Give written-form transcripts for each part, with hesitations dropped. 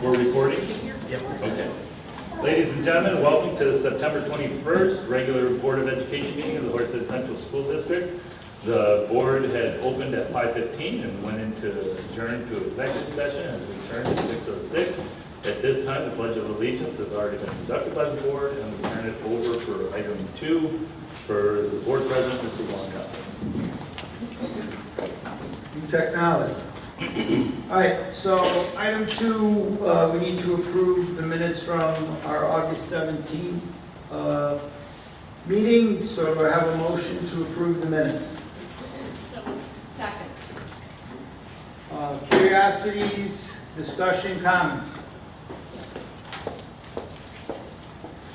We're recording? Yep. Okay. Ladies and gentlemen, welcome to the September 21st regular Board of Education meeting of the Horsehead Central School District. The board had opened at 5:15 and went into adjourned to executive session as we turned to 6:06. At this time, the Pledge of Allegiance has already been conducted by the board, and we turn it over for item 2 for the board president, Mr. Wonka. New technology. All right, so item 2, we need to approve the minutes from our August 17th meeting. So do I have a motion to approve the minutes? Second. Curiosities, discussion, comments?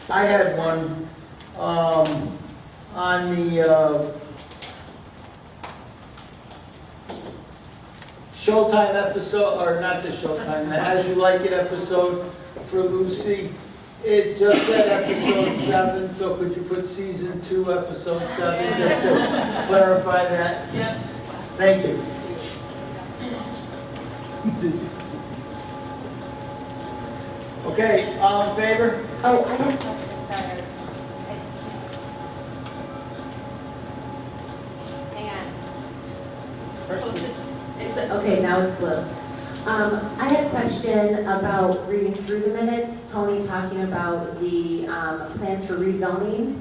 I had one on the Showtime episode, or not the Showtime, the As You Like It episode for Lucy. It just said episode 7, so could you put season 2, episode 7, just to clarify that? Yep. Thank you. Okay, all in favor? Oh, I have something. Sorry, hang on. It's supposed to. Okay, now it's blue. I had a question about reading through the minutes. Tony talking about the plans for rezoning.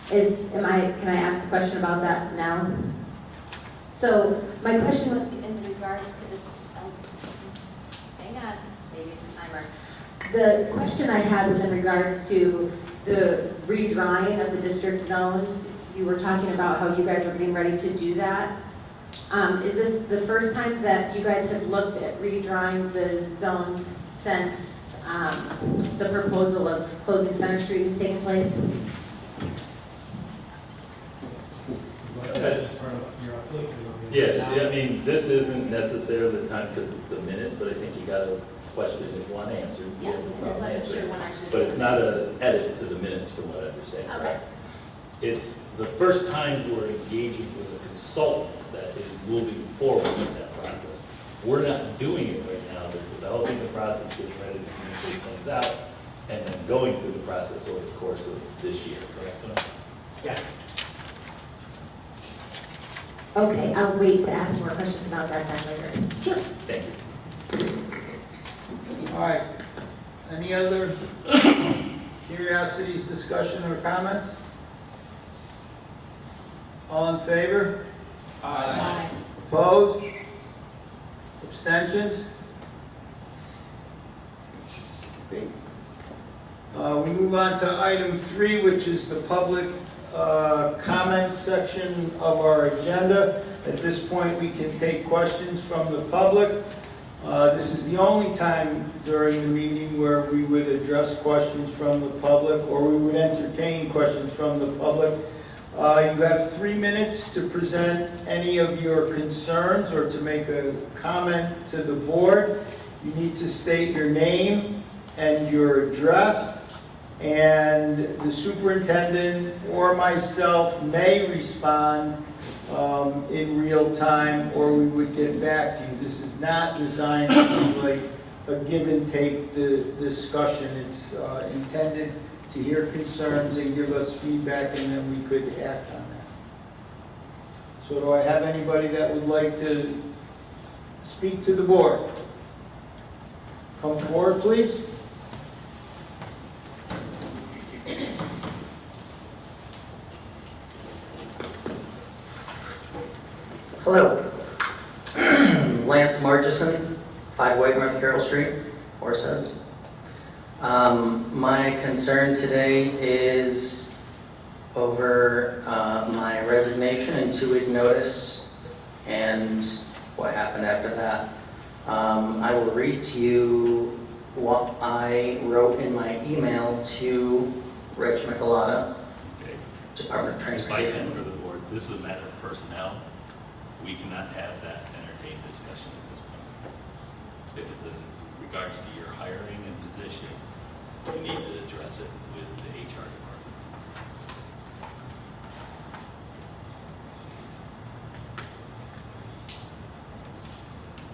Can I ask a question about that now? So my question was in regards to the, hang on, maybe it's a timer. The question I had was in regards to the redrawing of the district zones. You were talking about how you guys were getting ready to do that. Is this the first time that you guys have looked at redrawing the zones since the proposal of closing Center Street has taken place? Yeah, I mean, this isn't necessarily the time because it's the minutes, but I think you got a question in one answer. Yeah, that's what I'm sure one actually. But it's not an edit to the minutes from what I understand. Okay. It's the first time we're engaging with a consultant that is moving forward with that process. We're not doing it right now. They're developing the process, getting ready to communicate things out, and then going through the process over the course of this year, correct? Yes. Okay, I'll wait to ask more questions about that then later. Sure. Thank you. All right. Any other curiosities, discussion, or comments? All in favor? Aye. Opposed? Abstentions? Okay. We move on to item 3, which is the public comment section of our agenda. At this point, we can take questions from the public. This is the only time during the meeting where we would address questions from the public, or we would entertain questions from the public. You have 3 minutes to present any of your concerns or to make a comment to the board. You need to state your name and your address, and the superintendent or myself may respond in real time, or we would get back to you. This is not designed to be like a give and take discussion. It's intended to hear concerns and give us feedback, and then we could act on that. So do I have anybody that would like to speak to the board? Come forward, please. Hello. Lance Margison, 5 White North Carroll Street, Horseheads. My concern today is over my resignation and 2-week notice and what happened after that. I will read to you what I wrote in my email to Rich Michelada, Okay. Department of If I can Transportation. for the board, this is a matter of personnel. We cannot have that entertained discussion at this point. If it's in regards to your hiring and position, you need to address it with the HR department.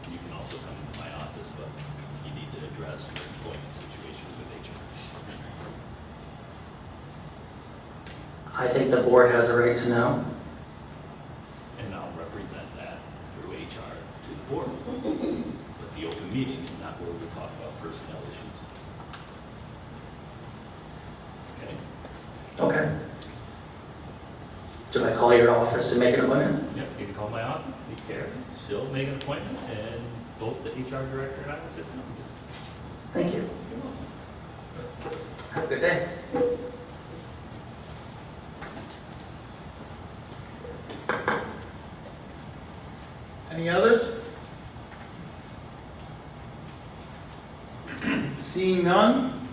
You can also come into my office, but you need to address address your employment situation with HR. I think the board has a right to know. And I'll represent that through HR to the board. But the open meeting is not where we talk about personnel issues. Okay? Okay. Do I call your office and make an appointment? Yep, you can call my office, see Karen, she'll make an appointment, and both the HR director and I will sit down. Thank you. You're welcome. Have a good day. Any others? Seeing none,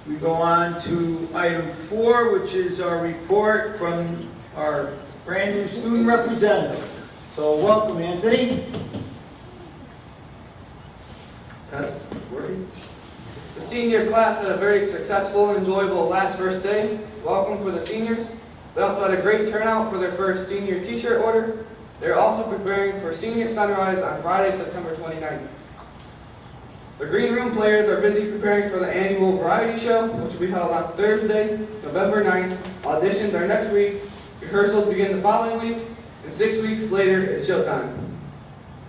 we go on to item 4, which is our report from our brand new student representative. So welcome, Anthony. Test, working. The senior class had a very successful and enjoyable last first day. Welcome for the seniors. They also had a great turnout for their first senior t-shirt order. They're also preparing for senior sunrise on Friday, September 29th. The green room players are busy preparing for the annual variety show, which will be held on Thursday, November 9th. Auditions are next week. Rehearsals begin the following week. And 6 weeks later, it's showtime.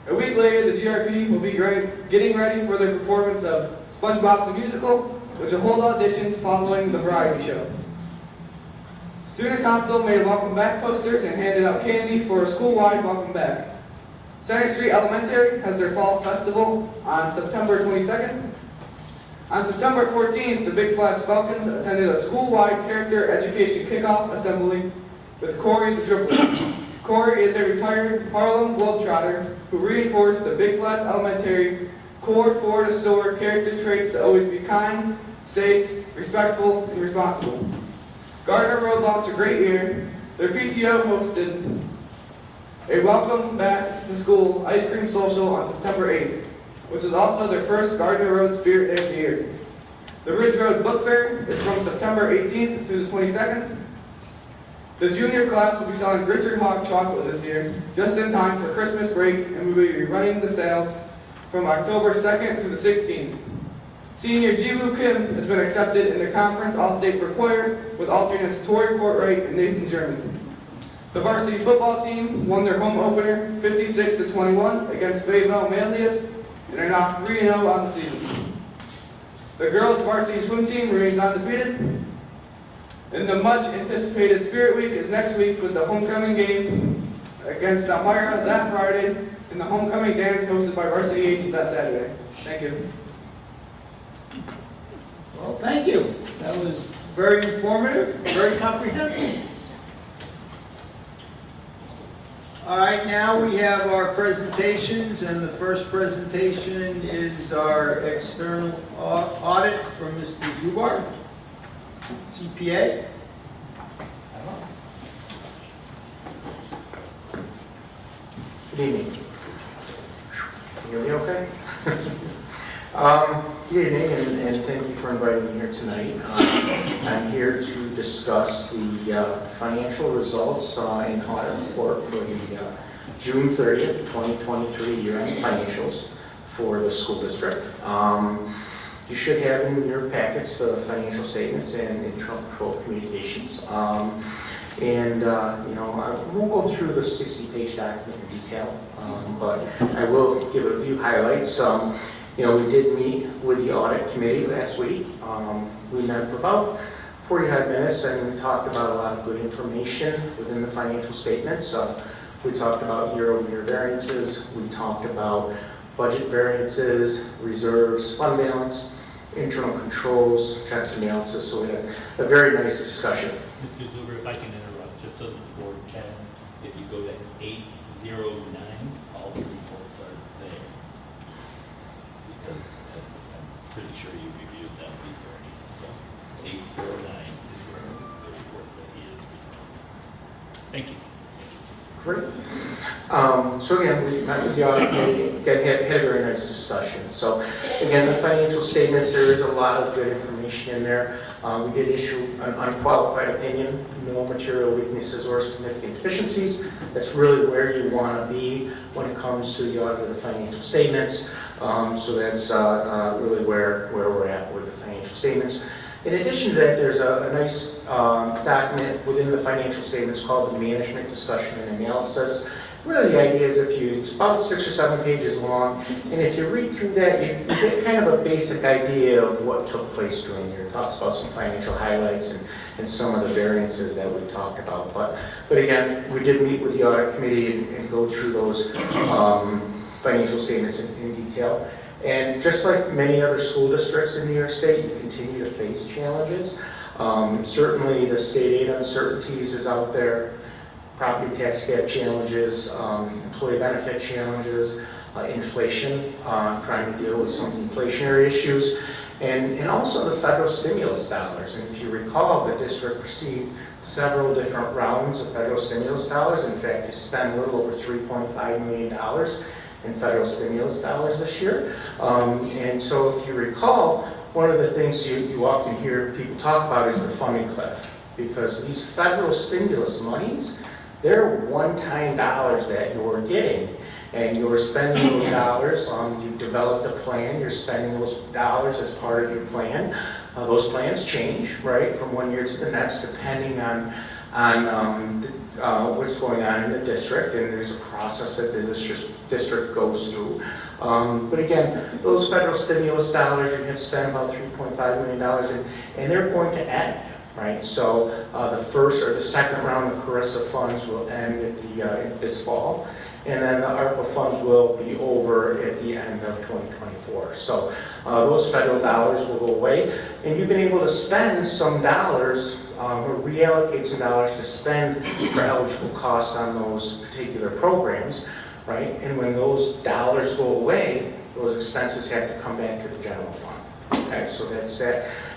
A week later, the GRP will be getting ready for their performance of SpongeBob the Musical, which will hold auditions following the variety show. Student Council made welcome back posters and handed out candy for a school-wide welcome back. Center Street Elementary has their fall festival on September 22nd. On September 14th, the Big Flats Falcons attended a school-wide character education kickoff assembly with Corey the Dribbler. Corey is a retired Harlem Globetrotter who reinforced the Big Flats Elementary core 4 to soar character traits to always be kind, safe, respectful, and responsible. Gardner Road launched a great year. Their PTO hosted a welcome back to school ice cream social on September 8th, which is also their first Gardner Road Spirit Day of the year. The Ridge Road Book Fair is from September 18th through the 22nd. The junior class will be selling Richard Hawk chocolate this year, just in time for Christmas break, and we will be running the sales from October 2nd through the 16th. Senior Jiwoo Kim has been accepted in the conference All-State for choir with alternates Tori Portwright and Nathan German. The varsity football team won their home opener 56-21 against Bayville Manlius and are now 3-0 on the season. The girls varsity swim team remains undefeated. And the much anticipated Spirit Week is next week with the homecoming game against Elmira that Friday and the homecoming dance hosted by Varsity H that Saturday. Thank you. Well, thank you. That was very informative, very comprehensive. All right, now we have our presentations, and the first presentation is our external audit from Mr. Zubar, CPA. Good evening. Can you hear me okay? Good evening, and thank you for inviting me here tonight. I'm here to discuss the financial results and audit report for the June 30th, 2023 year-end financials for the school district. You should have in your packets the financial statements and internal control communications. I won't go through the 60-page document in detail, but I will give a few highlights. We did meet with the audit committee last week. We met for about 45 minutes and we talked about a lot of good information within the financial statements. We talked about year-over-year variances. We talked about budget variances, reserves, fund balance, internal controls, checks and balances. So we had a very nice discussion. Mr. Zuber, if I can interrupt, just so the board can, if you go to 809, all the reports are there. Because I'm pretty sure you reviewed them before. So 809 is where the reports that he is referring. Thank you. Great. So again, we met with the audit committee, again, had a very nice discussion. So again, the financial statements, there is a lot of good information in there. We did issue an unqualified opinion, no material weaknesses or significant deficiencies. That's really where you want to be when it comes to the audit of the financial statements. So that's really where we're at with the financial statements. In addition to that, there's a nice document within the financial statements called the Management Discussion and Analysis. Really, the idea is it's about 6 or 7 pages long, and if you read through that, you get kind of a basic idea of what took place during the year. It talks about some financial highlights and some of the variances that we talked about. But again, we did meet with the audit committee and go through those financial statements in detail. And just like many other school districts in New York State, you continue to face challenges. Certainly the state aid uncertainties is out there, property tax cap challenges, employee benefit challenges, inflation, trying to deal with some inflationary issues, and also the federal stimulus dollars. And if you recall, the district received several different rounds of federal stimulus dollars. In fact, it spent a little over $3.5 million in federal stimulus dollars this year. And so if you recall, one of the things you often hear people talk about is the funding cliff, because these federal stimulus monies, they're one-time dollars that you're getting, and you're spending those dollars. You've developed a plan, you're spending those dollars as part of your plan. Those plans change, right, from one year to the next, depending on what's going on in the district, and there's a process that the district goes through. But again, those federal stimulus dollars, you're going to spend about $3.5 million, and they're going to end. Right, so the first or the second round of CARISA funds will end at this fall, and then the ARPA funds will be over at the end of 2024. So those federal dollars will go away, and you've been able to spend some dollars or reallocate some dollars to spend for eligible costs on those particular programs, right? And when those dollars go away, those expenses have to come back to the general fund. Okay, so that's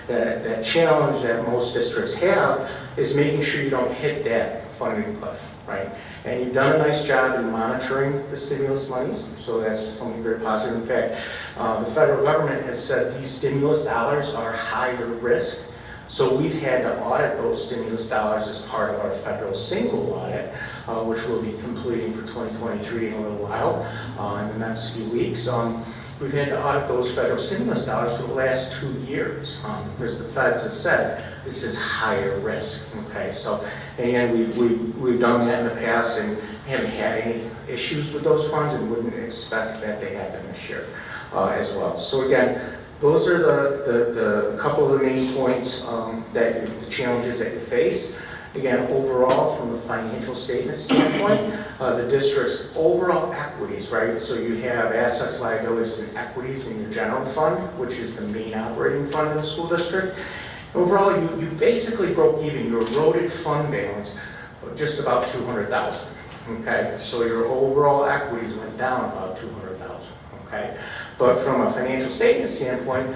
that challenge that most districts have is making sure you don't hit that funding cliff, right? And you've done a nice job in monitoring the stimulus monies, so that's something very positive. In fact, the federal government has said these stimulus dollars are higher risk, so we've had to audit those stimulus dollars as part of our federal single audit, which we'll be completing for 2023 in a little while, in the next few weeks. We've had to audit those federal stimulus dollars for the last 2 years, because the feds have said this is higher risk. Okay, so and we've done that in the past and haven't had any issues with those funds, and wouldn't expect that they happen this year as well. So again, those are the couple of the main points the challenges that you face. Again, overall, from a financial statement standpoint, the district's overall equities, right? So you have assets, liabilities, and equities in your general fund, which is the main operating fund of the school district. Overall, you basically broke even. Your eroded fund balance of just about $200,000. Okay, so your overall equities went down about $200,000. Okay, but from a financial statement standpoint,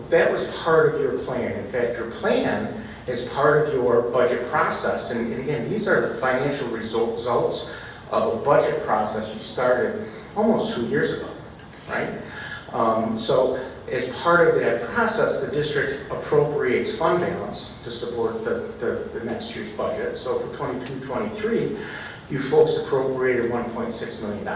that was part of your plan. In fact, your plan is part of your budget process. And again, these are the financial results of a budget process you started almost 2 years ago, right? So as part of that process, the district appropriates fund balance to support the next year's budget. So for 22-23, you folks appropriated $1.6 million,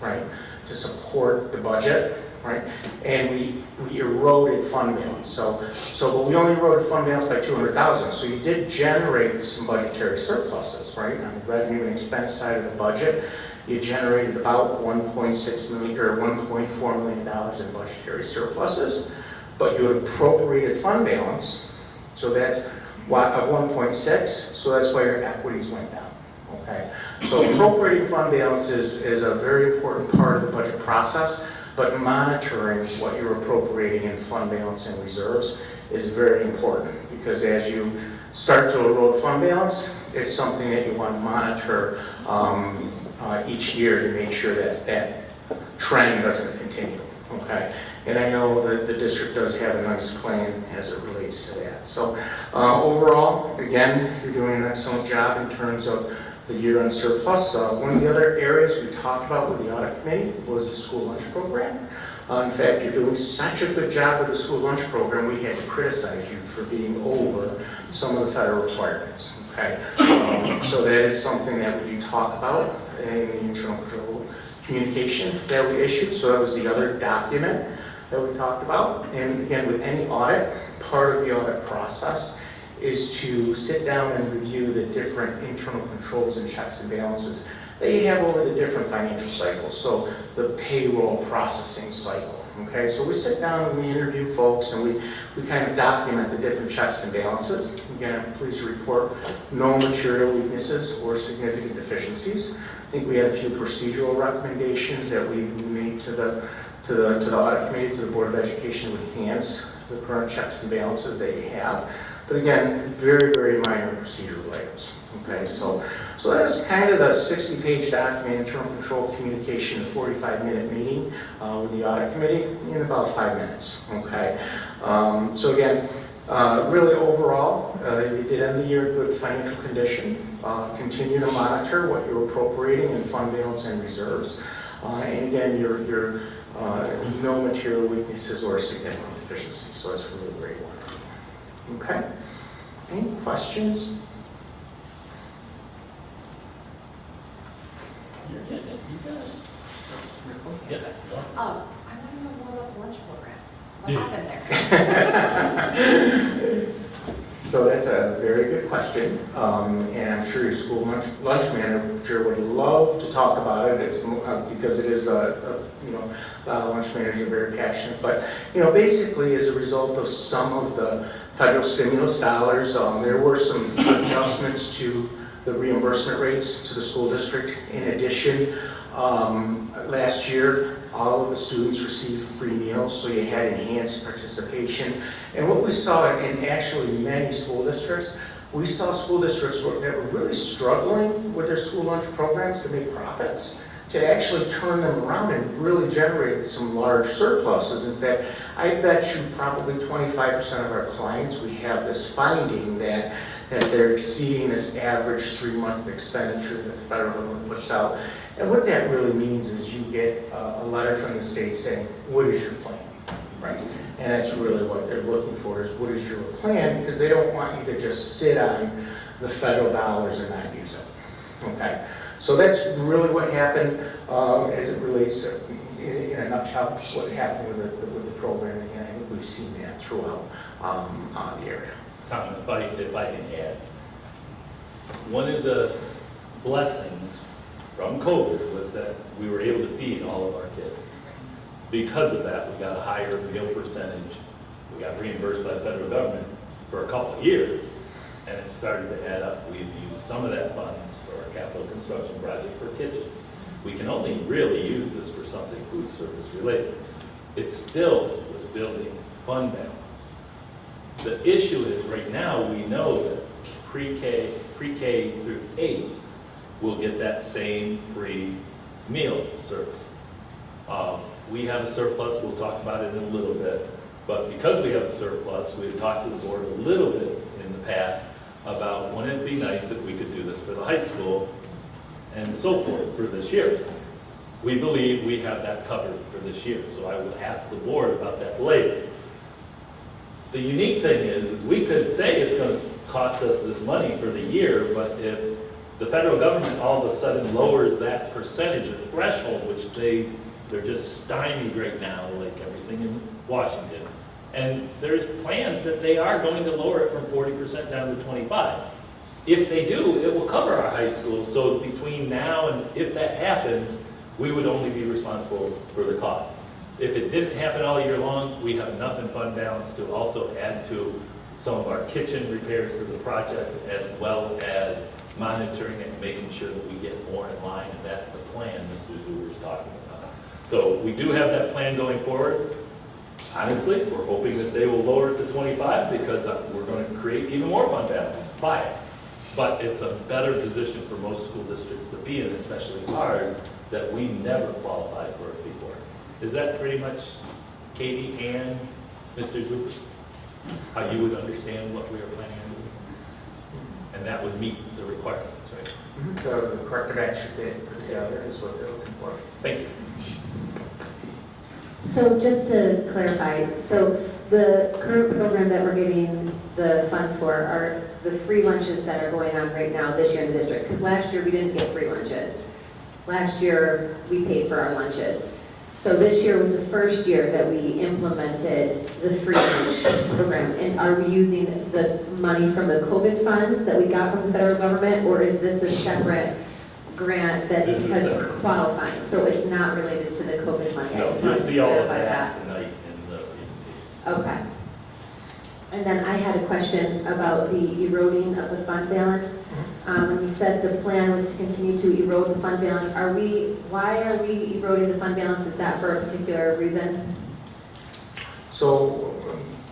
right, to support the budget. Right, and we eroded fund balance. But we only eroded fund balance by $200,000. So you did generate some budgetary surpluses, right? On the revenue and expense side of the budget, you generated about $1.6 million or $1.4 million in budgetary surpluses, but you appropriated fund balance, so that's 1.6. So that's why your equities went down. Okay, so appropriating fund balance is a very important part of the budget process. But monitoring what you're appropriating in fund balance and reserves is very important, because as you start to erode fund balance, it's something that you want to monitor each year to make sure that trend doesn't continue. Okay, and I know that the district does have a nice plan as it relates to that. So overall, again, you're doing an excellent job in terms of the year-end surplus. One of the other areas we talked about with the audit committee was the school lunch program. In fact, you're doing such a good job with the school lunch program, we had to criticize you for being over some of the federal requirements. Okay, so that is something that we do talk about in the internal control communication that we issued. So that was the other document that we talked about. And again, with any audit, part of the audit process is to sit down and review the different internal controls and checks and balances that you have over the different financial cycles. So the payroll processing cycle. Okay, so we sit down and we interview folks and we kind of document the different checks and balances. Again, please report no material weaknesses or significant deficiencies. I think we have a few procedural recommendations that we made to the audit committee, to the Board of Education, to enhance the current checks and balances that you have. But again, very, very minor procedural items. Okay, so that's kind of the 60-page document, internal control communication, 45-minute meeting with the audit committee in about 5 minutes. Okay, so again, really overall, you did end the year in good financial condition. Continue to monitor what you're appropriating in fund balance and reserves. And again, your no material weaknesses or significant deficiencies. So that's really a great one. Okay. Any questions? Yeah. I want to know more about the lunch program. What happened there? So that's a very good question, and I'm sure your school lunch manager would love to talk about it. It's because it is lunch managers are very passionate. But basically, as a result of some of the federal stimulus dollars, there were some adjustments to the reimbursement rates to the school district. In addition, last year, all of the students received free meals, so you had enhanced participation. And what we saw in actually many school districts, we saw school districts that were really struggling with their school lunch programs to make profits, to actually turn them around and really generate some large surpluses. In fact, I bet you probably 25% of our clients, we have this finding that they're exceeding this average 3-month expenditure that the federal government puts out. And what that really means is you get a letter from the state saying, what is your plan? Right? And that's really what they're looking for, is what is your plan, because they don't want you to just sit on the federal dollars and not use it. Okay? So that's really what happened as it relates to, in a nutshell, what happened with the program. And I think we've seen that throughout the area. Tom, if I can add, one of the blessings from COVID was that we were able to feed all of our kids. Because of that, we got a higher meal percentage. We got reimbursed by the federal government for a couple of years, and it started to add up. We've used some of that funds for our capital construction project for kitchens. We can only really use this for something food service related. It still was building fund balance. The issue is right now we know that pre-K through 8 will get that same free meal service. We have a surplus, we'll talk about it in a little bit, but because we have a surplus, we've talked to the board a little bit in the past about wouldn't it be nice if we could do this for the high school and so forth for this year. We believe we have that covered for this year, so I will ask the board about that later. The unique thing is we could say it's going to cost us this money for the year, but if the federal government all of a sudden lowers that percentage or threshold, which they're just stymied right now, like everything in Washington, and there's plans that they are going to lower it from 40% down to 25%. If they do, it will cover our high school, so between now and if that happens, we would only be responsible for the cost. If it didn't happen all year long, we have enough in fund balance to also add to some of our kitchen repairs to the project, as well as monitoring it and making sure that we get more in line, and that's the plan Mr. Zuber's talking about. So we do have that plan going forward. Honestly, we're hoping that they will lower it to 25 because we're going to create even more fund balance by it. But it's a better position for most school districts to be in, especially ours, that we never qualified for it before. Is that pretty much, Katie and Mr. Zuber, how you would understand what we are planning on doing? and that would meet the requirements, right? The corrective action plan put together is what they're looking for. Thank you. So just to clarify, so the current program that we're getting the funds for are the free lunches that are going on right now this year in the district? Because last year we didn't get free lunches. Last year we paid for our lunches. So this year was the first year that we implemented the free lunch program. And are we using the money from the COVID funds that we got from the federal government, or is this a separate grant that's This is because separate. we're qualifying? So it's not related to the COVID money? I No, just you'll wanted to see all of clarify that tonight in the presentation. Okay. And then I had a question about the eroding of the fund balance. When you said the plan was to continue to erode the fund balance, why are we eroding the fund balance? Is that for a particular reason? So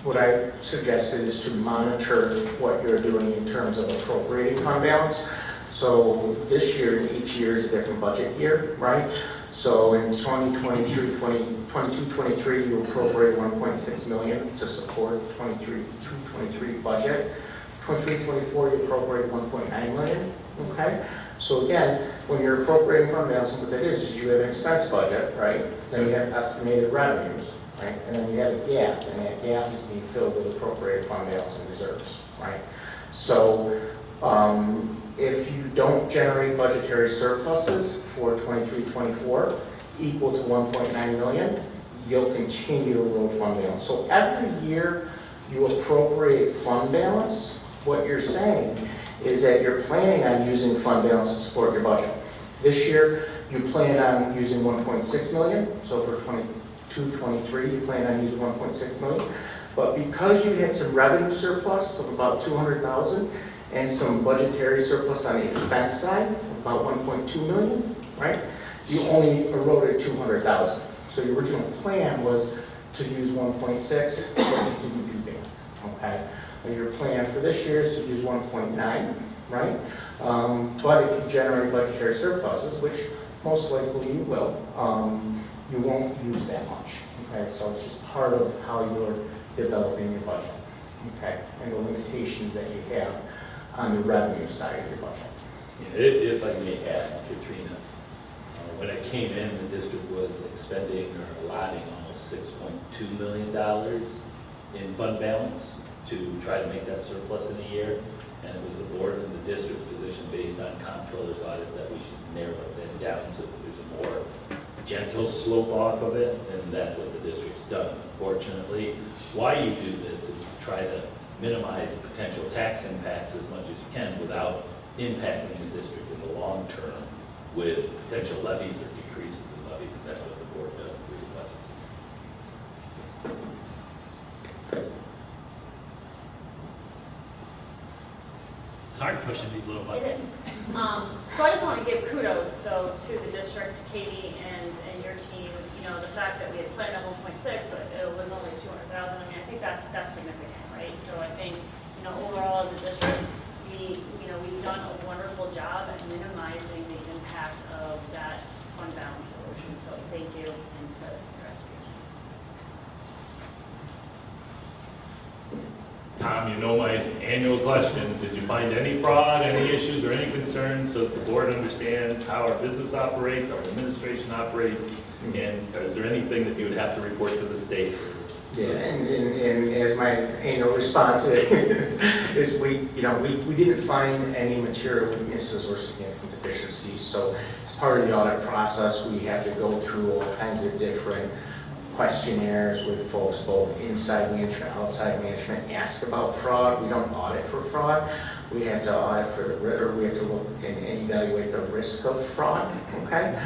what I suggested is to monitor what you're doing in terms of appropriating fund balance. So this year, each year is a different budget year, right? So in 2023, 22-23, you appropriate 1.6 million to support 23 budget. 23-24, you appropriate 1.9 million, okay? So again, when you're appropriating fund balance, what that is you have an expense budget, right? Then you have estimated revenues, right? And then you have a gap, and that gap is being filled with appropriated fund balance and reserves, right? So if you don't generate budgetary surpluses for 23-24 equal to 1.9 million, you'll continue to erode fund balance. So every year you appropriate fund balance, what you're saying is that you're planning on using fund balance to support your budget. This year, you plan on using 1.6 million, so for 22-23, you plan on using 1.6 million. But because you had some revenue surplus of about 200,000 and some budgetary surplus on the expense side, about 1.2 million, right? You only eroded 200,000. So your original plan was to use 1.6, but you didn't do that, okay? And your plan for this year is to use 1.9, right? But if you generate budgetary surpluses, which most likely you will, you won't use that much, okay? So it's just part of how you're developing your budget, okay? And the limitations that you have on the revenue side of your budget. Yeah, if I may add, Katrina, when I came in, the district was expending or allotting almost $6.2 million in fund balance to try to make that surplus in a year. And it was the board and the district's position based on comptroller's audit that we should narrow that down so that there's a more gentle slope off of it, and that's what the district's done. Unfortunately, why you do this is to try to minimize potential tax impacts as much as you can without impacting the district in the long term with potential levies or decreases in levies, and that's what the board does through the budgets. It's hard pushing these little It buttons. is. So I just want to give kudos, though, to the district, Katie, and your team. You know, the fact that we had planned on 1.6, but it was only 200,000. I mean, I think that's significant, right? So I think, you know, overall as a district, we've done a wonderful job at minimizing the impact of that fund balance erosion. So thank you, and to the rest of your team. Tom, you know my annual question. Did you find any fraud, any issues, or any concerns so that the board understands how our business operates, our administration operates, and is there anything that you would have to report to the state? Yeah, and as my annual response is we didn't find any material weaknesses or significant deficiencies. So as part of the audit process, we have to go through all kinds of different questionnaires with folks, both inside management, outside management, ask about fraud. We don't audit for fraud. We have to audit we have to look and evaluate the risk of fraud, okay?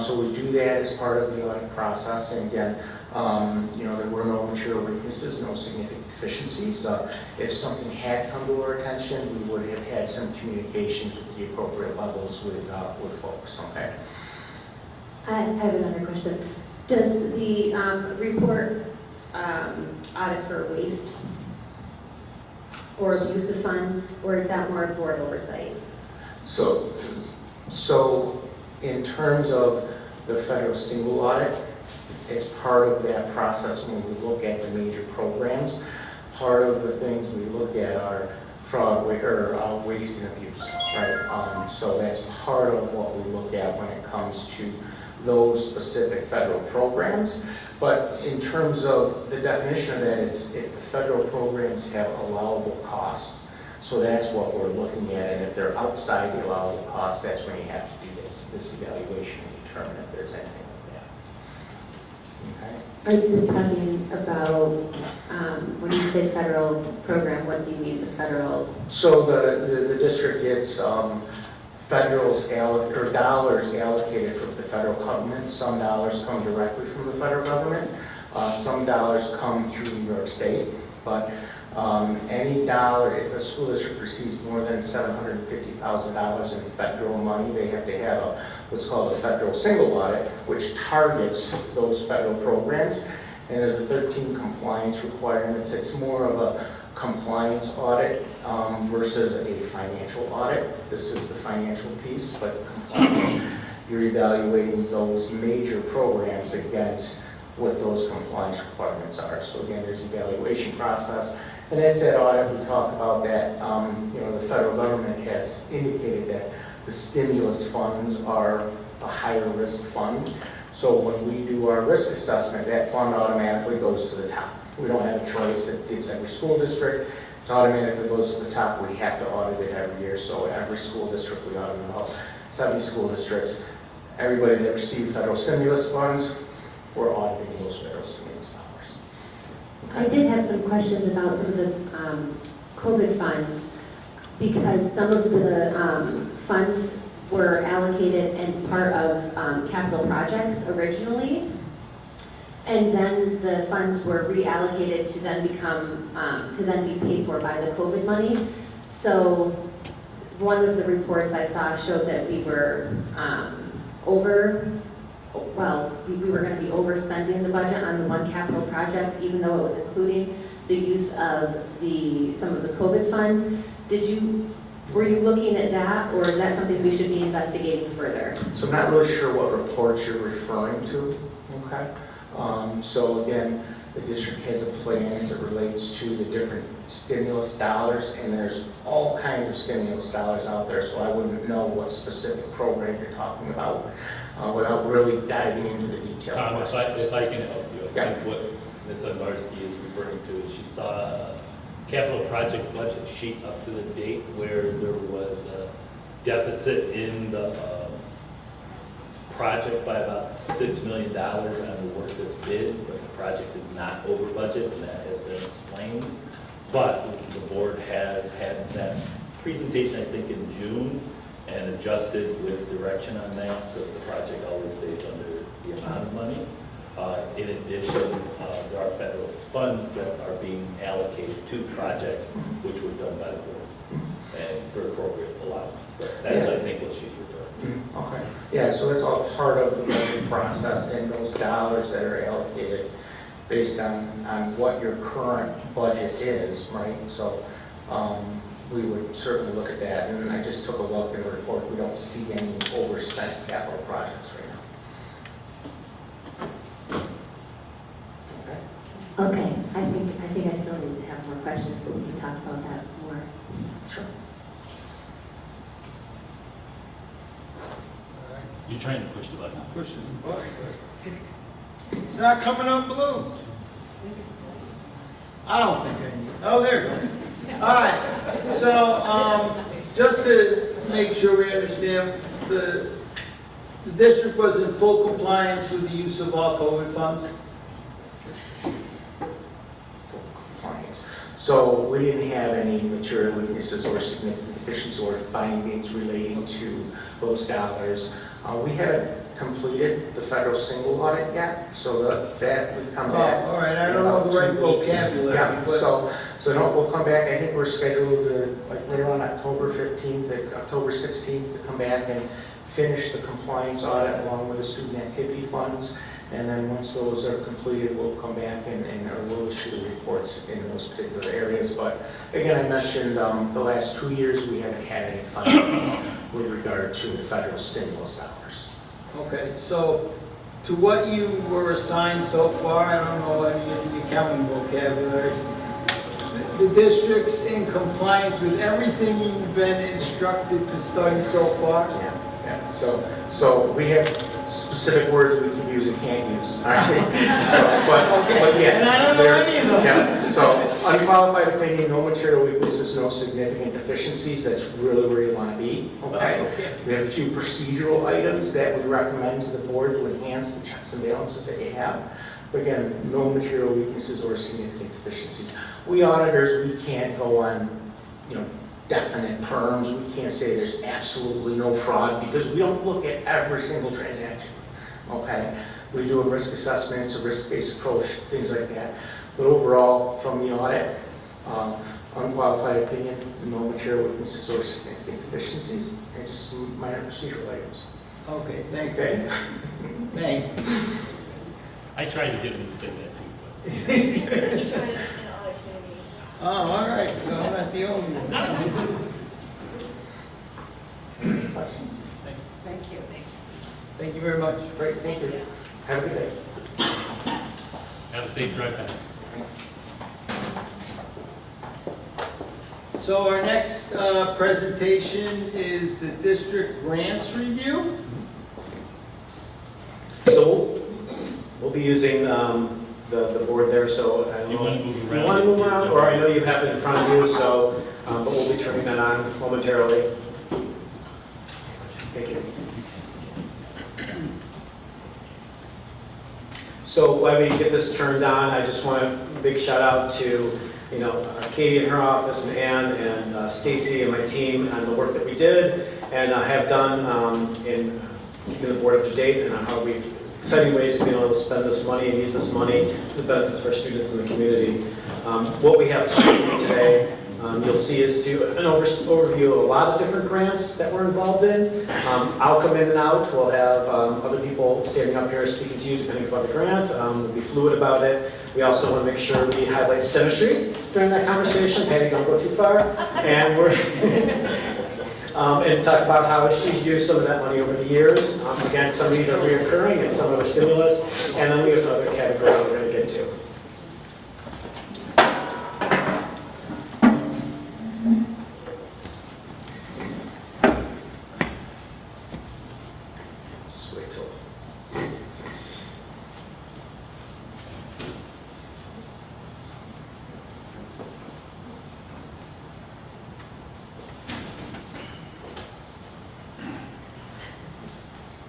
So we do that as part of the audit process, and again, there were no material weaknesses, no significant deficiencies. If something had come to our attention, we would have had some communication with the appropriate levels with folks, okay? I have another question. Does the report audit for waste or abuse of funds, or is that more of board oversight? So in terms of the federal single audit, it's part of that process when we look at the major programs. Part of the things we look at are fraud, or waste and abuse, right? So that's part of what we look at when it comes to those specific federal programs. But in terms of the definition of that, it's if the federal programs have allowable costs. So that's what we're looking at, and if they're outside the allowable costs, that's when you have to do this evaluation and determine if there's anything like that. Okay? Are you just talking about, when you say federal program, what do you mean the federal? So the district gets dollars allocated from the federal government. Some dollars come directly from the federal government. Some dollars come through New York State. But any dollar, if a school district receives more than $750,000 in federal money, they have to have what's called a federal single audit, which targets those federal programs. And there's a 13 compliance requirements. It's more of a compliance audit versus a financial audit. This is the financial piece, but compliance, you're evaluating those major programs against what those compliance requirements are. So again, there's an evaluation process. And that's that audit, we talk about that, the federal government has indicated that the stimulus funds are a higher risk fund. So when we do our risk assessment, that fund automatically goes to the top. We don't have a choice. It's every school district. It automatically goes to the top. We have to audit it every year. So every school district, we audit about 70 school districts. Everybody that received federal stimulus funds, we're auditing those federal stimulus dollars. I did have some questions about some of the COVID funds, because some of the funds were allocated and part of capital projects originally, and then the funds were reallocated to then be paid for by the COVID money. So one of the reports I saw showed that we were we were going to be overspending the budget on the one capital project, even though it was including the use of some of the COVID funds. Were you looking at that, or is that something we should be investigating further? So I'm not really sure what reports you're referring to, okay? So again, the district has a plan as it relates to the different stimulus dollars, and there's all kinds of stimulus dollars out there, so I wouldn't know what specific program you're talking about without really diving into the detail. Tom, if I can help you, I Yeah. think what Ms. Unvarsky is referring to is she saw a capital project budget sheet up to the date where there was a deficit in the project by about $6 million on the work that's bid, but the project is not over budget, and that has been explained. But the board has had that presentation, I think, in June, and adjusted with direction on that, so the project always stays under the amount of money. In addition, there are federal funds that are being allocated to projects, which were done by the board, and for appropriate allowance. But that's, I think, what she's referring to. Okay. Yeah, so it's all part of the budget process, and those dollars that are allocated based on what your current budget is, right? So we would certainly look at that, and I just took a look in the report. We don't see any overspent capital projects right now. Okay. Okay, I think I still need to have more questions, but we can talk about that more. Sure. You're trying to push the button. Pushing the button. It's not coming up blue. I don't think I need, oh, there you go. All right, so just to make sure we understand, the district was in full compliance with the use of all COVID funds? Compliance. So we didn't have any material weaknesses or significant deficiencies or findings relating to those dollars. We haven't completed the federal single audit yet, so that would come back. Oh, all right, I don't know the right vocabulary. Yeah, but so we'll come back. I think we're scheduled like later on October 15th, October 16th to come back and finish the compliance audit along with the student activity funds. And then once those are completed, we'll come back and we'll issue the reports in those particular areas. But again, I mentioned the last 2 years we haven't had any findings with regard to the federal stimulus dollars. Okay, so to what you were assigned so far, I don't know any of the accounting vocabulary, the district's in compliance with everything you've been instructed to study so far? Yeah. So we have specific words we can use and can't use. All right? But yeah. And I don't know there- any of them. Yeah, so unqualified opinion, no material weaknesses, no significant deficiencies. That's really where you want to be. Okay. We have a few procedural items that we recommend to the board to enhance the checks and balances that you have. But again, no material weaknesses or significant deficiencies. We auditors, we can't go on, definite terms. We can't say there's absolutely no fraud because we don't look at every single transaction. Okay, we do a risk assessment, it's a risk-based approach, things like that. But overall, from the audit, unqualified opinion, no material weaknesses or significant deficiencies, and just some minor procedural items. Okay, thank you. Okay. Thank you. I tried to get him to say that too, but. You tried it in other communities. Oh, all right, so I'm not the only one. Any questions? Thank you. Thank you very much. Great, thank you. Have a good day. Have a safe drive back. So our next presentation is the district grants review. So we'll be using the board there, so I don't You know. want to move around? You want to move around, or I know you have it in front of you, so, but we'll be turning that on momentarily. Thank you. So while we get this turned on, I just want a big shout out to, Katie and her office, and Ann, and Stacy and my team on the work that we did and have done in keeping the board up to date and on how we've exciting ways we've been able to spend this money and use this money to the benefits of our students in the community. What we have planned today, you'll see is an overview of a lot of different grants that we're involved in. I'll come in and out. We'll have other people standing up here speaking to you depending upon the grant. We'll be fluid about it. We also want to make sure we highlight Sinistry during that conversation. Patty, don't go too far. And we're and talk about how she's used some of that money over the years. Again, some of these are reoccurring and some are stimulus. And then we have another category we're going to get to. Just wait till.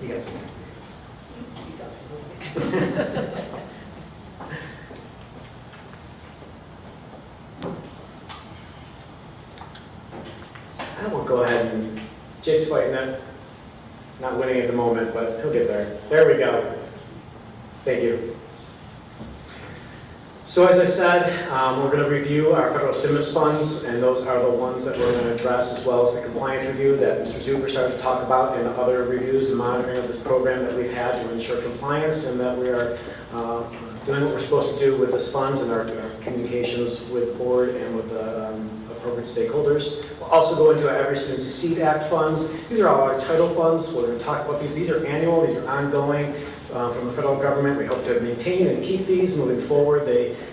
You got some. I will go ahead and, Jake's fighting it. Not winning at the moment, but he'll get there. There we go. Thank you. So as I said, we're going to review our federal stimulus funds, and those are the ones that we're going to address, as well as the compliance review that Mr. Zuber started to talk about, and other reviews and monitoring of this program that we've had to ensure compliance, and that we are doing what we're supposed to do with this funds and our communications with the board and with the appropriate stakeholders. We'll also go into our Every Student Succeed Act funds. These are all our title funds. We're going to talk about these. These are annual. These are ongoing. From the federal government, we hope to maintain and keep these moving forward.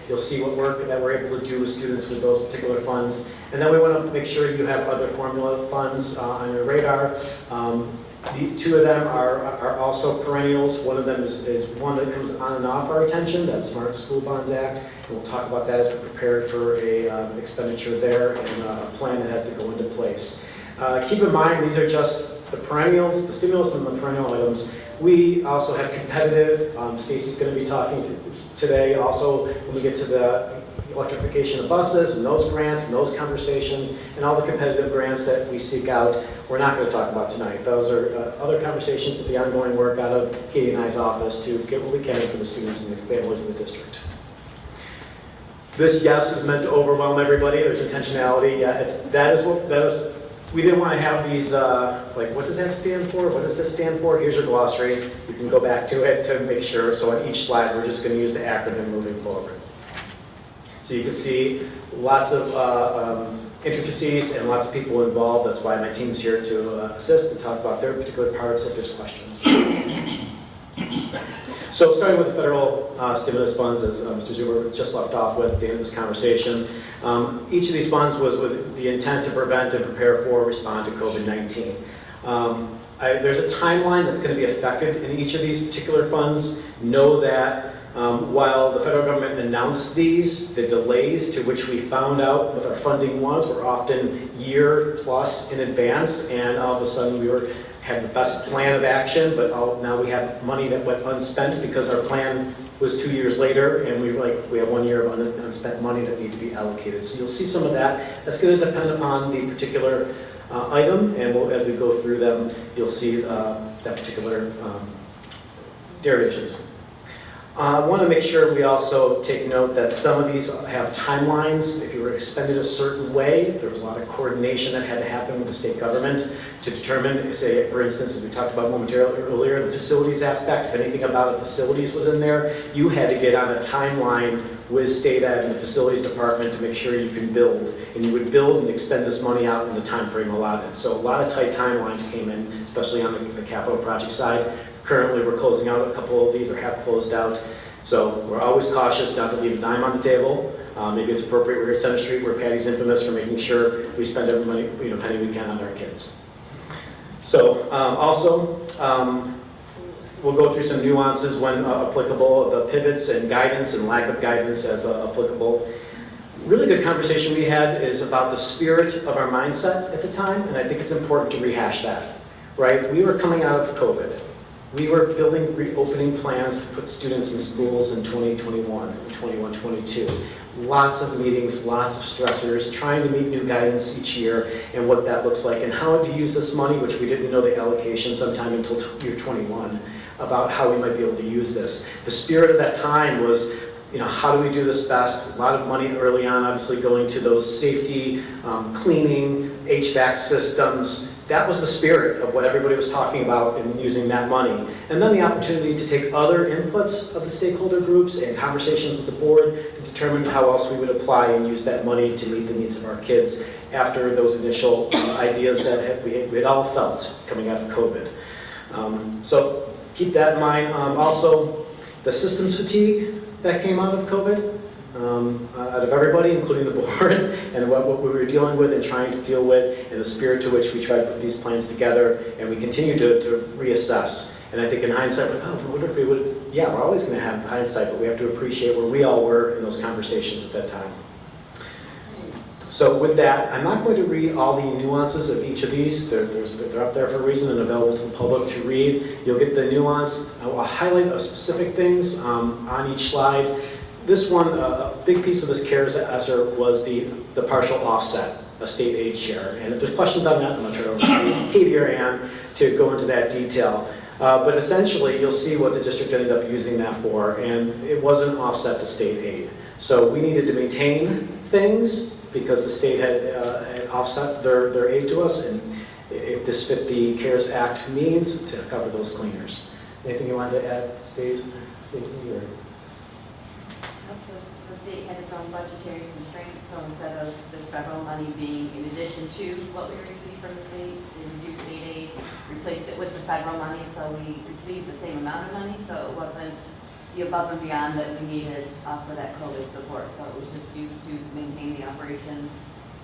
You'll see what work that we're able to do with students with those particular funds. And then we want to make sure you have other formula funds on your radar. The two of them are also perennials. One of them is one that comes on and off our attention, that's Smart School Bonds Act. And we'll talk about that as we're prepared for a expenditure there and a plan that has to go into place. Keep in mind, these are just the perennials, the stimulus and the perennial items. We also have competitive, Stacy's going to be talking today also when we get to the electrification of buses and those grants and those conversations and all the competitive grants that we seek out. We're not going to talk about tonight. Those are other conversations with the ongoing work out of Katie and I's office to get what we can for the students and the families in the district. This yes is meant to overwhelm everybody. There's intentionality. Yeah, we didn't want to have these, what does that stand for? What does this stand for? Here's your glossary. You can go back to it to make sure. So on each slide, we're just going to use the acronym moving forward. So you can see lots of intricacies and lots of people involved. That's why my team's here to assist and talk about their particular parts if there's questions. So starting with the federal stimulus funds, as Mr. Zuber just left off with at the end of this conversation, each of these funds was with the intent to prevent and prepare for, respond to COVID-19. There's a timeline that's going to be affected in each of these particular funds. Know that while the federal government announced these, the delays to which we found out what our funding was were often year plus in advance, and all of a sudden we had the best plan of action, but now we have money that went unspent because our plan was 2 years later, and we have 1 year of unspent money that need to be allocated. So you'll see some of that. That's going to depend upon the particular item, and as we go through them, you'll see that particular derivations. I want to make sure we also take note that some of these have timelines. If you were expended a certain way, there was a lot of coordination that had to happen with the state government to determine, say, for instance, as we talked about momentarily earlier, the facilities aspect. If anything about the facilities was in there, you had to get on a timeline with state ed and the facilities department to make sure you can build. And you would build and expend this money out in the time frame allotted. So a lot of tight timelines came in, especially on the capital project side. Currently, we're closing out a couple of these or have closed out. So we're always cautious not to leave a dime on the table. Maybe it's appropriate we're at Center Street where Patty's infamous for making sure we spend every money, penny we can on our kids. So we'll go through some nuances when applicable, the pivots and guidance and lack of guidance as applicable. Really good conversation we had is about the spirit of our mindset at the time, and I think it's important to rehash that, right? We were coming out of COVID. We were building reopening plans to put students in schools in 2021 and 21-22. Lots of meetings, lots of stressors, trying to meet new guidance each year and what that looks like and how to use this money, which we didn't know the allocation sometime until year 21, about how we might be able to use this. The spirit of that time was, how do we do this best? A lot of money early on, obviously going to those safety, cleaning, HVAC systems. That was the spirit of what everybody was talking about in using that money. And then the opportunity to take other inputs of the stakeholder groups and conversations with the board to determine how else we would apply and use that money to meet the needs of our kids after those initial ideas that we had all felt coming out of COVID. So keep that in mind. Also, the systems fatigue that came out of COVID. Out of everybody, including the board, and what we were dealing with and trying to deal with, and the spirit to which we tried to put these plans together, and we continue to reassess. And I think in hindsight, I wonder if we would, we're always going to have hindsight, but we have to appreciate where we all were in those conversations at that time. So with that, I'm not going to read all the nuances of each of these. They're up there for a reason and available to the public to read. You'll get the nuance. I will highlight specific things on each slide. This one, a big piece of this CARES ESSER was the partial offset, a state aid share. And if there's questions on that, I'm going to turn it over to Katie or Ann to go into that detail. But essentially, you'll see what the district ended up using that for, and it wasn't offset to state aid. So we needed to maintain things because the state had offset their aid to us, and if this fit the CARES Act means to cover those cleaners. Anything you wanted to add, Stacey? Or? The state had its own budgetary constraints, so instead of the federal money being in addition to what we received from the state, we reduced state aid, replaced it with the federal money, so we received the same amount of money, so it wasn't the above and beyond that we needed for that COVID support. So it was just used to maintain the operations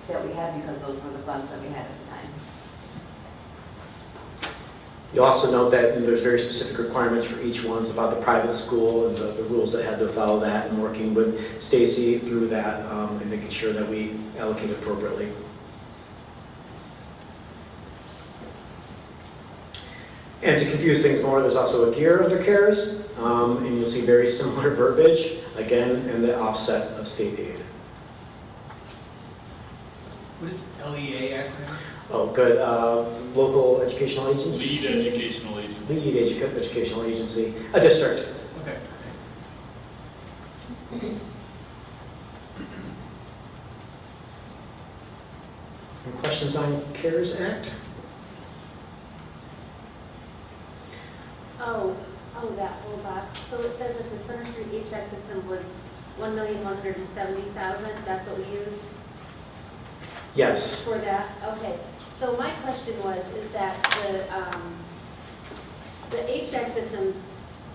that we had because those were the funds that we had at the time. You'll also note that there's very specific requirements for each one about the private school and the rules that had to follow that, and working with Stacy through that and making sure that we allocate appropriately. And to confuse things more, there's also a gear under CARES, and you'll see very similar verbiage, again, in the offset of state aid. What is LEA acronym? Oh, good. Local educational agency. Lead educational agency. Lead educational agency. A district. Okay. Any questions on CARES Act? Oh, that whole box. So it says that the Center Street HVAC system was $1,170,000. That's what we used Yes. for that? Okay. So my question is that the HVAC systems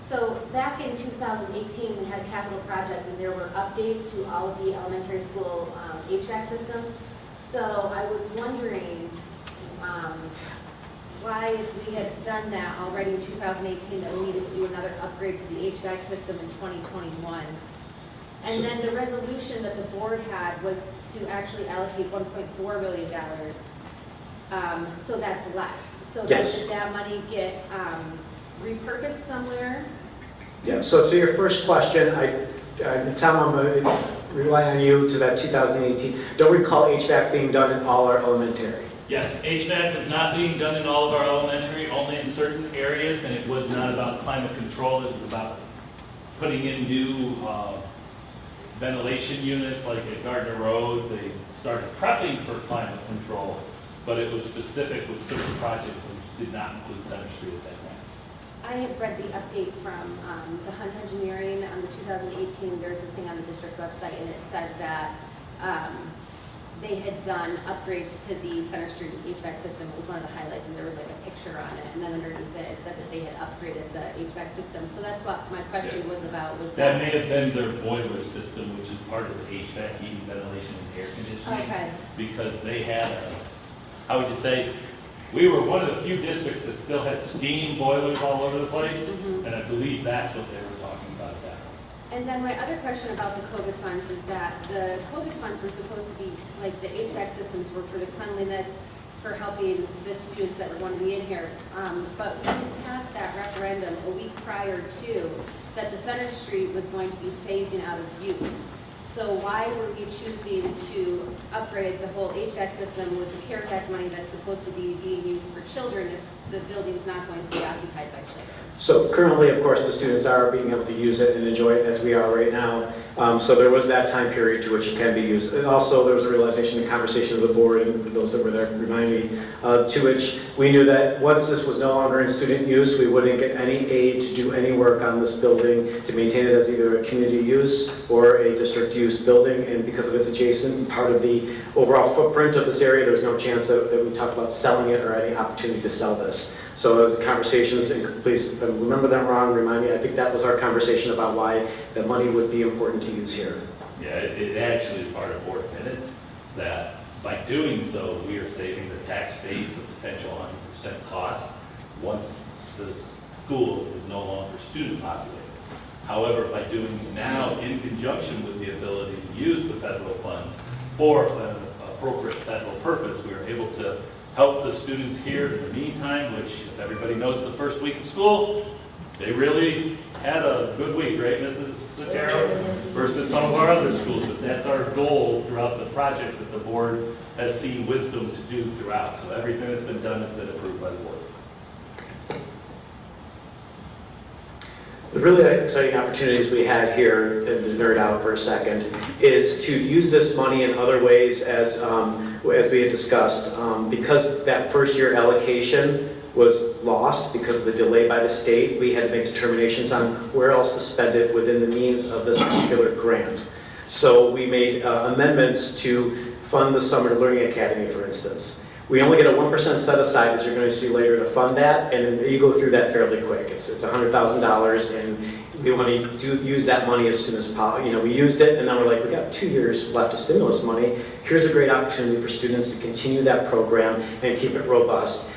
So back in 2018, we had a capital project and there were updates to all of the elementary school HVAC systems. So I was wondering why, if we had done that already in 2018, that we needed to do another upgrade to the HVAC system in 2021. And then the resolution that the board had was to actually allocate $1.4 million. So that's less. So then Yes. did that money get repurposed somewhere? Yeah, so to your first question, Tom, I'm going to rely on you to that 2018. Don't recall HVAC being done in all our elementary. Yes, HVAC is not being done in all of our elementary, only in certain areas, and it was not about climate control, it was about putting in new ventilation units, like at Gardner Road. They started prepping for climate control, but it was specific with certain projects which did not include Center Street at that time. I had read the update from the Hunt Engineering on the 2018, there's a thing on the district website, and it said that they had done upgrades to the Center Street HVAC system. It was one of the highlights, and there was like a picture on it, and then underneath it, it said that they had upgraded the HVAC system. So that's what my question was about, was That may have been their boiler system, which is part of the HVAC, heating, ventilation, and air conditioning. Okay. Because they had how would you say, we were one of the few districts that still had steam boilers all over the place, and I believe that's what they were talking about at that. And then my other question about the COVID funds is that the COVID funds were supposed to be, like the HVAC systems were for the cleanliness, for helping the students that were going to be in here. But we passed that referendum a week prior to that the Center Street was going to be phasing out of use. So why were we choosing to upgrade the whole HVAC system with the CARES Act money that's supposed to be being used for children if the building's not going to be occupied by children? So currently, of course, the students are being able to use it and enjoy it as we are right now. So there was that time period to which it can be used. And also, there was a realization and conversation of the board, and those that were there remind me, to which we knew that once this was no longer in student use, we wouldn't get any aid to do any work on this building to maintain it as either a community use or a district use building. And because of its adjacent part of the overall footprint of this area, there was no chance that we talked about selling it or any opportunity to sell this. So as conversations, and please, if I remember them wrong, remind me, I think that was our conversation about why the money would be important to use here. Yeah, it actually is part of board minutes that by doing so, we are saving the tax base a potential 100% cost once the school is no longer student populated. However, by doing it now in conjunction with the ability to use the federal funds for an appropriate federal purpose, we are able to help the students here in the meantime, which if everybody knows the first week of school, they really had a good week, right, Mrs. Sotero? Versus some of our other schools, but that's our goal throughout the project that the board has seen wisdom to do throughout. So everything that's been done has been approved by the board. The really exciting opportunities we had here, and to nerd out for a second, is to use this money in other ways as we had discussed. Because that first year allocation was lost because of the delay by the state, we had to make determinations on where else to spend it within the means of this particular grant. So we made amendments to fund the Summer Learning Academy, for instance. We only get a 1% set aside, as you're going to see later, to fund that, and you go through that fairly quick. It's $100,000, and we want to use that money as soon as possible. You know, we used it, and then we're like, we got 2 years left of stimulus money. Here's a great opportunity for students to continue that program and keep it robust.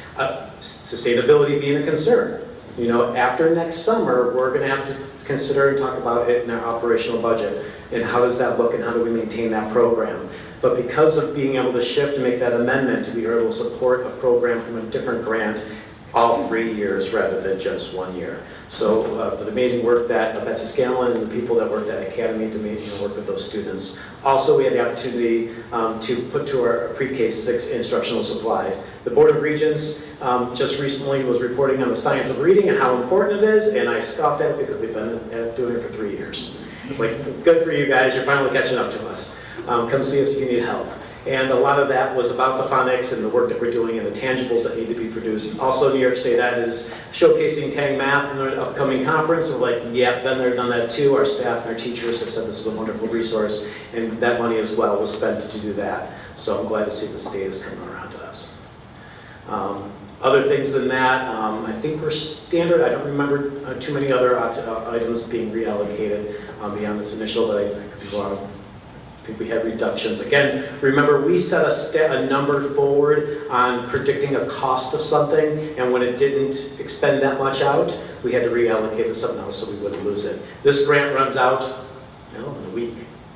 Sustainability being a concern. You know, after next summer, we're going to have to consider and talk about it in our operational budget, and how does that look, and how do we maintain that program. But because of being able to shift and make that amendment, we were able to support a program from a different grant all 3 years rather than just 1 year. So the amazing work that Betsy Scanlon and the people that worked at Academy to work with those students. Also, we had the opportunity to put to our pre-K 6 instructional supplies. The Board of Regents just recently was reporting on the science of reading and how important it is, and I scoffed at it because we've been doing it for 3 years. It's like, good for you guys, you're finally catching up to us. Come see us if you need help. And a lot of that was about the phonics and the work that we're doing and the tangibles that need to be produced. Also, New York State Ed is showcasing Tang Math in their upcoming conference. So like, yeah, been there, done that too. Our staff and our teachers have said this is a wonderful resource, and that money as well was spent to do that. So I'm glad to see this data is coming around to us. Other things than that, I think we're standard. I don't remember too many other items being reallocated beyond this initial, but I could be wrong. I think we had reductions. Again, remember, we set a number forward on predicting a cost of something, and when it didn't expend that much out, we had to reallocate to something else so we wouldn't lose it. This grant runs out, in a week,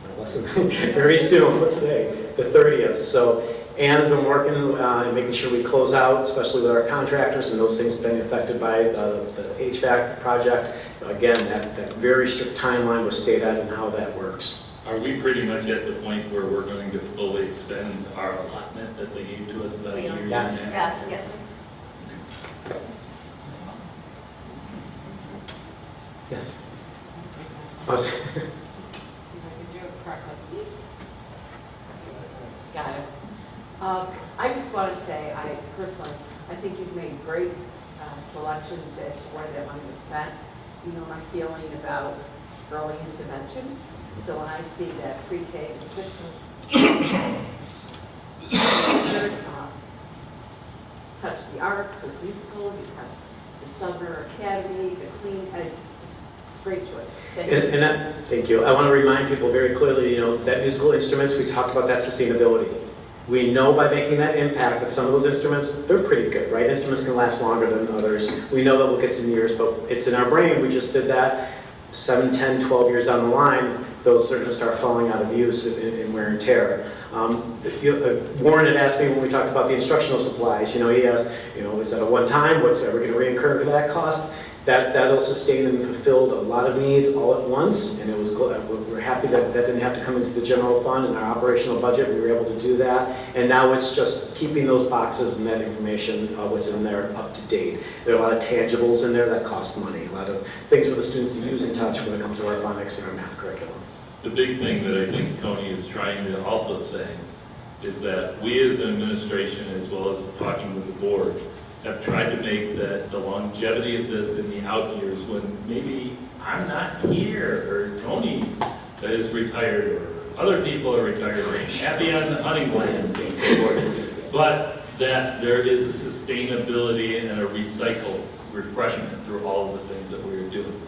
or less than very soon. What's today? The 30th. So Anne's been working and making sure we close out, especially with our contractors, and those things have been affected by the HVAC project. Again, that very strict timeline was stayed at and how that works. Are we pretty much at the point where we're going to fully expend our allotment that they gave to us about a year ago? Yes. Yes. Yes. See if I can do it correctly. Got it. I just want to say, I think you've made great selections as to where that money was spent. You know my feeling about early intervention. So when I see that pre-K to 6 was touch the arts with musical, you have the summer academy, the clean, just great choices. Thank you. Thank you. I want to remind people very clearly, that musical instruments, we talked about that sustainability. We know by making that impact that some of those instruments, they're pretty good, right? Instruments can last longer than others. We know that we'll get some years, but it's in our brain. We just did that 7, 10, 12 years down the line. Those are going to start falling out of use in wear and tear. Warren had asked me when we talked about the instructional supplies, he asked, is that a one-time? Are we going to reincur that cost? That'll sustain and fulfilled a lot of needs all at once, and we're happy that didn't have to come into the general fund and our operational budget. We were able to do that, and now it's just keeping those boxes and that information, what's in there, up to date. There are a lot of tangibles in there that cost money, a lot of things for the students to use and touch when it comes to our phonics and our math curriculum. The big thing that I think Tony is trying to also say is that we as an administration, as well as talking with the board, have tried to make the longevity of this in the out years when maybe I'm not here, or Tony is retired, or other people are retired, or happy on the hunting lands and so forth, but that there is a sustainability and a recycle refreshment through all of the things that we're doing.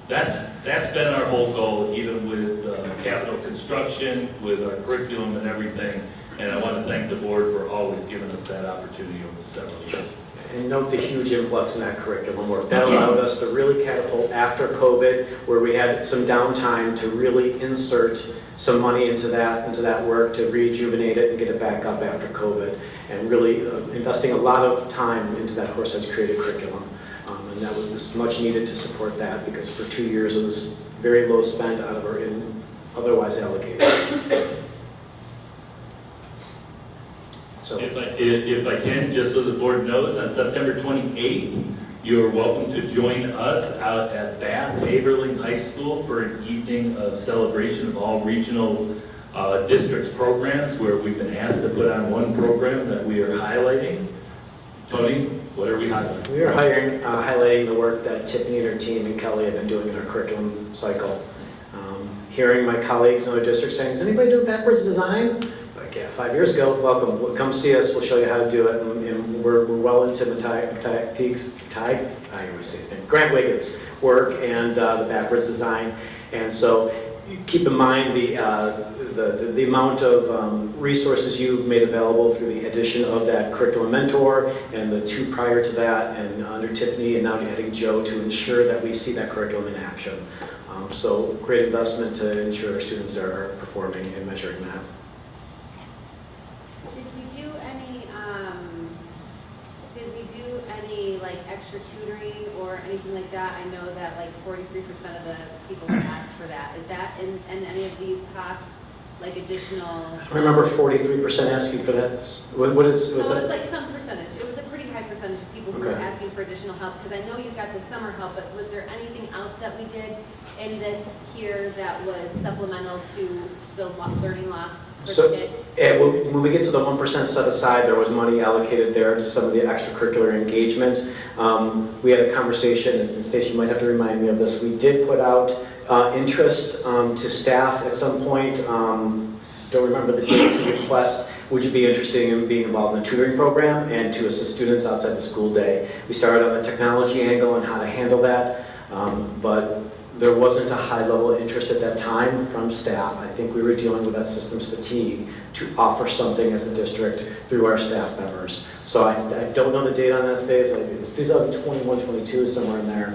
That's been our whole goal, even with capital construction, with our curriculum and everything. And I want to thank the board for always giving us that opportunity over several years. And note the huge influx in that curriculum work. That allowed us to really catapult after COVID, where we had some downtime to really insert some money into that work to rejuvenate it and get it back up after COVID, and really investing a lot of time into that Horse Heads created curriculum. And that was much needed to support that, because for 2 years it was very low spent out of our otherwise allocated. So, if I can, just so the board knows, on September 28th, you are welcome to join us out at Bath Haverling High School for an evening of celebration of all regional districts programs, where we've been asked to put on one program that we are highlighting. Tony, what are we highlighting? We are highlighting the work that Tiffany and her team and Kelly have been doing in our curriculum cycle. Hearing my colleagues in other districts saying, "Does anybody do backwards design?" Like, yeah, 5 years ago, welcome. Come see us. We'll show you how to do it. And we're well into Grant Wiggins' work and the backwards design. And so keep in mind the amount of resources you've made available through the addition of that curriculum mentor and the 2 prior to that, and under Tiffany, and now adding Joe, to ensure that we see that curriculum in action. So great investment to ensure our students are performing and measuring that. Like extra tutoring or anything like that? I know that like 43% of the people have asked for that. Is that in any of these costs, like additional? I remember 43% asking for that. What is? No, it was like some percentage. It was a pretty high percentage of people who were asking for additional help, because I know you've got the summer help, but was there anything else that we did in this here that was supplemental to the learning loss for the kids? When we get to the 1% set aside, there was money allocated there to some of the extracurricular engagement. We had a conversation, and Stacey, you might have to remind me of this. We did put out interest to staff at some point don't remember the date, to request, would you be interested in being involved in a tutoring program and to assist students outside the school day? We started on the technology angle and how to handle that, but there wasn't a high level of interest at that time from staff. I think we were dealing with that systems fatigue to offer something as a district through our staff members. So I don't know the date on that stage, it was 2021, 22, somewhere in there.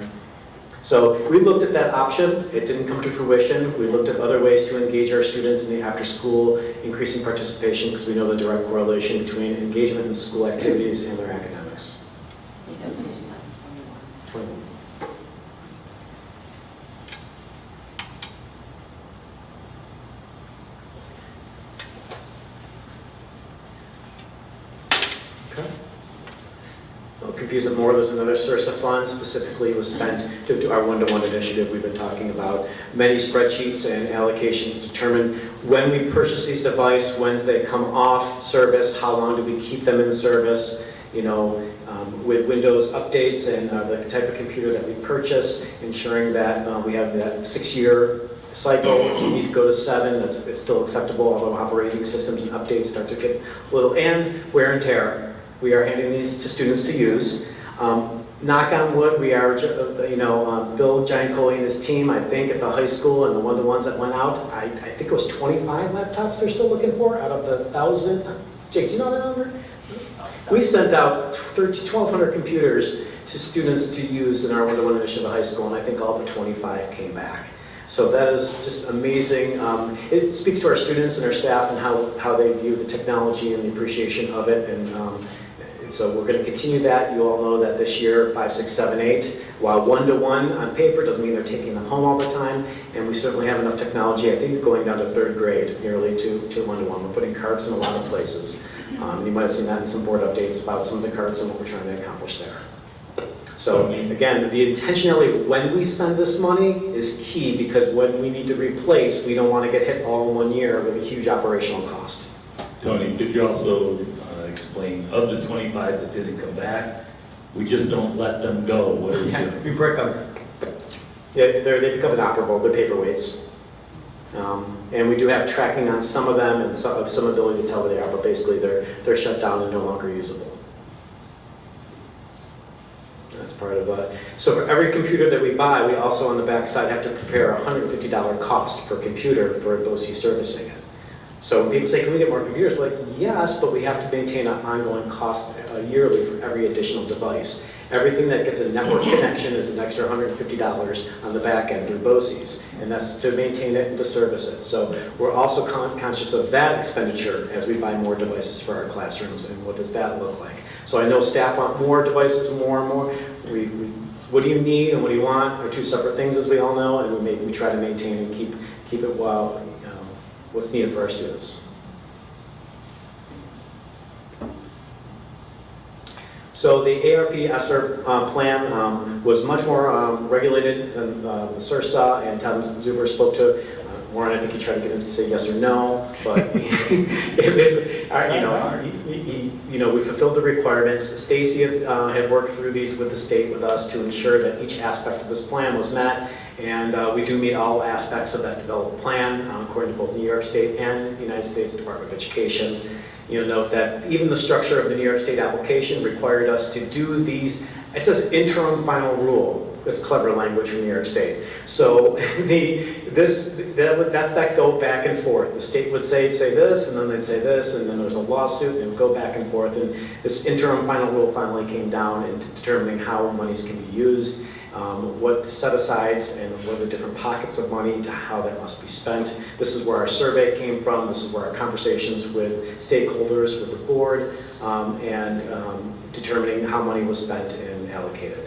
So we looked at that option, it didn't come to fruition. We looked at other ways to engage our students in the after school, increasing participation, because we know the direct correlation between engagement in school activities and their academics. 21. I'll confuse it more. There's another source of funds specifically was spent to do our one-to-one initiative we've been talking about. Many spreadsheets and allocations determine when we purchase these devices, when they come off service, how long do we keep them in service, you know, with Windows updates and the type of computer that we purchase, ensuring that we have that 6-year cycle. If you need to go to 7, it's still acceptable, although operating systems and updates start to get a little, and wear and tear. We are handing these to students to use. Knock on wood, we are, Bill Giancolli and his team, I think at the high school and the one-to-ones that went out, I think it was 25 laptops they're still looking for out of the 1,000. Jake, do you know that number? We sent out 1,200 computers to students to use in our one-to-one initiative at high school, and I think all but 25 came back. So that is just amazing. It speaks to our students and our staff and how they view the technology and the appreciation of it. And so we're going to continue that. You all know that this year, 5, 6, 7, 8, while one-to-one on paper doesn't mean they're taking them home all the time. And we certainly have enough technology, I think, going down to 3rd grade, nearly to one-to-one. We're putting carts in a lot of places. You might have seen that in some board updates about some of the carts and what we're trying to accomplish there. So again, the intentionality when we spend this money is key, because when we need to replace, we don't want to get hit all in 1 year with a huge operational cost. Tony, could you also explain, of the 25 that didn't come back, we just don't let them go? What are we doing? We break them. Yeah, they become inoperable. They're paperweights. And we do have tracking on some of them and some ability to tell where they are, but basically they're shut down and no longer usable. That's part of that. So for every computer that we buy, we also on the back side have to prepare a $150 cost per computer for BOCE servicing it. So when people say, can we get more computers? We're like, yes, but we have to maintain an ongoing cost yearly for every additional device. Everything that gets a network connection is an extra $150 on the back end through BOCES, and that's to maintain it and to service it. So we're also conscious of that expenditure as we buy more devices for our classrooms, and what does that look like? So I know staff want more devices, more and more. What do you need and what do you want are two separate things, as we all know, and we try to maintain and keep it while what's needed for our students. So the ARP ESSER plan was much more regulated than the SRSA, and Tom Zuber spoke to. Warren, I think he tried to get him to say yes or no, but we fulfilled the requirements. Stacy had worked through these with the state with us to ensure that each aspect of this plan was met, and we do meet all aspects of that developed plan according to both New York State and the United States Department of Education. You'll note that even the structure of the New York State application required us to do these. It says interim final rule. That's clever language from New York State. So that's that go back and forth. The state would say this, and then they'd say this, and then there's a lawsuit, and go back and forth. And this interim final rule finally came down into determining how monies can be used, what the set-asides, and what are the different pockets of money to how that must be spent. This is where our survey came from. This is where our conversations with stakeholders, with the board, and determining how money was spent and allocated.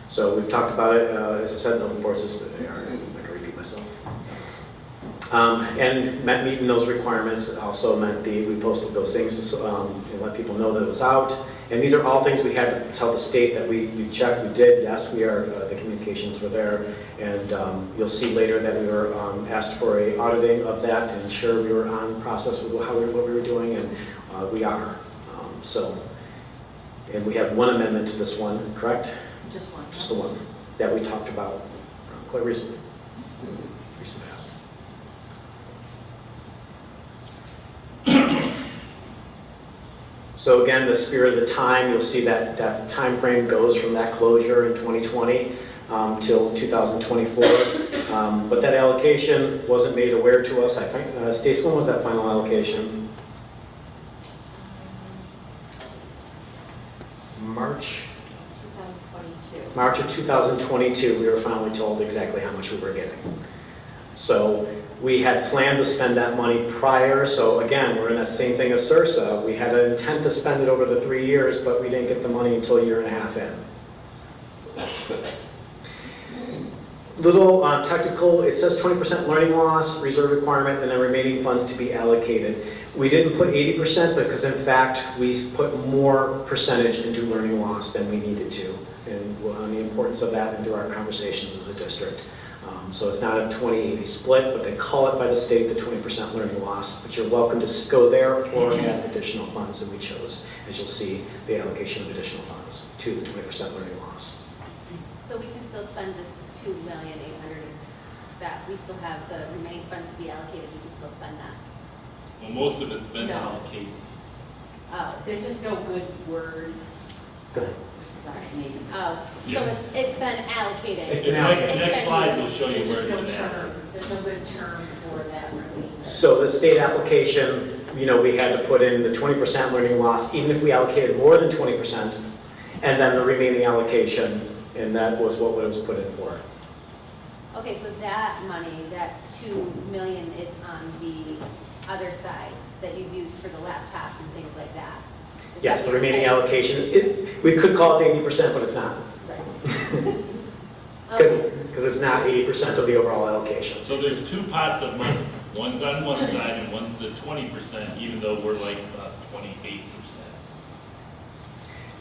So we've talked about it, as I said, of course, I'm not going to repeat myself. And meeting those requirements also meant we posted those things and let people know that it was out. And these are all things we had to tell the state that we checked, we did, yes, we are, the communications were there. And you'll see later that we were asked for an auditing of that to ensure we were on process with what we were doing, and we are. And we have one amendment to this one, correct? Just one. Just the one that we talked about quite recently. Recent past. So again, the spirit of the time, you'll see that that time frame goes from that closure in 2020 till 2024. But that allocation wasn't made aware to us. I think, Stace, when was that final allocation? March 2022. March of 2022, we were finally told exactly how much we were getting. So we had planned to spend that money prior, so again, we're in that same thing as SRSA. We had an intent to spend it over the 3 years, but we didn't get the money until a year and a half in. Little technical, it says 20% learning loss, reserve requirement, and then remaining funds to be allocated. We didn't put 80% because in fact, we put more percentage into learning loss than we needed to, and on the importance of that and through our conversations as a district. So it's not a 20-80 split, but they call it by the state the 20% learning loss, but you're welcome to go there or add additional funds, and we chose, as you'll see, the allocation of additional funds to the 20% learning loss. So we can still spend this $2,800,000, that we still have the remaining funds to be allocated, we can still spend that. Well, most of it's been No. allocated. Oh, There's just no good word. Go ahead. Sorry, maybe. oh, so it's been allocated. The next It's slide been will show you There's where just no it's at. term, there's no good term for that really. So the state application, you know, we had to put in the 20% learning loss, even if we allocated more than 20%, and then the remaining allocation, and that was what it was put in for. Okay, so that money, that $2 million is on the other side that you used for the laptops and things like that? Is Yes, that the what you're remaining saying? allocation, we could call it 80%, but it's not. Right. Because it's not 80% of the overall allocation. So there's two pots of money. One's on one side and one's the 20%, even though we're like 28%.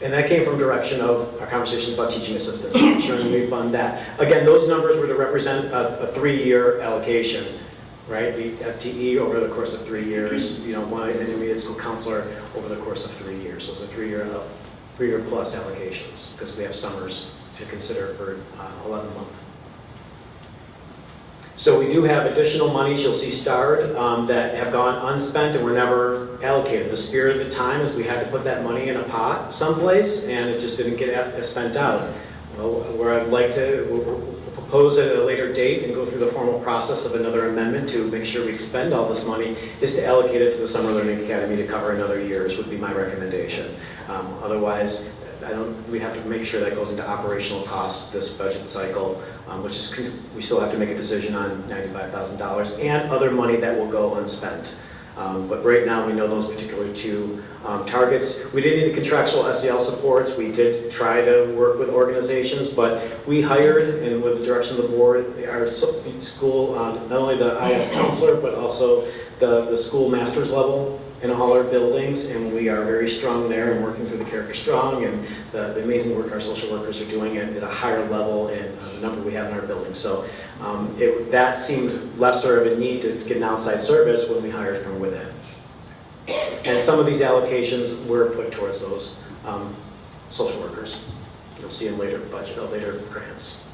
And that came from direction of our conversations about teaching assistants, ensuring we fund that. Again, those numbers were to represent a 3-year allocation, right? The FTE over the course of 3 years, you know, one intermediate school counselor over the course of 3 years. Those are 3-year plus allocations, because we have summers to consider for 11 months. So we do have additional monies you'll see starred that have gone unspent and were never allocated. The spirit of the time is we had to put that money in a pot someplace, and it just didn't get spent out. Well, where I'd like to we'll propose at a later date and go through the formal process of another amendment to make sure we expend all this money is to allocate it to the Summer Learning Academy to cover another years would be my recommendation. Otherwise, we have to make sure that goes into operational costs this budget cycle, which is, we still have to make a decision on $95,000 and other money that will go unspent. But right now we know those particular two targets. We did need the contractual SEL supports. We did try to work with organizations, but we hired, and with the direction of the board, our school, not only the IS counselor, but also the school master's level in all our buildings, and we are very strong there and working through the Character Strong and the amazing work our social workers are doing at a higher level and the number we have in our buildings. So that seemed lesser of a need to get an outside service when we hired from within. And some of these allocations were put towards those social workers. You'll see in later budget, later grants.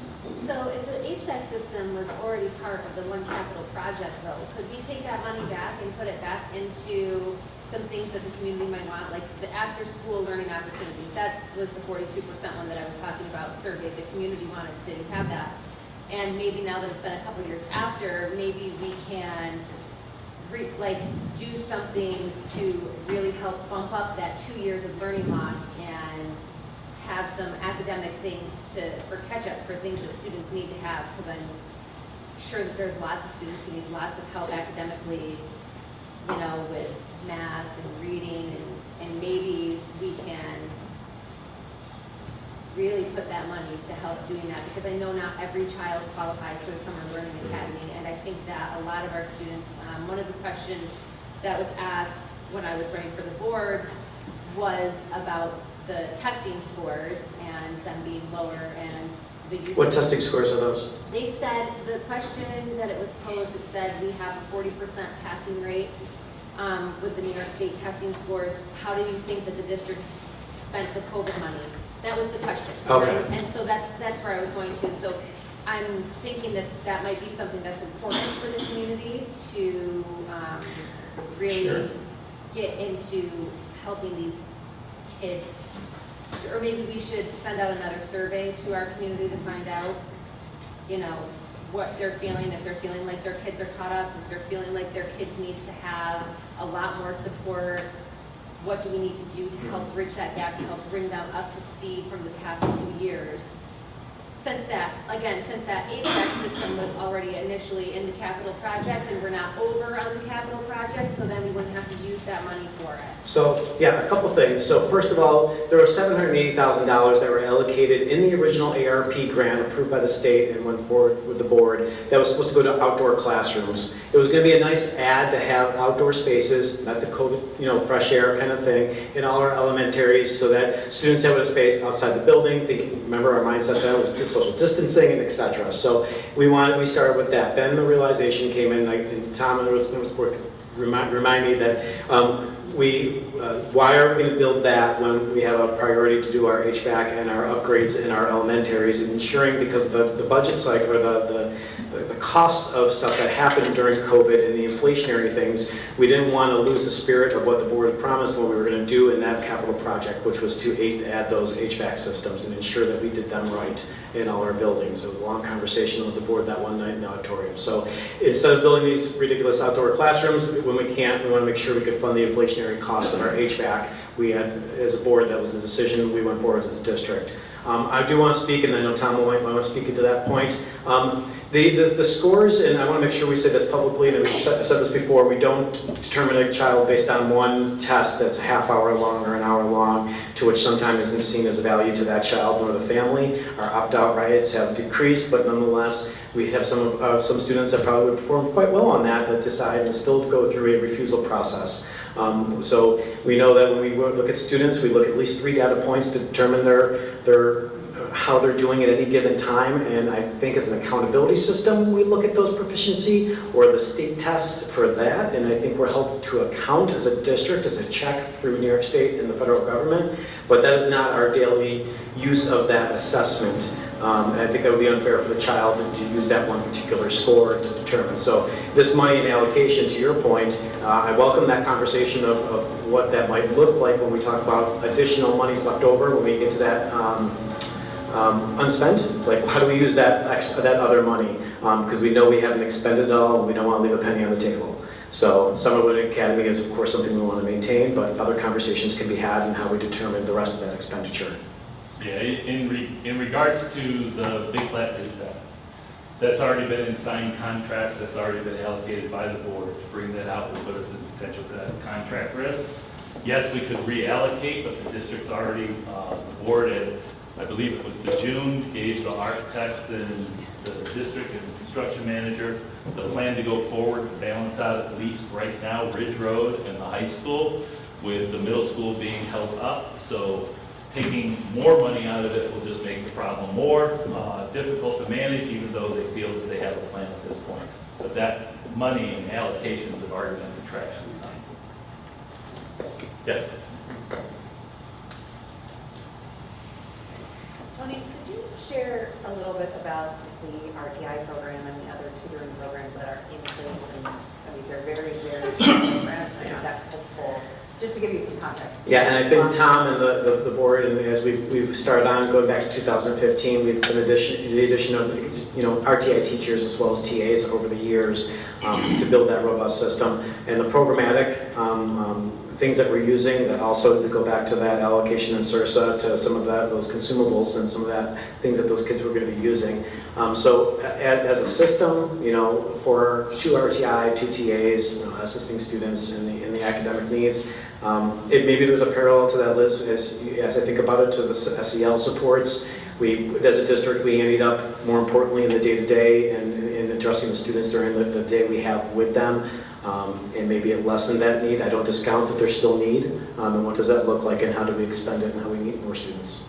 So if the HVAC system was already part of the one capital project though, could we take that money back and put it back into some things that the community might want, like the after-school learning opportunities? That was the 42% one that I was talking about, survey. The community wanted to have that. And maybe now that it's been a couple years after, maybe we can do something to really help bump up that 2 years of learning loss and have some academic things for catch-up for things that students need to have, because I'm sure that there's lots of students who need lots of help academically, you know, with math and reading, and maybe we can really put that money to help doing that, because I know not every child qualifies for the Summer Learning Academy, and I think that a lot of our students, one of the questions that was asked when I was running for the board was about the testing scores and them being lower and the use. What testing scores are those? They said, the question that it was posed, it said we have a 40% passing rate with the New York State testing scores. How do you think that the district spent the COVID money? That was the question. Okay. Right? And so that's where I was going to. So I'm thinking that that might be something that's important for the community to really Sure. get into helping these kids, or maybe we should send out another survey to our community to find out, you know, what they're feeling, if they're feeling like their kids are caught up, if they're feeling like their kids need to have a lot more support. What do we need to do to help bridge that gap, to help bring them up to speed from the past 2 years? Since that HVAC system was already initially in the capital project, and we're not over on the capital project, so then we wouldn't have to use that money for it. So, yeah, a couple things. So first of all, there was $780,000 that were allocated in the original ARP grant approved by the state and went forward with the board that was supposed to go to outdoor classrooms. It was going to be a nice add to have outdoor spaces, not the COVID, you know, fresh air kind of thing, in all our elementaries so that students have a space outside the building. They can remember our mindset then was social distancing and et cetera. So we started with that. Then the realization came in, and Tom was remind me that why are we going to build that when we have a priority to do our HVAC and our upgrades in our elementaries, and ensuring, because the budget cycle, or the costs of stuff that happened during COVID and the inflationary things, we didn't want to lose the spirit of what the board had promised what we were going to do in that capital project, which was to add those HVAC systems and ensure that we did them right in all our buildings. It was a long conversation with the board that one night in the auditorium. So instead of building these ridiculous outdoor classrooms, when we can't, we want to make sure we could fund the inflationary costs of our HVAC. We had, as a board, that was the decision we went forward as a district. I do want to speak, and I know Tom will want to speak to that point. The scores, and I want to make sure we say this publicly, and I've said this before, we don't determine a child based on one test that's a half hour long or an hour long, to which sometimes isn't seen as a value to that child nor the family. Our opt-out rates have decreased, but nonetheless, we have some students that probably would perform quite well on that decide and still go through a refusal process. So we know that when we look at students, we look at least 3 data points to determine how they're doing at any given time, and I think as an accountability system, we look at those proficiency, or the state tests for that, and I think we're held to account as a district, as a check through New York State and the federal government, but that is not our daily use of that assessment. And I think that would be unfair for the child to use that one particular score to determine. So this money and allocation, to your point, I welcome that conversation of what that might look like when we talk about additional monies left over, when we get to that unspent. Like, how do we use that other money? Because we know we haven't expended it all, and we don't want to leave a penny on the table. So Summerwood Academy is, of course, something we want to maintain, but other conversations can be had in how we determine the rest of that expenditure. Yeah, in regards to the big flat HVAC, that's already been in signed contracts, that's already been allocated by the board. To bring that out will put us in potential contract risk. Yes, we could reallocate, but the district's already, the board at, I believe it was the June, gave the architects and the district and construction manager the plan to go forward to balance out at least right now Ridge Road and the high school, with the middle school being held up. So taking more money out of it will just make the problem more difficult to manage, even though they feel that they have a plan at this point. But that money and allocations have already been contractually signed. Yes? Tony, could you share a little bit about the RTI program and the other tutoring programs that are in place? And I mean, they're very, very strong programs, and I think that's helpful, just to give you some context. Yeah, and I think Tom and the board, and as we've started on, going back to 2015, we've been the addition of, you know, RTI teachers as well as TAs over the years to build that robust system. And the programmatic things that we're using, that also to go back to that allocation in CIRSA, to some of those consumables and some of that things that those kids were going to be using. So as a system, you know, for 2 RTI, 2 TAs, assisting students in the academic needs, maybe there's a parallel to that, Liz, as I think about it, to the SEL supports. As a district, we ended up, more importantly, in the day-to-day and in addressing the students during the day we have with them. And maybe it lessened that need. I don't discount that there's still need. And what does that look like, and how do we expend it, and how we meet more students?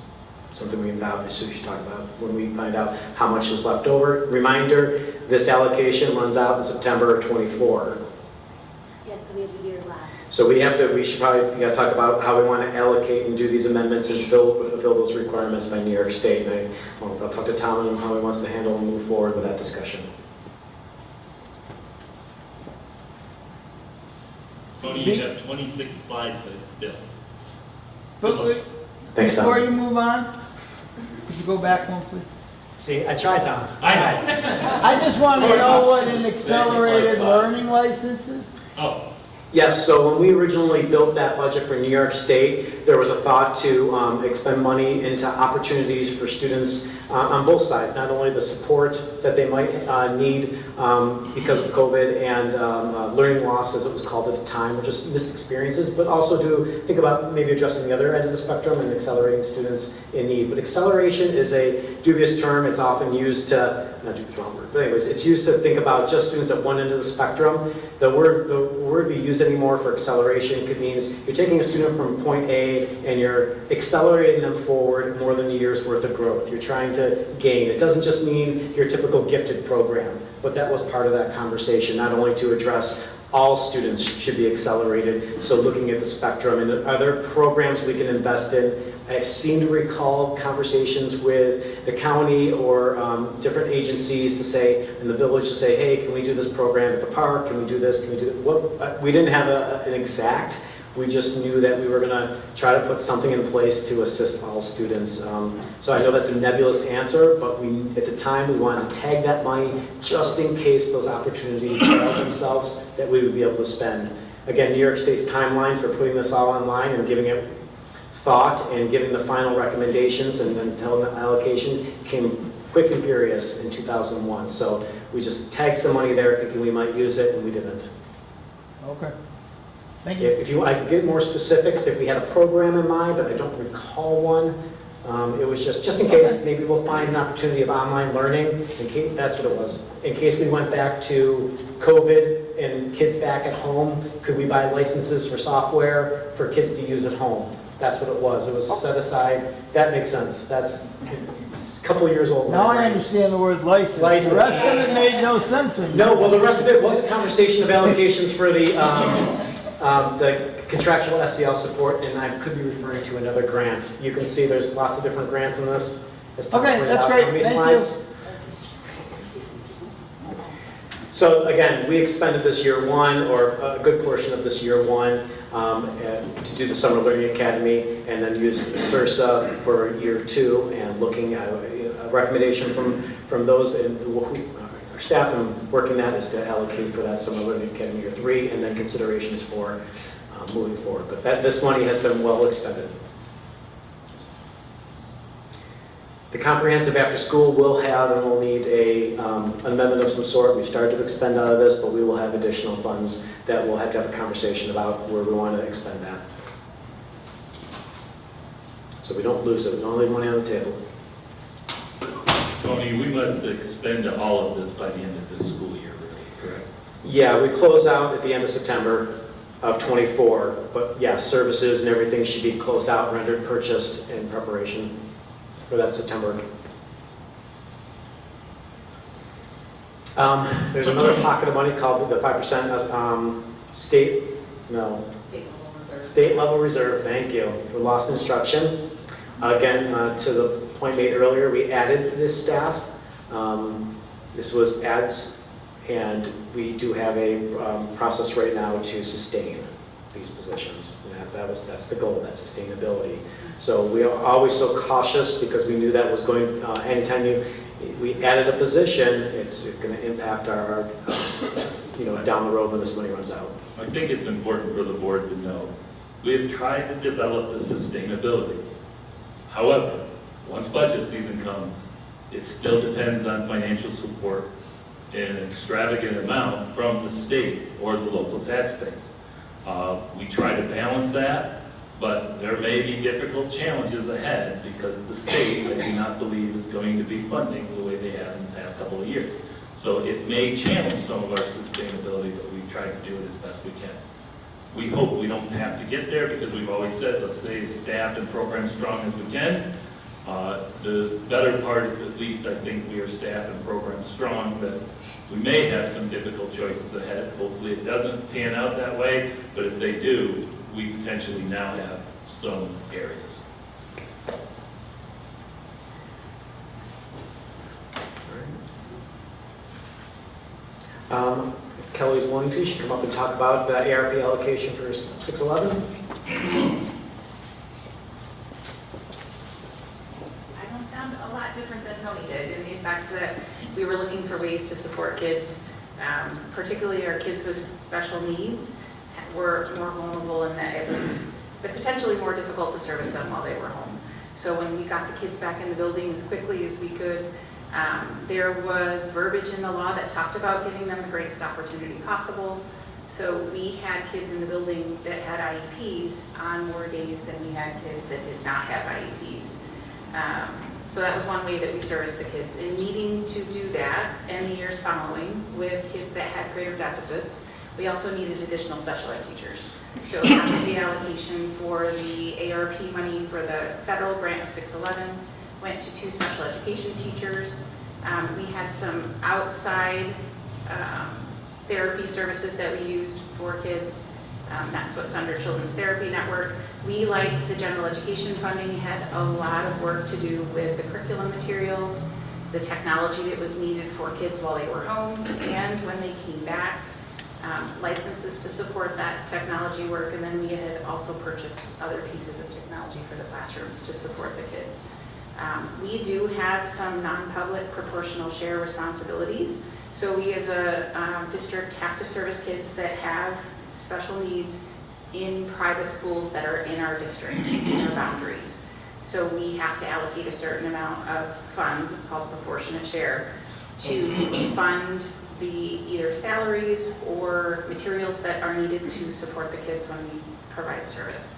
Something we obviously should talk about when we find out how much is left over. Reminder, this allocation runs out in September of ‑24. Yes, so we have a year left. So we should probably talk about how we want to allocate and do these amendments and fulfill those requirements by New York State. And I'll talk to Tom and how he wants to handle and move forward with that discussion. Tony, you have 26 slides still. But wait, Thanks, Tom. before you move on, could you go back one, please? See, I tried, Tom. I know. I just want to know what an Back to accelerated slide 5. learning license is. Oh, Yes, so when we originally built that budget for New York State, there was a thought to expend money into opportunities for students on both sides, not only the support that they might need because of COVID and learning loss, as it was called at the time, or just missed experiences, but also to think about maybe addressing the other end of the spectrum and accelerating students in need. But acceleration is a dubious term. It's often used to, not dubious, wrong word, but anyways, it's used to think about just students at one end of the spectrum. The word we use anymore for acceleration could mean you're taking a student from point A and you're accelerating them forward more than a year's worth of growth. You're trying to gain. It doesn't just mean your typical gifted program, but that was part of that conversation, not only to address all students should be accelerated, so looking at the spectrum and are there programs we can invest in. I seem to recall conversations with the county or different agencies to say, in the village to say, hey, can we do this program at the park? Can we do this? Can we do that? Well, we didn't have an exact. We just knew that we were going to try to put something in place to assist all students. So I know that's a nebulous answer, but at the time we wanted to tag that money just in case those opportunities develop themselves that we would be able to spend. Again, New York State's timeline for putting this all online and giving it thought and giving the final recommendations and then telling the allocation came quick and furious in 2001. So we just tagged some money there thinking we might use it and we didn't. Okay. Thank you. If I could get more specifics, if we had a program in mind, but I don't recall one. It was just in case, maybe we'll find an opportunity of online learning. In case, that's what it was. In case we went back to COVID and kids back at home, could we buy licenses for software for kids to use at home? That's what it was. It was set aside. That makes sense. That's a couple years old. Now I understand the word license. License. The rest of it made no sense to me. No, well, the rest of it was a conversation of allocations for the contractual SEL support, and I could be referring to another grant. You can see there's lots of different grants in this. As Tom Okay, pointed that's out. great. How many Thank you. slides? So again, we expended this year one, or a good portion of this year one, to do the Summer Learning Academy, and then use CIRSA for year two, and looking at a recommendation from those and our staff and working that is to allocate for that Summer Learning Academy year three, and then considerations for moving forward. But this money has been well expended. The comprehensive after school will have and will need an amendment of some sort. We've started to expend out of this, but we will have additional funds that we'll have to have a conversation about where we want to expend that. So we don't lose it, we don't leave money on the table. Tony, we must expend all of this by the end of this school year, correct? Yeah, we close out at the end of September of '24, but yeah, services and everything should be closed out, rendered, purchased in preparation for that September. There's another pocket of money called the 5% state level reserve, thank you, for lost instruction. Again, to the point made earlier, we added this staff. This was ads, and we do have a process right now to sustain these positions. And that's the goal, that sustainability. So we are always so cautious because we knew that was going, anytime we added a position, it's going to impact our, down the road when this money runs out. I think it's important for the board to know, we have tried to develop the sustainability. However, once budget season comes, it still depends on financial support in an extravagant amount from the state or the local tax base. We try to balance that, but there may be difficult challenges ahead because the state, I do not believe, is going to be funding the way they have in the past couple of years. So it may challenge some of our sustainability, but we've tried to do it as best we can. We hope we don't have to get there because we've always said, let's stay staffed and program strong as we can. The better part is at least I think we are staffed and program strong, but we may have some difficult choices ahead. Hopefully it doesn't pan out that way, but if they do, we potentially now have some areas. Kelly's willing to, she can come up and talk about the ARP allocation for 611. We were looking for ways to support kids, particularly our kids with special needs were more vulnerable in that it was potentially more difficult to service them while they were home. So when we got the kids back in the building as quickly as we could, there was verbiage in the law that talked about giving them the greatest opportunity possible. So we had kids in the building that had IEPs on more days than we had kids that did not have IEPs. So that was one way that we serviced the kids. In needing to do that and the years following with kids that had greater deficits, we also needed additional special ed teachers. So after the allocation for the ARP money for the federal grant of 611 went to 2 special education teachers. We had some outside therapy services that we used for kids. That's what's under Children's Therapy Network. We, like the general education funding, had a lot of work to do with the curriculum materials, the technology that was needed for kids while they were home and when they came back, licenses to support that technology work, and then we had also purchased other pieces of technology for the classrooms to support the kids. We do have some non-public proportional share responsibilities. So we as a district have to service kids that have special needs in private schools that are in our district, in our boundaries. So we have to allocate a certain amount of funds, it's called proportionate share, to fund the either salaries or materials that are needed to support the kids when we provide service.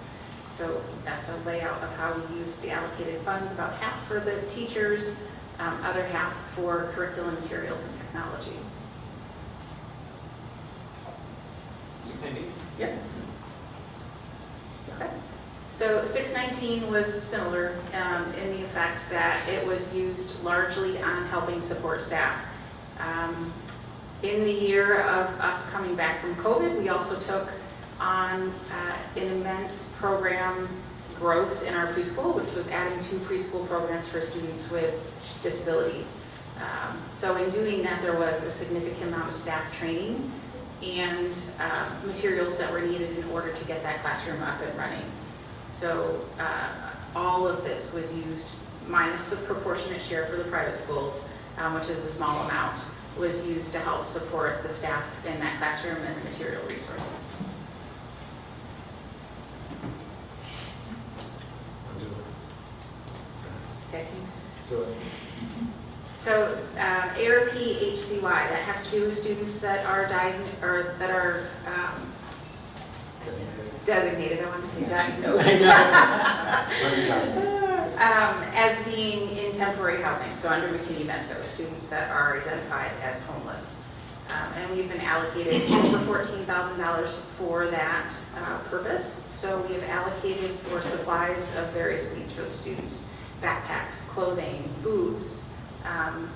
So that's a layout of how we use the allocated funds, about half for the teachers, other half for curriculum materials and technology. 690. Yep. Okay. So 619 was similar in the effect that it was used largely on helping support staff. In the year of us coming back from COVID, we also took on an immense program growth in our preschool, which was adding 2 preschool programs for students with disabilities. So in doing that, there was a significant amount of staff training and materials that were needed in order to get that classroom up and running. So all of this was used, minus the proportionate share for the private schools, which is a small amount, was used to help support the staff in that classroom and the material resources. Do it. So ARP HCY, that has to do with students that are designated, I want to say diagnosed, as being in temporary housing, so under McKinney-Vento, students that are identified as homeless. And we've been allocated over $14,000 for that purpose. So we have allocated for supplies of various needs for the students: backpacks, clothing, boots.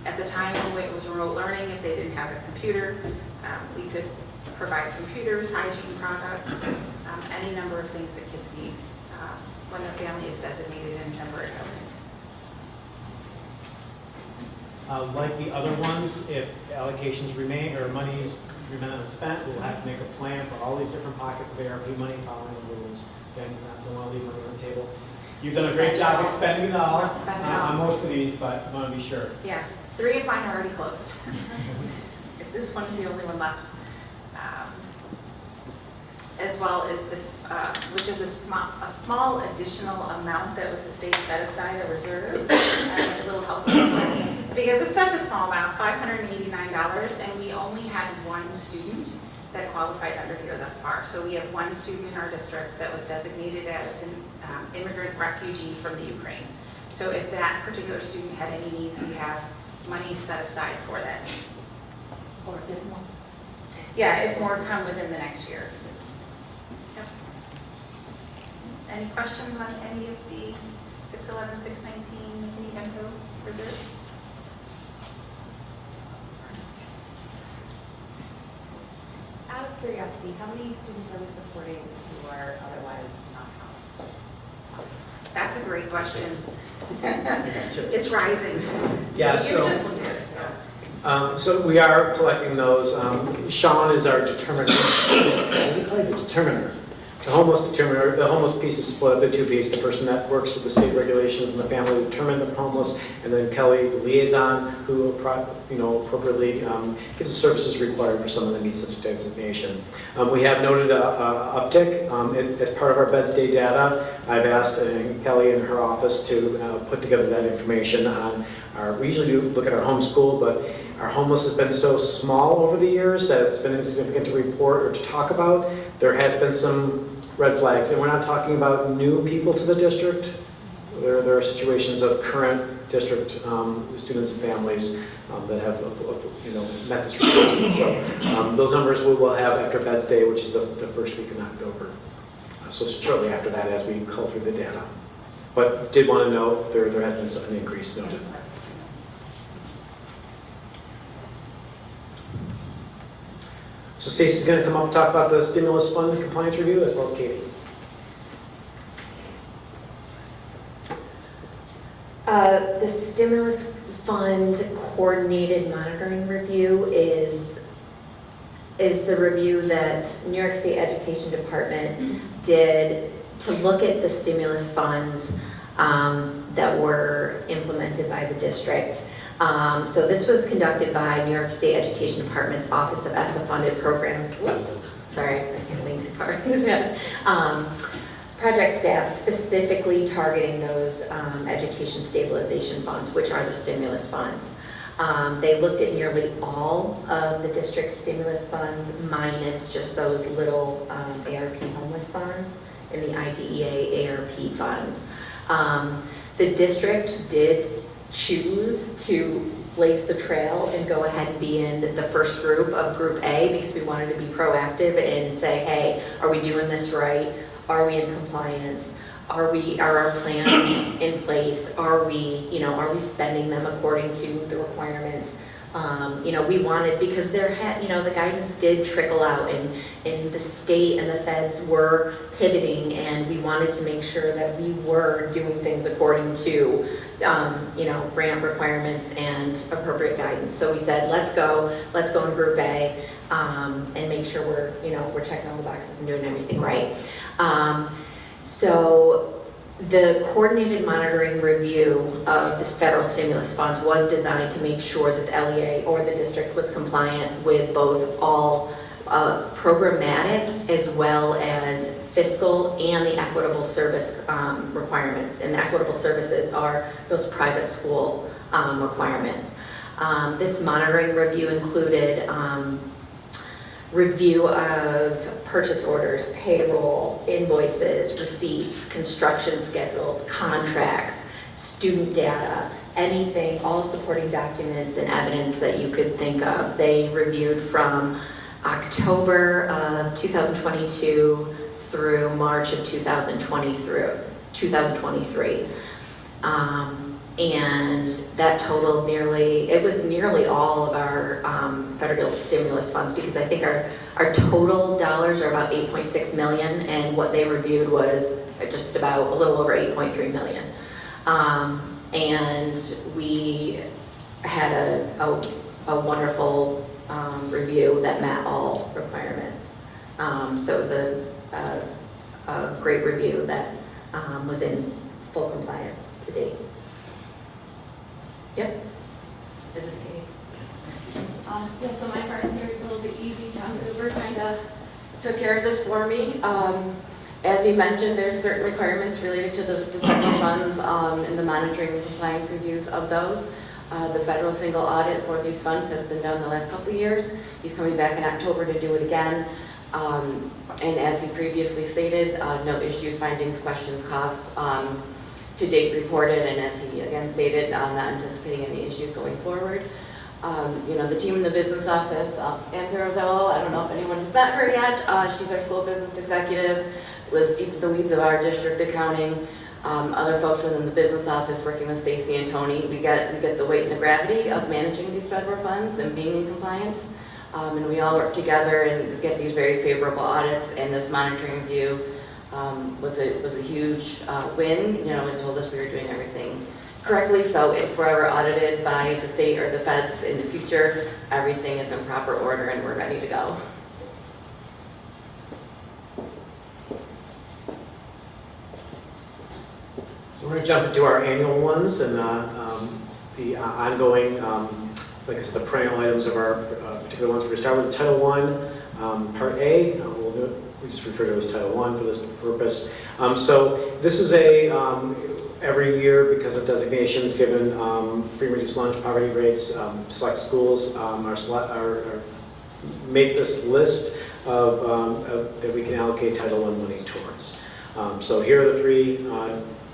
At the time when it was remote learning, if they didn't have a computer, we could provide computers, hygiene products, any number of things that kids need when their family is designated in temporary housing. Like the other ones, if allocations remain or monies remain unspent, we'll have to make a plan for all these different pockets of ARP money following the rules. Again, we don't want to leave money on the table. You've done a great job expending it all on most of these, but I want to be sure. Yeah, 3 of mine are already closed. If this one's the only one left. As well as this, which is a small additional amount that was the state set aside, a reserve, a little help. Because it's such a small amount, it's $589, and we only had 1 student that qualified under here thus far. So we have 1 student in our district that was designated as an immigrant refugee from the Ukraine. So if that particular student had any needs, we have money set aside for that. Or if more. Yeah, if more come within the next year. Yep. Any questions on any of the 611, 619 McKinney-Vento reserves? Out of curiosity, how many students are we supporting who are otherwise not housed? That's a great question. It's rising. Yeah, You so. just looked at it, so. So we are collecting those. Sean is our determiner. What do you call it? Determiner. The homeless determiner, the homeless piece is split up into two pieces. The person that works with the state regulations and the family to determine the homeless, and then Kelly, the liaison, who appropriately gives the services required for someone that meets such a designation. We have noted a uptick as part of our beds day data. I've asked Kelly in her office to put together that information on we usually do look at our homeschool, but our homeless has been so small over the years that it's been insignificant to report or to talk about. There has been some red flags, and we're not talking about new people to the district. There are situations of current district students and families that have met this requirement. So those numbers we will have after Beds Day, which is the first week in October. So shortly after that, as we cull through the data. But did want to note there has been an increase noted. So Stacey's going to come up and talk about the stimulus fund compliance review, as well as Katie. The stimulus fund coordinated monitoring review is the review that New York State Education Department did to look at the stimulus funds that were implemented by the district. So this was conducted by New York State Education Department's Office of ESSA Funded Programs. Whoops, sorry, I can't lean too far. Project staff specifically targeting those education stabilization funds, which are the stimulus funds. They looked at nearly all of the district's stimulus funds, minus just those little ARP homeless funds and the IDEA ARP funds. The district did choose to blaze the trail and go ahead and be in the first group of Group A because we wanted to be proactive and say, hey, are we doing this right? Are we in compliance? Are our plans in place? Are we spending them according to the requirements? We wanted, because the guidance did trickle out and the state and the feds were pivoting, and we wanted to make sure that we were doing things according to, grant requirements and appropriate guidance. So we said, let's go in Group A and make sure we're checking all the boxes and doing everything right. So the coordinated monitoring review of this federal stimulus funds was designed to make sure that the LEA or the district was compliant with both all programmatic as well as fiscal and the equitable service requirements. And equitable services are those private school requirements. This monitoring review included review of purchase orders, payroll, invoices, receipts, construction schedules, contracts, student data, anything, all supporting documents and evidence that you could think of. They reviewed from October of 2022 through March of 2023. And that totaled nearly all of our federal stimulus funds, because I think our total dollars are about 8.6 million, and what they reviewed was just about a little over 8.3 million. And we had a wonderful review that met all requirements. So it was a great review that was in full compliance to date. Yep. This is Katie. Yeah, so my partner is a little bit easy. Tom Zuber kind of took care of this for me. As you mentioned, there's certain requirements related to the federal funds and the monitoring and compliance reviews of those. The federal single audit for these funds has been done the last couple of years. He's coming back in October to do it again. And as he previously stated, no issues, findings, questions, costs to date reported, and as he again stated, not anticipating any issues going forward. The team in the business office, Ann Perozzello, I don't know if anyone has met her yet. She's our school business executive, lives deep in the weeds of our district accounting. Other folks within the business office working with Stacy and Tony. We get the weight and the gravity of managing these federal funds and being in compliance. And we all work together and get these very favorable audits, and this monitoring review was a huge win, and told us we were doing everything correctly. So if we're ever audited by the state or the feds in the future, everything is in proper order and we're ready to go. So we're going to jump into our annual ones and the ongoing, like I said, the perennial items of our particular ones. We're going to start with Title I, Part A. We just refer to it as Title I for this purpose. So this is every year, because of designations given, free and reduced lunch, poverty rates, select schools make this list of that we can allocate Title I money towards. So here are the three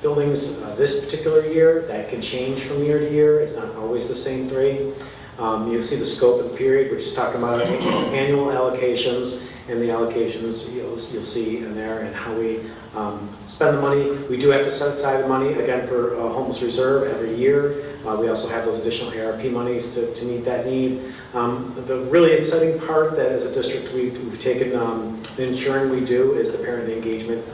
buildings this particular year. That can change from year to year. It's not always the same three. You'll see the scope of the period, which is talking about annual allocations, and the allocations you'll see in there, and how we spend the money. We do have to set aside the money, again, for homeless reserve every year. We also have those additional ARP monies to meet that need. The really exciting part that as a district we've taken ensuring we do is the parent engagement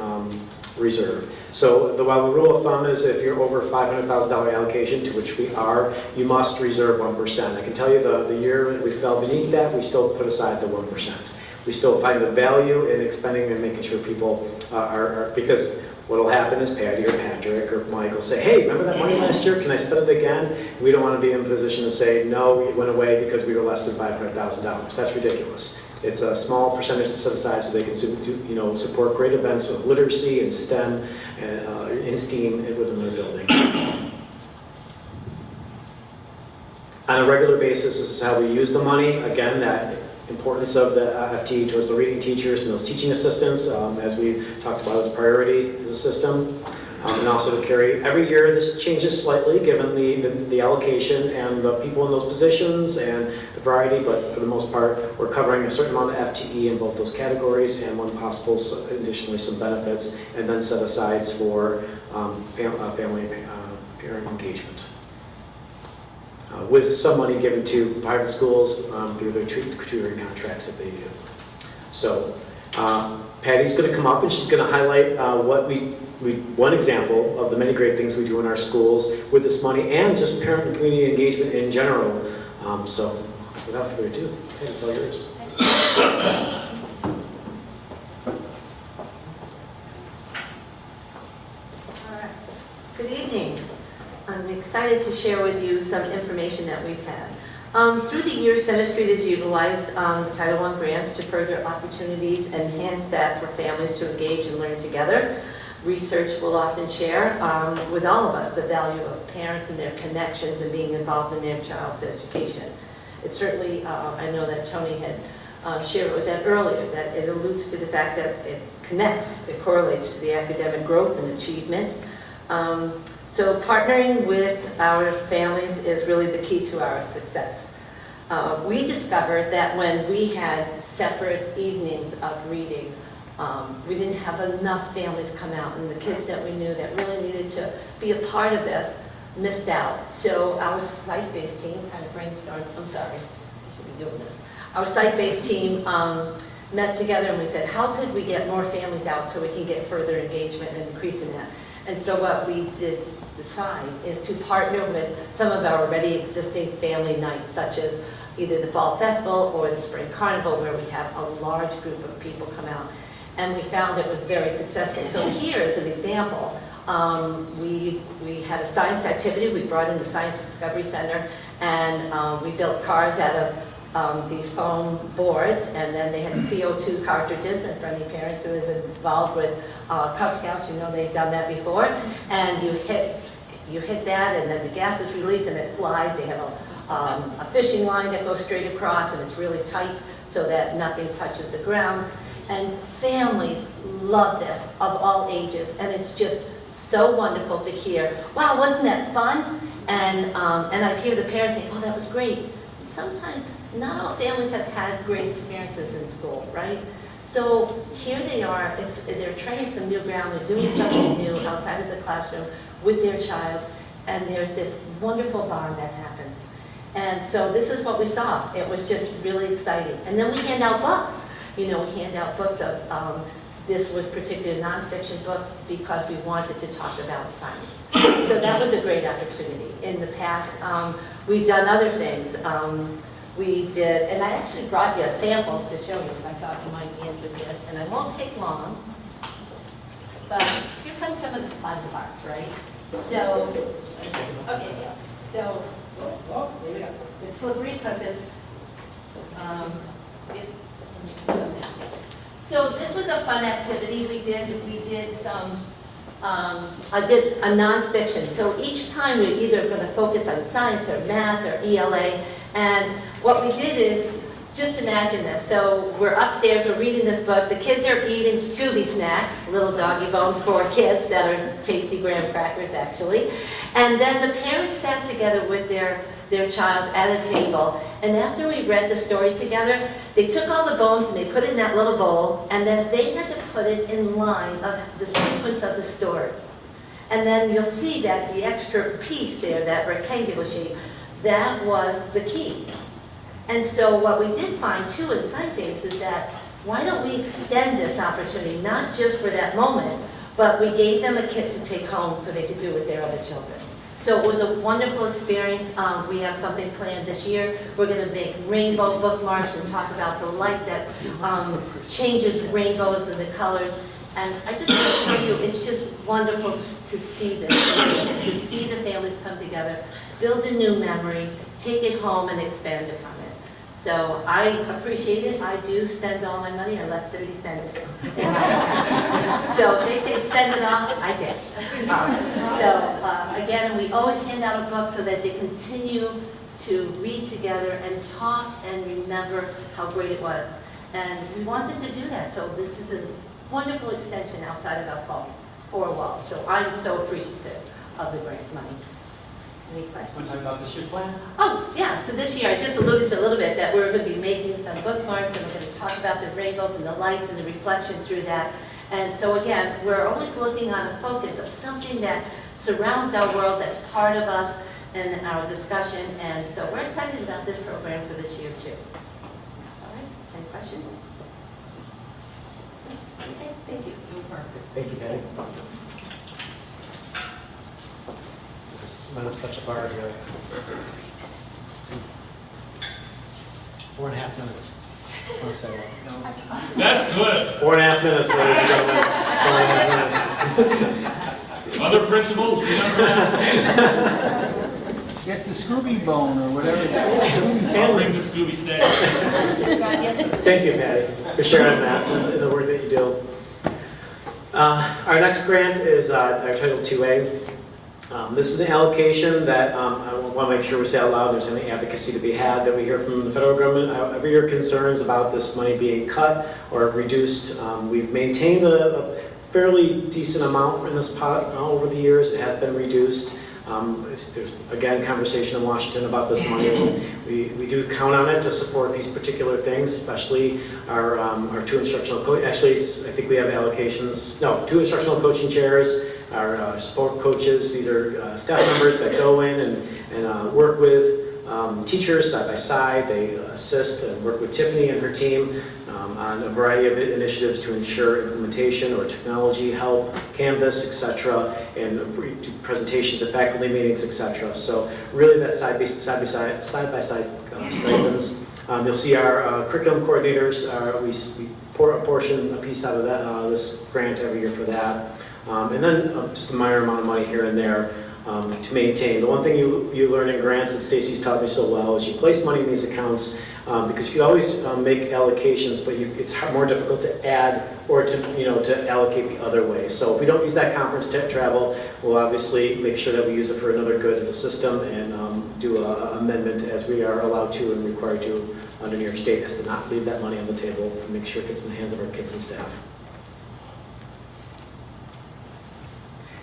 reserve. So while the rule of thumb is if you're over $500,000 allocation, to which we are, you must reserve 1%. I can tell you the year that we fell beneath that, we still put aside the 1%. We still find the value in expending and making sure people are because what will happen is Patty or Patrick or Mike will say, hey, remember that money last year? Can I spend it again? We don't want to be in a position to say, no, it went away because we were less than $500,000. That's ridiculous. It's a small percentage set aside so they can support great events with literacy and STEM and in STEAM within their building. On a regular basis, this is how we use the money. Again, that importance of the FTE towards the reading teachers and those teaching assistants, as we talked about as a priority as a system. And also to carry, every year this changes slightly given the allocation and the people in those positions and the variety, but for the most part, we're covering a certain amount of FTE in both those categories and when possible, additionally some benefits, and then set asides for family parent engagement. With some money given to private schools through their tutoring contracts that they do. So Patty's going to come up and she's going to highlight one example of the many great things we do in our schools with this money and just parent and community engagement in general. So without further ado, Patty, it's all yours. All right. Good evening. I'm excited to share with you some information that we've had. Through the years, Center Street has utilized the Title I grants to further opportunities and enhance that for families to engage and learn together. Research will often share with all of us the value of parents and their connections and being involved in their child's education. It certainly, I know that Tony had shared with that earlier, that it alludes to the fact that it connects, it correlates to the academic growth and achievement. So partnering with our families is really the key to our success. We discovered that when we had separate evenings of reading, we didn't have enough families come out, and the kids that we knew that really needed to be a part of this missed out. So our site-based team kind of brainstormed, I'm sorry, I should be doing this. Our site-based team met together and we said, how could we get more families out so we can get further engagement and increasing that? And so what we did decide is to partner with some of our already existing family nights, such as either the Fall Festival or the Spring Carnival, where we have a large group of people come out. And we found it was very successful. So here is an example. We had a science activity. We brought in the Science Discovery Center, and we built cars out of these foam boards, and then they had CO2 cartridges, and for any parents who is involved with Cub Scouts, you know they've done that before, and you hit that, and then the gas is released and it flies. They have a fishing line that goes straight across, and it's really tight so that nothing touches the ground. And families love this, of all ages, and it's just so wonderful to hear, wow, wasn't that fun? And I hear the parents say, oh, that was great. Sometimes not all families have had great experiences in school, right? So here they are, they're trying some new ground, they're doing something new outside of the classroom with their child, and there's this wonderful bond that happens. And so this is what we saw. It was just really exciting. And then we hand out books. You know, we hand out books of, this was particularly nonfiction books because we wanted to talk about science. So that was a great opportunity. In the past, we've done other things. We did, and I actually brought you a sample to show you, so I thought you might be interested, and I won't take long. But here comes some of the fun parts, right? So, okay, so, there we go. It's slippery because so this was a fun activity we did. We did some, I did a nonfiction. So each time we're either going to focus on science or math or ELA. And what we did is, just imagine this. So we're upstairs, we're reading this book. The kids are eating Scooby snacks, little doggy bones for kids that are tasty graham crackers, actually. And then the parents sat together with their child at a table. And after we read the story together, they took all the bones and they put it in that little bowl. And then they had to put it in line of the sequence of the story. And then you'll see that the extra piece there, that rectangular shape, that was the key. And so what we did find too in SciBase is that why don't we extend this opportunity, not just for that moment, but we gave them a kit to take home so they could do it with their other children. So it was a wonderful experience. We have something planned this year. We're going to make rainbow bookmarks and talk about the light that changes rainbows and the colors. And I just want to tell you, it's just wonderful to see this, to see the families come together, build a new memory, take it home and expand upon it. So I appreciate it. I do spend all my money. I left 30 cents. So if they say spend it all, I did. Again, we always hand out a book so that they continue to read together and talk and remember how great it was. And we wanted to do that. So this is a wonderful extension outside of our four walls. So I'm so appreciative of the grant money. Any questions? Want to talk about this year's plan? Oh, yeah, so this year, I just alluded to a little bit that we're going to be making some bookmarks and we're going to talk about the rainbows and the lights and the reflection through that. And so again, we're always looking on a focus of something that surrounds our world, that's part of us and our discussion. And so we're excited about this program for this year too. All right, any questions? Okay, thank you. Super. Thank you, Patty. Such a bar here. 4.5 minutes. I want to say that. That's good. 4.5 minutes, ladies and gentlemen. Other principals, remember that? It's a Scooby bone or whatever. I'll bring the Scooby snack. Thank you, Patty, for sharing that and the work that you do. Our next grant is our Title 2A. This is an allocation that I want to make sure we say out loud there's any advocacy to be had that we hear from the federal government. Every year concerns about this money being cut or reduced. We've maintained a fairly decent amount in this pot over the years. It has been reduced. There's, again, conversation in Washington about this money. We do count on it to support these particular things, especially our two instructional coaches. Actually, I think we have allocations. No, 2 instructional coaching chairs, our sport coaches. These are staff members that go in and work with teachers side by side. They assist and work with Tiffany and her team on a variety of initiatives to ensure implementation or technology help, Canvas, etc., and do presentations at faculty meetings, etc. So really that's side by side stipends. You'll see our curriculum coordinators. We portion a piece out of that this grant every year for that. And then just a minor amount of money here and there to maintain. The one thing you learn in grants that Stacy's taught me so well is you place money in these accounts because you always make allocations, but it's more difficult to add or to allocate the other way. So if we don't use that conference travel, we'll obviously make sure that we use it for another good in the system and do an amendment as we are allowed to and required to under New York State as to not leave that money on the table and make sure it gets in the hands of our kids and staff.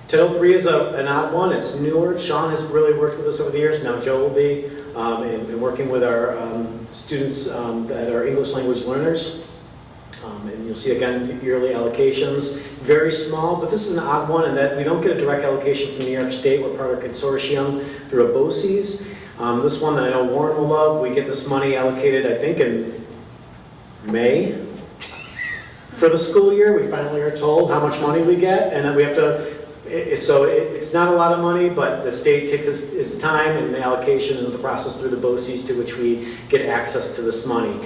Title 3 is an odd one. It's newer. Sean has really worked with us over the years. Now Joe will be and working with our students that are English language learners. And you'll see again yearly allocations. Very small, but this is an odd one in that we don't get a direct allocation from New York State. We're part of a consortium through a BOCES. This one that I know Warren will love. We get this money allocated, I think, in May. For the school year, we finally are told how much money we get, and then we have to It's not a lot of money, but the state takes its time and the allocation and the process through the BOCES to which we get access to this money.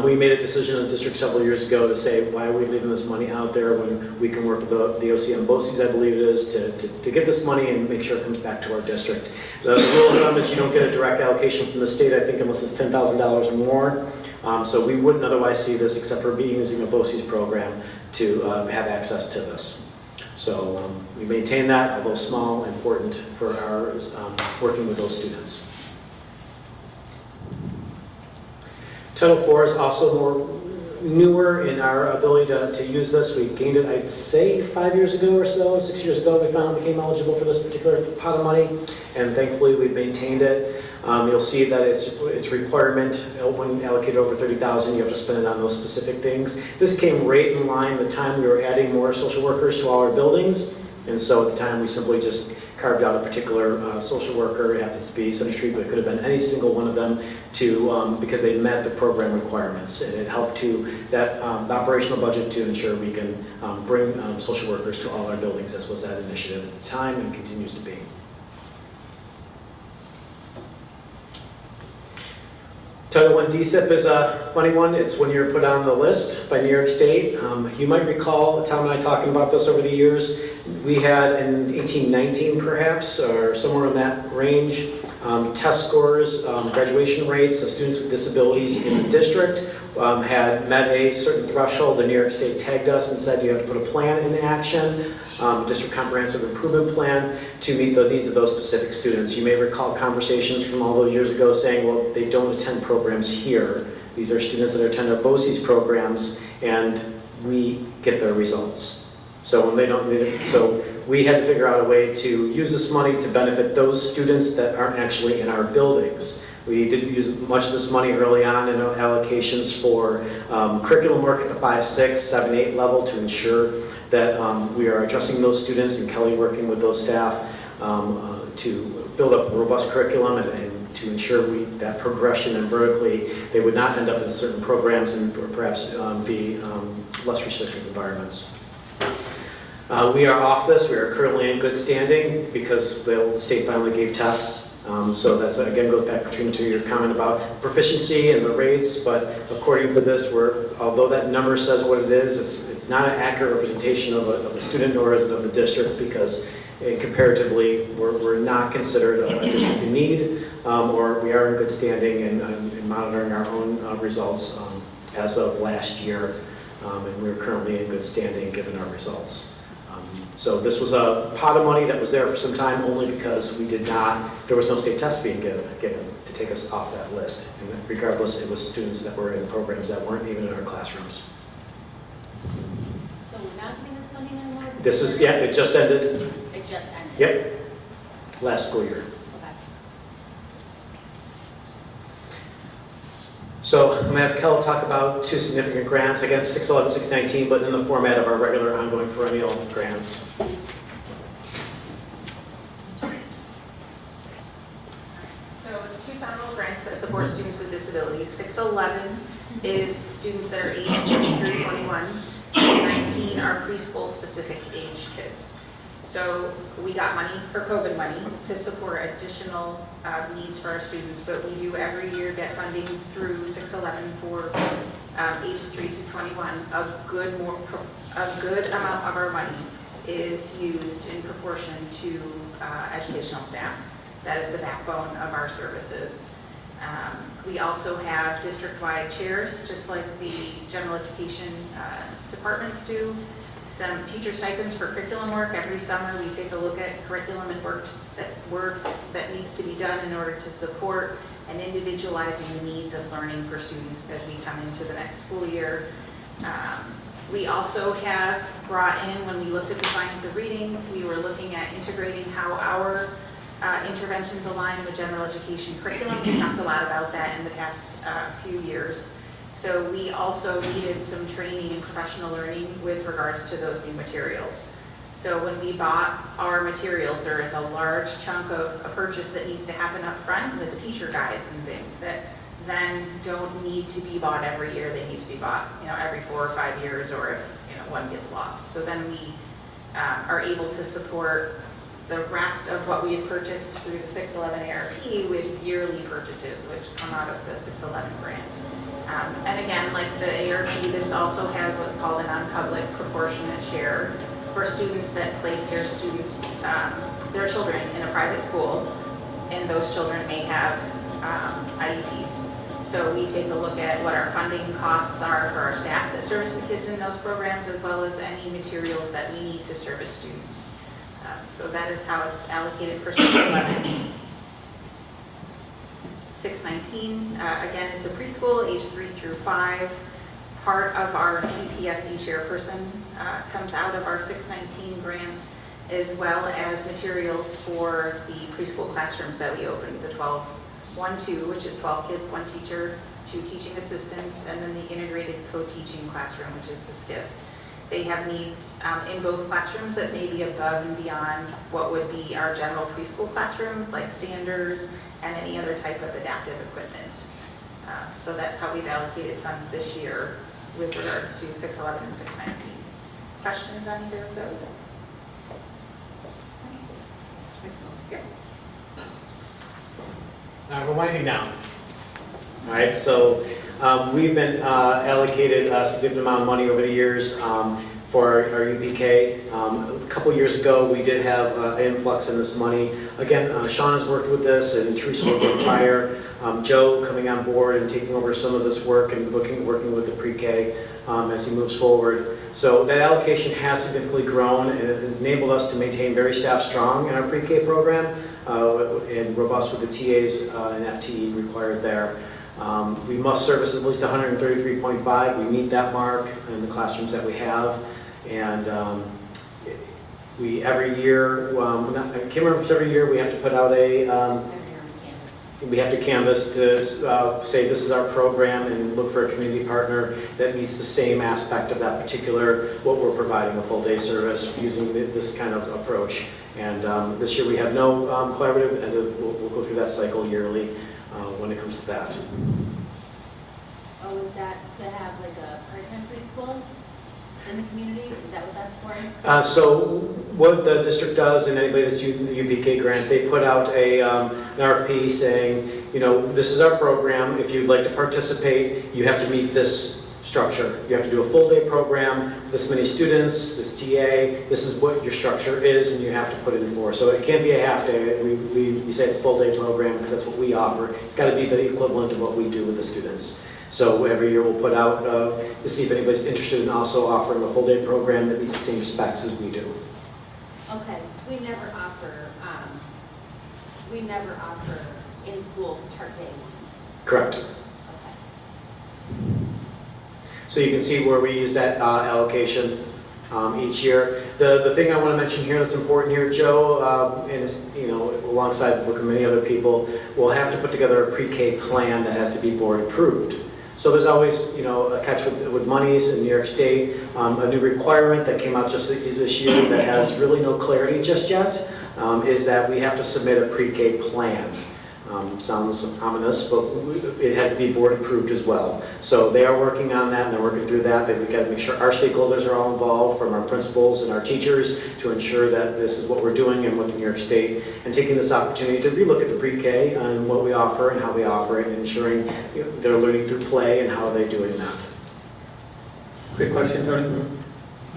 We made a decision as a district several years ago to say, why are we leaving this money out there when we can work with the OCM BOCES, I believe it is, to get this money and make sure it comes back to our district. The rule of thumb is you don't get a direct allocation from the state, I think, unless it's $10,000 or more. So we wouldn't otherwise see this except for using a BOCES program to have access to this. So we maintain that, although small, important for our working with those students. Title IV is also more newer in our ability to use this. We gained it, I'd say, 5 years ago or so, 6 years ago, we finally became eligible for this particular pot of money, and thankfully we've maintained it. You'll see that its requirement, when allocated over $30,000, you have to spend it on those specific things. This came right in line the time we were adding more social workers to all our buildings, and so at the time we simply just carved out a particular social worker. It happens to be Sunny Street, but it could have been any single one of them because they met the program requirements, and it helped to that the operational budget to ensure we can bring social workers to all our buildings, as was that initiative at the time and continues to be. Title I DSIP is a funny one. It's when you're put on the list by New York State. You might recall Tom and I talking about this over the years. We had in 1819 perhaps, or somewhere in that range, test scores, graduation rates of students with disabilities in the district had met a certain threshold. The New York State tagged us and said you have to put a plan in action, district comprehensive improvement plan, to meet the needs of those specific students. You may recall conversations from all those years ago saying, well, they don't attend programs here. These are students that attend our BOCES programs, and we get their results. So when they don't, so we had to figure out a way to use this money to benefit those students that aren't actually in our buildings. We did use much of this money early on in allocations for curriculum work at the 5, 6, 7, 8 level to ensure that we are addressing those students, and Kelly working with those staff to build up a robust curriculum and to ensure that progression and vertically, they would not end up in certain programs and perhaps be less restrictive environments. We are off this. We are currently in good standing because the state finally gave tests. So that's, again, goes back, Katrina, to your comment about proficiency and the rates, but according to this, although that number says what it is, it's not an accurate representation of a student, nor is it of the district, because comparatively, we're not considered a district in need, or we are in good standing and monitoring our own results as of last year, and we're currently in good standing given our results. So this was a pot of money that was there for some time only because there was no state test being given to take us off that list. And regardless, it was students that were in programs that weren't even in our classrooms. So we're not giving this money anymore? This is, yeah, it just ended. It just ended? Yep, last school year. Okay. So I'm going to have Kel talk about two significant grants, again, 611, 619, but in the format of our regular ongoing perennial grants. So the two federal grants that support students with disabilities, 611 is students that are aged 3 through 21, 619 are preschool specific age kids. So we got money for COVID money to support additional needs for our students, but we do every year get funding through 611 for ages 3 to 21. A good amount of our money is used in proportion to educational staff. That is the backbone of our services. We also have district-wide chairs, just like the general education departments do. Some teacher stipends for curriculum work. Every summer we take a look at curriculum and work that needs to be done in order to support and individualizing the needs of learning for students as we come into the next school year. We also have brought in, when we looked at the science of reading, we were looking at integrating how our interventions align with general education curriculum. We talked a lot about that in the past few years. So we also needed some training and professional learning with regards to those new materials. So when we bought our materials, there is a large chunk of a purchase that needs to happen up front with the teacher guides and things that then don't need to be bought every year. They need to be bought, every 4 or 5 years, or if one gets lost. So then we are able to support the rest of what we had purchased through the 611 ARP with yearly purchases, which come out of the 611 grant. And again, like the ARP, this also has what's called a non-public proportionate share for students that place their children in a private school, and those children may have IEPs. So we take a look at what our funding costs are for our staff that service the kids in those programs, as well as any materials that we need to service students. So that is how it's allocated for 611. 619, again, is the preschool, age 3 through 5. Part of our CPSE chairperson comes out of our 619 grant, as well as materials for the preschool classrooms that we opened, the 1-2, which is 12 kids, 1 teacher, 2 teaching assistants, and then the integrated co-teaching classroom, which is the SKIS. They have needs in both classrooms that may be above and beyond what would be our general preschool classrooms, like standers and any other type of adaptive equipment. So that's how we've allocated funds this year with regards to 611 and 619. Questions on either of those? Thanks, Yeah. We're winding down. All right, so we've been allocated a significant amount of money over the years for our UPK. A couple years ago, we did have an influx in this money. Again, Sean has worked with this, and Teresa worked with prior. Joe coming on board and taking over some of this work and working with the pre-K as he moves forward. So that allocation has significantly grown, and it has enabled us to maintain very staff strong in our pre-K program and robust with the TAs and FTE required there. We must service at least 133.5. We meet that mark in the classrooms that we have. And we every year, I can't remember if it's every year, we have to put out we have to canvass to say this is our program and look for a community partner that meets the same aspect of that particular, what we're providing, a full day service using this kind of approach. And this year we have no collaborative, and we'll go through that cycle yearly when it comes to that. Oh, is that to have like a part-time preschool in the community? Is that what that's for? So what the district does, and anybody that's using the UPK grant, they put out an RFP saying, you know, this is our program. If you'd like to participate, you have to meet this structure. You have to do a full day program, this many students, this TA, this is what your structure is, and you have to put it in for. So it can't be a half day. We say it's a full day program because that's what we offer. It's got to be the equivalent of what we do with the students. So every year we'll put out to see if anybody's interested in also offering a full day program that meets the same specs as we do. Okay, we never offer in-school part-day ones. Correct. Okay. So you can see where we use that allocation each year. The thing I want to mention here that's important here, Joe, and alongside with many other people, will have to put together a pre-K plan that has to be board approved. So there's always, a catch with monies in New York State, a new requirement that came out just this year that has really no clarity just yet, is that we have to submit a pre-K plan. Sounds ominous, but it has to be board approved as well. So they are working on that, and they're working through that. We've got to make sure our stakeholders are all involved, from our principals and our teachers, to ensure that this is what we're doing and with New York State, and taking this opportunity to relook at the pre-K and what we offer and how we offer it, and ensuring they're learning through play and how they're doing that. Quick question, Tony.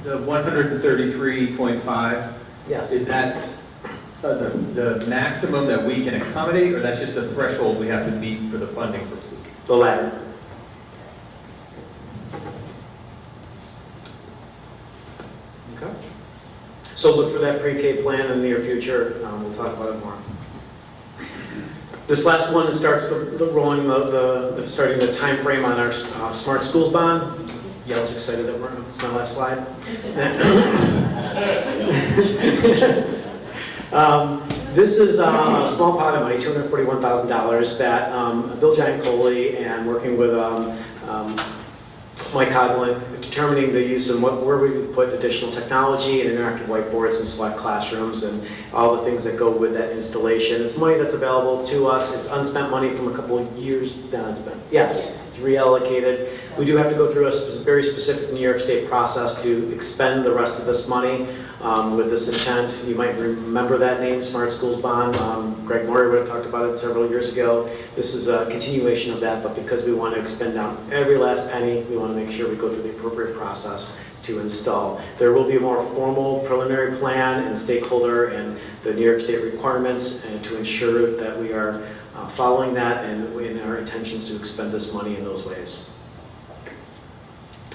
The 133.5, yes, is that the maximum that we can accommodate, or that's just a threshold we have to meet for the funding purposes? The latter. Okay. So look for that pre-K plan in the near future. We'll talk about it more. This last one starts rolling starting the time frame on our Smart Schools bond. Yeah, I was excited that it's my last slide. This is a small pot of money, $241,000, that Bill Giancoli and working with Mike Coughlin, determining the use of where we would put additional technology and interactive whiteboards in select classrooms and all the things that go with that installation. It's money that's available to us. It's unspent money from a couple of years that it's been. Yes? It's reallocated. We do have to go through a very specific New York State process to expend the rest of this money with this intent. You might remember that name, Smart Schools Bond. Greg Murray would have talked about it several years ago. This is a continuation of that, but because we want to expend out every last penny, we want to make sure we go through the appropriate process to install. There will be a more formal preliminary plan and stakeholder and the New York State requirements, and to ensure that we are following that and in our intentions to expend this money in those ways.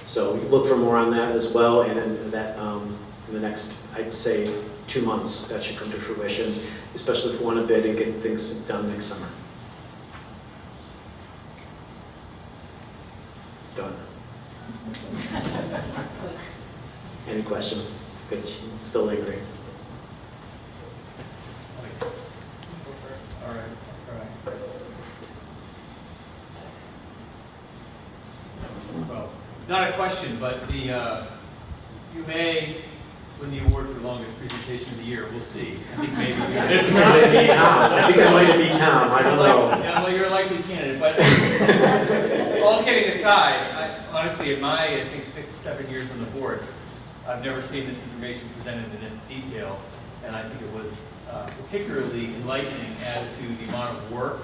So look for more on that as well, and in that in the next, I'd say, 2 months, that should come to fruition, especially if we want to bid and get things done next summer. Done. Any questions? Good, still lingering. All right. Well, not a question, but you may win the award for longest presentation of the year. We'll see. I think maybe. It's not be Tom. I think I might be Tom. I don't know. Yeah, well, you're a likely candidate, but all kidding aside, honestly, in my, I think, 6-7 years on the board, I've never seen this information presented in its detail, and I think it was particularly enlightening as to the amount of work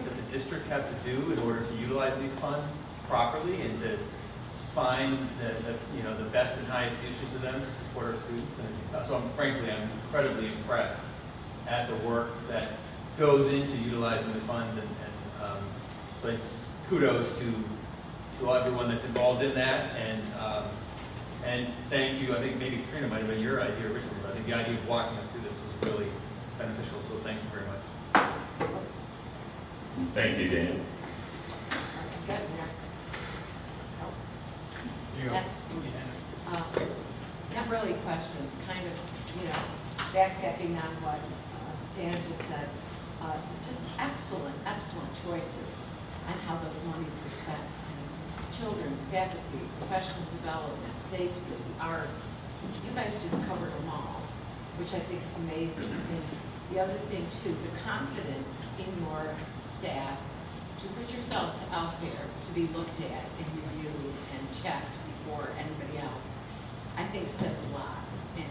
that the district has to do in order to utilize these funds properly and to find the best and highest uses of them to support our students. And so frankly, I'm incredibly impressed at the work that goes into utilizing the funds, and so just kudos to everyone that's involved in that, and thank you. I think maybe Katrina might have been your idea originally, but I think the idea of walking us through this was really beneficial, so thank you very much. Thank you, Dan. Yes. Not really questions, kind of, backpacking on what Dan just said. Just excellent, excellent choices on how those monies were spent. Children, faculty, professional development, safety, arts. You guys just covered them all, which I think is amazing. And the other thing too, the confidence in your staff to put yourselves out there to be looked at and reviewed and checked before anybody else, I think says a lot. And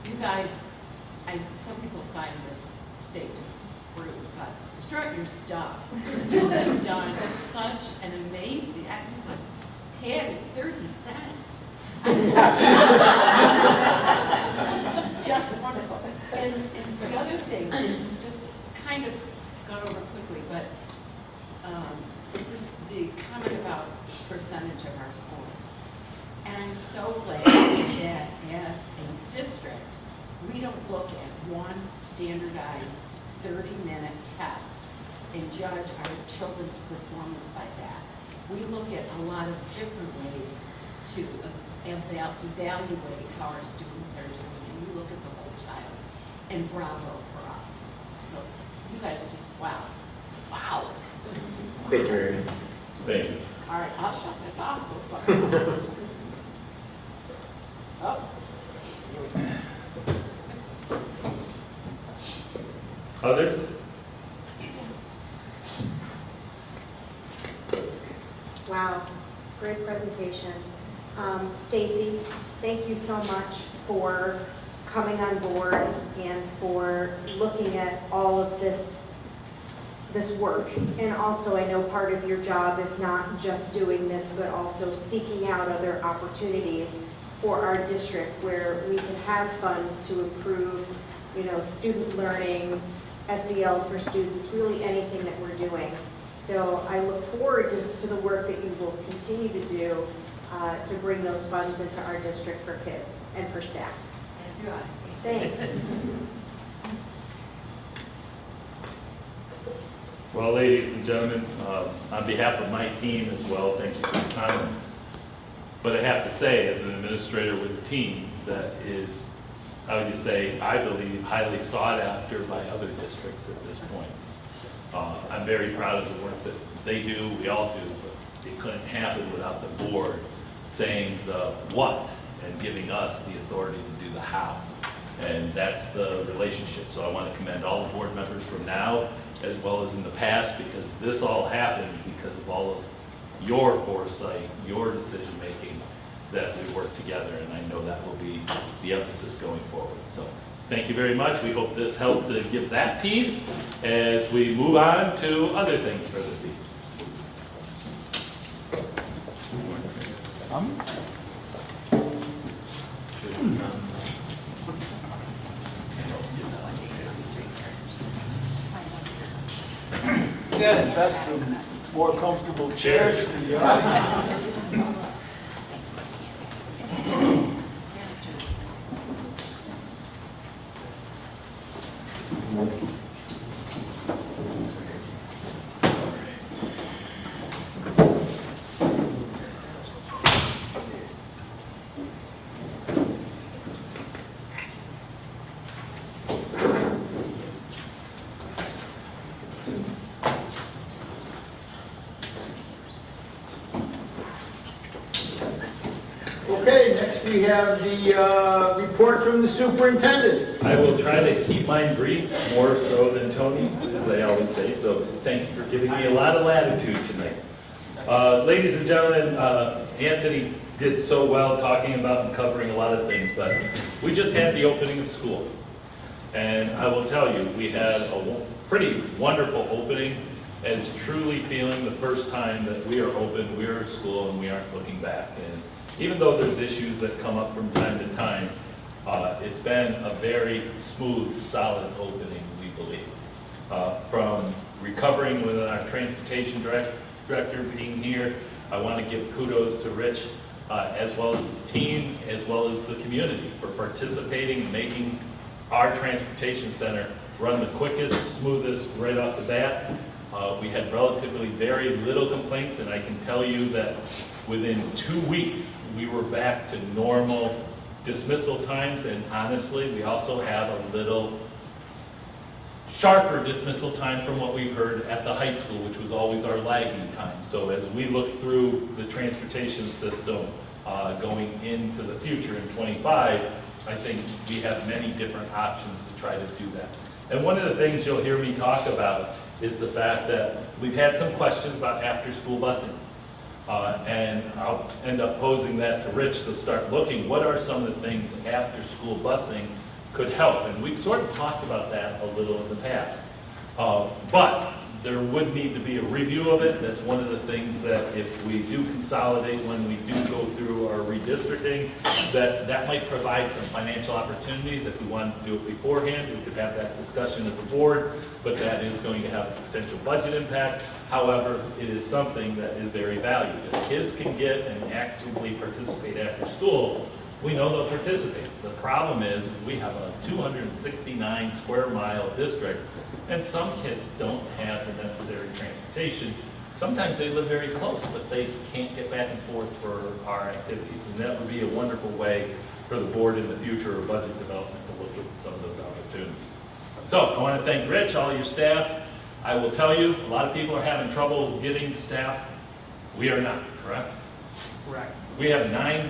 you guys, some people find this statement rude, but strut your stuff. You have done such an amazing, I'm just like, Patty, 30 cents. Just wonderful. And the other thing, it was just kind of got over quickly, but it was the comment about percentage of our scores. And I'm so glad that as a district, we don't look at one standardized 30-minute test and judge our children's performance by that. We look at a lot of different ways to evaluate how our students are doing, and we look at the whole child. And bravo for us. So you guys just, wow. Thank you. Thank you. All right, I'll shut this off so someone else. Oh. Others? Wow, great presentation. Stacy, thank you so much for coming on board and for looking at all of this work. And also, I know part of your job is not just doing this, but also seeking out other opportunities for our district where we can have funds to improve, student learning, SEL for students, really anything that we're doing. So I look forward to the work that you will continue to do to bring those funds into our district for kids and for staff. Thanks. Well, ladies and gentlemen, on behalf of my team as well, thank you for the comments. But I have to say, as an administrator with a team that is, how would you say, I believe, highly sought after by other districts at this point. I'm very proud of the work that they do, we all do, but it couldn't happen without the board saying the what and giving us the authority to do the how. And that's the relationship. So I want to commend all the board members from now as well as in the past, because this all happened because of all of your foresight, your decision-making, that we work together, and I know that will be the emphasis going forward. So thank you very much. We hope this helped to give that piece as we move on to other things for this evening. We gotta invest some more comfortable chairs for the audience. Okay, next we have the report from the superintendent. I will try to keep mine brief, more so than Tony, as I always say, so thank you for giving me a lot of latitude tonight. Ladies and gentlemen, Anthony did so well talking about and covering a lot of things, but we just had the opening of school. And I will tell you, we had a pretty wonderful opening, and it's truly feeling the first time that we are open, we are a school, and we aren't looking back. And even though there's issues that come up from time to time, it's been a very smooth, solid opening, we believe. From recovering with our transportation director being here, I want to give kudos to Rich, as well as his team, as well as the community for participating and making our transportation center run the quickest, smoothest right off the bat. We had relatively very little complaints, and I can tell you that within 2 weeks, we were back to normal dismissal times, and honestly, we also have a little sharper dismissal time from what we heard at the high school, which was always our lagging time. So as we look through the transportation system going into the future in 25, I think we have many different options to try to do that. And one of the things you'll hear me talk about is the fact that we've had some questions about after-school busing. And I'll end up posing that to Rich to start looking, what are some of the things after-school busing could help? And we've sort of talked about that a little in the past. But there would need to be a review of it. That's one of the things that if we do consolidate when we do go through our redistricting, that might provide some financial opportunities. If we wanted to do it beforehand, we could have that discussion as a board, but that is going to have a potential budget impact. However, it is something that is very valued. If kids can get and actively participate after school, we know they'll participate. The problem is we have a 269 square mile district, and some kids don't have the necessary transportation. Sometimes they live very close, but they can't get back and forth for our activities. And that would be a wonderful way for the board in the future or budget development to look at some of those opportunities. So I want to thank Rich, all your staff. I will tell you, a lot of people are having trouble getting staff. We are not, correct? Correct. We have 9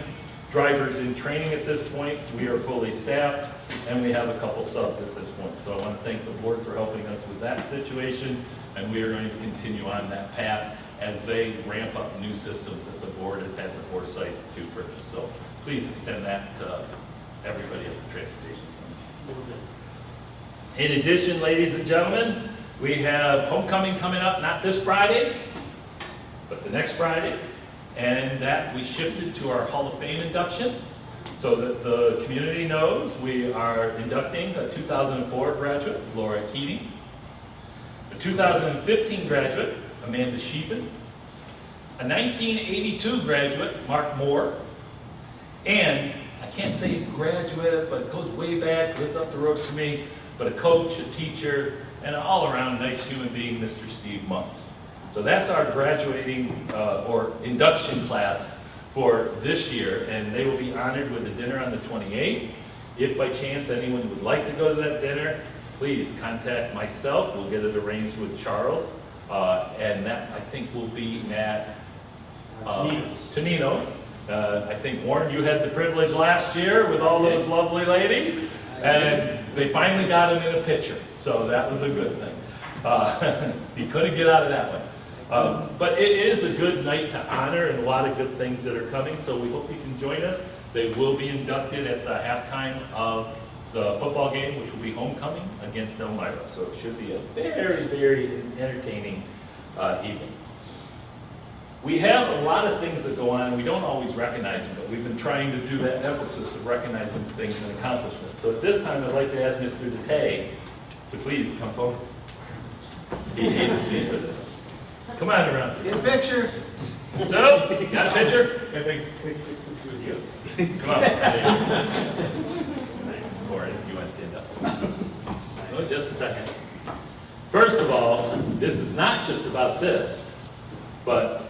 drivers in training at this point. We are fully staffed, and we have a couple subs at this point. So I want to thank the board for helping us with that situation, and we are going to continue on that path as they ramp up new systems that the board has had the foresight to purchase. So please extend that to everybody at the transportation center. In addition, ladies and gentlemen, we have homecoming coming up, not this Friday, but the next Friday. And that we shifted to our Hall of Fame induction so that the community knows we are inducting a 2004 graduate, Laura Keating, a 2015 graduate, Amanda Sheepan, a 1982 graduate, Mark Moore, and I can't say graduate, but it goes way back, lives up the road from me, but a coach, a teacher, and an all-around nice human being, Mr. Steve Monks. So that's our graduating or induction class for this year, and they will be honored with a dinner on the 28th. If by chance anyone would like to go to that dinner, please contact myself. We'll get it arranged with Charles, and that I think will be at Tonino's. I think, Warren, you had the privilege last year with all those lovely ladies. And they finally got him in a pitcher, so that was a good thing. He couldn't get out of that one. But it is a good night to honor and a lot of good things that are coming, so we hope you can join us. They will be inducted at the halftime of the football game, which will be homecoming against Elmira. So it should be a very, very entertaining evening. We have a lot of things that go on, and we don't always recognize them, but we've been trying to do that emphasis of recognizing things and accomplishments. So at this time, I'd like to ask Mr. DeTay to please come forward. He hated to see you for this. Come on around. Get a picture. So, got a picture? With you. Come on. Or if you want to stand up. Oh, just a second. First of all, this is not just about this, but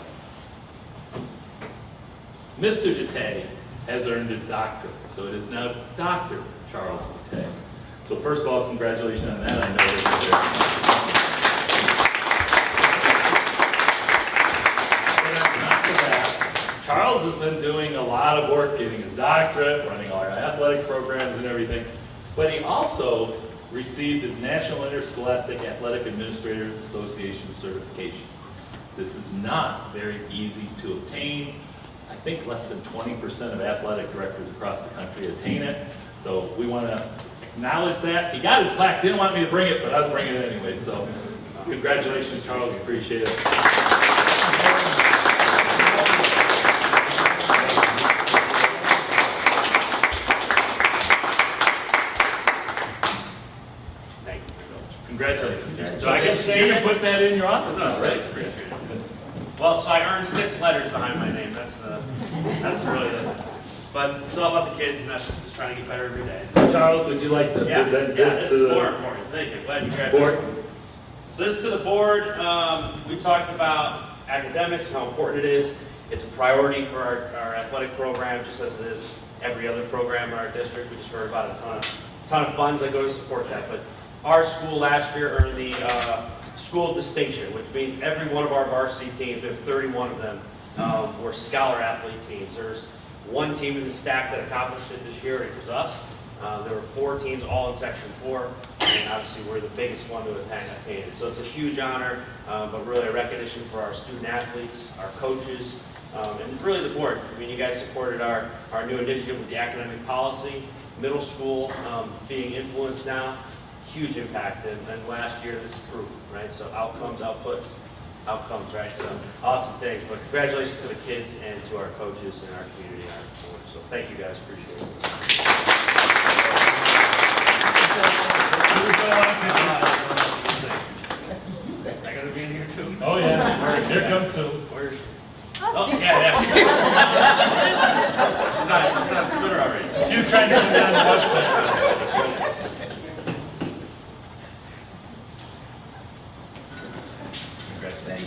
Mr. DeTay has earned his doctorate, so it is now Dr. Charles DeTay. So first of all, congratulations on that. I know that Charles has been doing a lot of work getting his doctorate, running all our athletic programs and everything, but he also received his National Interscholastic Athletic Administrators Association certification. This is not very easy to obtain. I think less than 20% of athletic directors across the country attain it, so we want to acknowledge that. He got his plaque, didn't want me to bring it, but I was bringing it anyway, so congratulations, Charles, appreciate it. Congratulations. So I can say you can put that in your office. Right. Well, so I earned 6 letters behind my name. That's really it. But it's all about the kids, and that's just trying to get better every day. Charles, would you like to present this to is the more important. Thank you. Glad you grabbed this. So this is to the board. We talked about academics, how important it is. It's a priority for our athletic program, just as it is every other program in our district. We just heard about a ton of funds that go to support that. But our school last year earned the school distinction, which means every one of our varsity teams, we have 31 of them, were scholar athlete teams. There's one team in the stack that accomplished it this year, it was us. There were 4 teams all in Section 4, and obviously we're the biggest one to attain it. So it's a huge honor, but really a recognition for our student athletes, our coaches, and really the board. I mean, you guys supported our new initiative with the academic policy, middle school being influenced now. Huge impact, and last year this is proof, right? So outcomes, outputs, outcomes, right? So awesome things, but congratulations to the kids and to our coaches and our community and our board. So thank you guys, appreciate it. I gotta be in here too. Oh yeah, here comes Sue. Where's? Oh, yeah. She's on Twitter already. She was trying to get down the website. Thank you.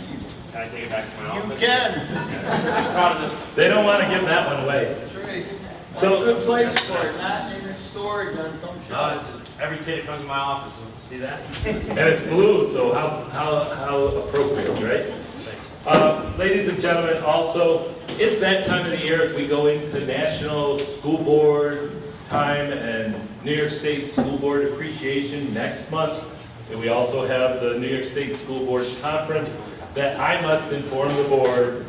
Can I take it back to my office? You can. I'm proud of this. They don't want to give that one away. That's right. So Good place for it, not in a storage on some No, shelf. this is, every kid that comes to my office, see that? and it's blue, so how appropriate, right? Thanks. Ladies and gentlemen, also, it's that time of the year as we go into National School Board time and New York State School Board Appreciation next month. And we also have the New York State School Board Conference that I must inform the board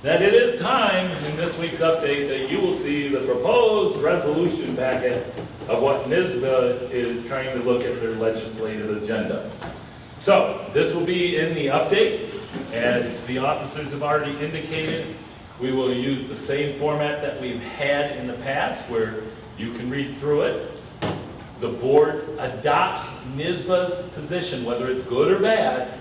that it is time in this week's update that you will see the proposed resolution packet of what NYSBA is trying to look at their legislative agenda. So this will be in the update. As the officers have already indicated, we will use the same format that we've had in the past where you can read through it. The board adopts NYSBA's position, whether it's good or bad,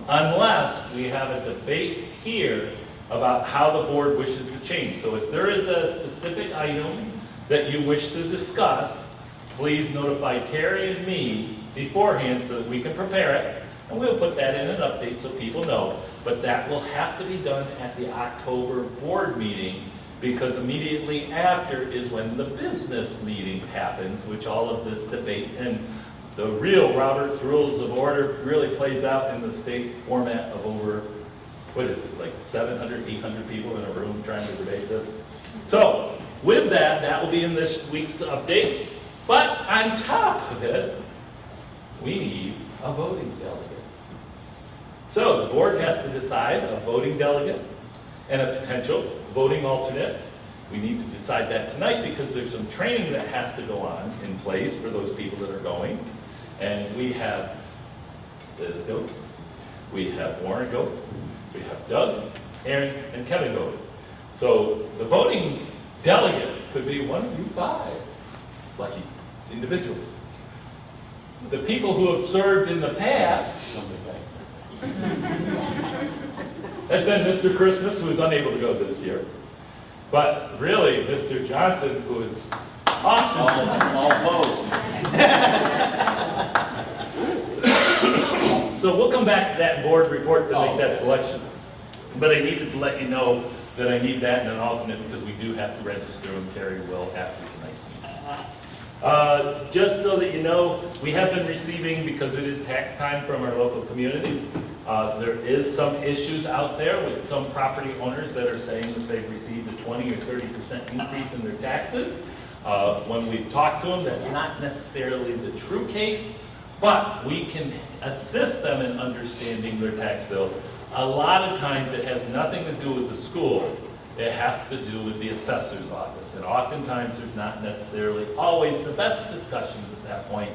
unless we have a debate here about how the board wishes to change. So if there is a specific item that you wish to discuss, please notify Terry and me beforehand so that we can prepare it, and we'll put that in an update so people know. But that will have to be done at the October board meeting, because immediately after is when the business meeting happens, which all of this debate and the real Robert's Rules of Order really plays out in the state format of over, what is it, like 700, 800 people in a room trying to debate this. So with that, that will be in this week's update. But on top of it, we need a voting delegate. So the board has to decide a voting delegate and a potential voting alternate. We need to decide that tonight because there's some training that has to go on in place for those people that are going. And we have Liz go, we have Warren go, we have Doug, Aaron, and Kevin go. So the voting delegate could be one of you 5 lucky individuals. The people who have served in the past has been Mr. Christmas, who is unable to go this year. But really, Mr. Johnson, who is awesome. All opposed. So we'll come back to that board report to make that selection. But I needed to let you know that I need that and an alternate because we do have to register and Carrie will after tonight's meeting. Just so that you know, we have been receiving, because it is tax time from our local community, there is some issues out there with some property owners that are saying that they've received a 20 or 30% increase in their taxes. When we've talked to them, that's not necessarily the true case, but we can assist them in understanding their tax bill. A lot of times it has nothing to do with the school. It has to do with the assessor's office. And oftentimes there's not necessarily always the best discussions at that point.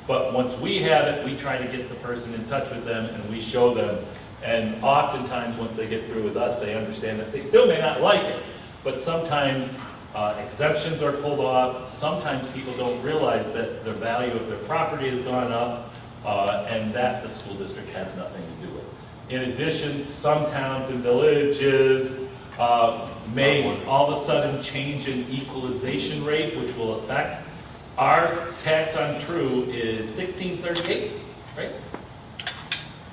But once we have it, we try to get the person in touch with them and we show them. And oftentimes once they get through with us, they understand that they still may not like it. But sometimes exemptions are pulled off. Sometimes people don't realize that the value of their property has gone up and that the school district has nothing to do with it. In addition, some towns and villages may all of a sudden change an equalization rate, which will affect. Our tax on true is $16.38, right?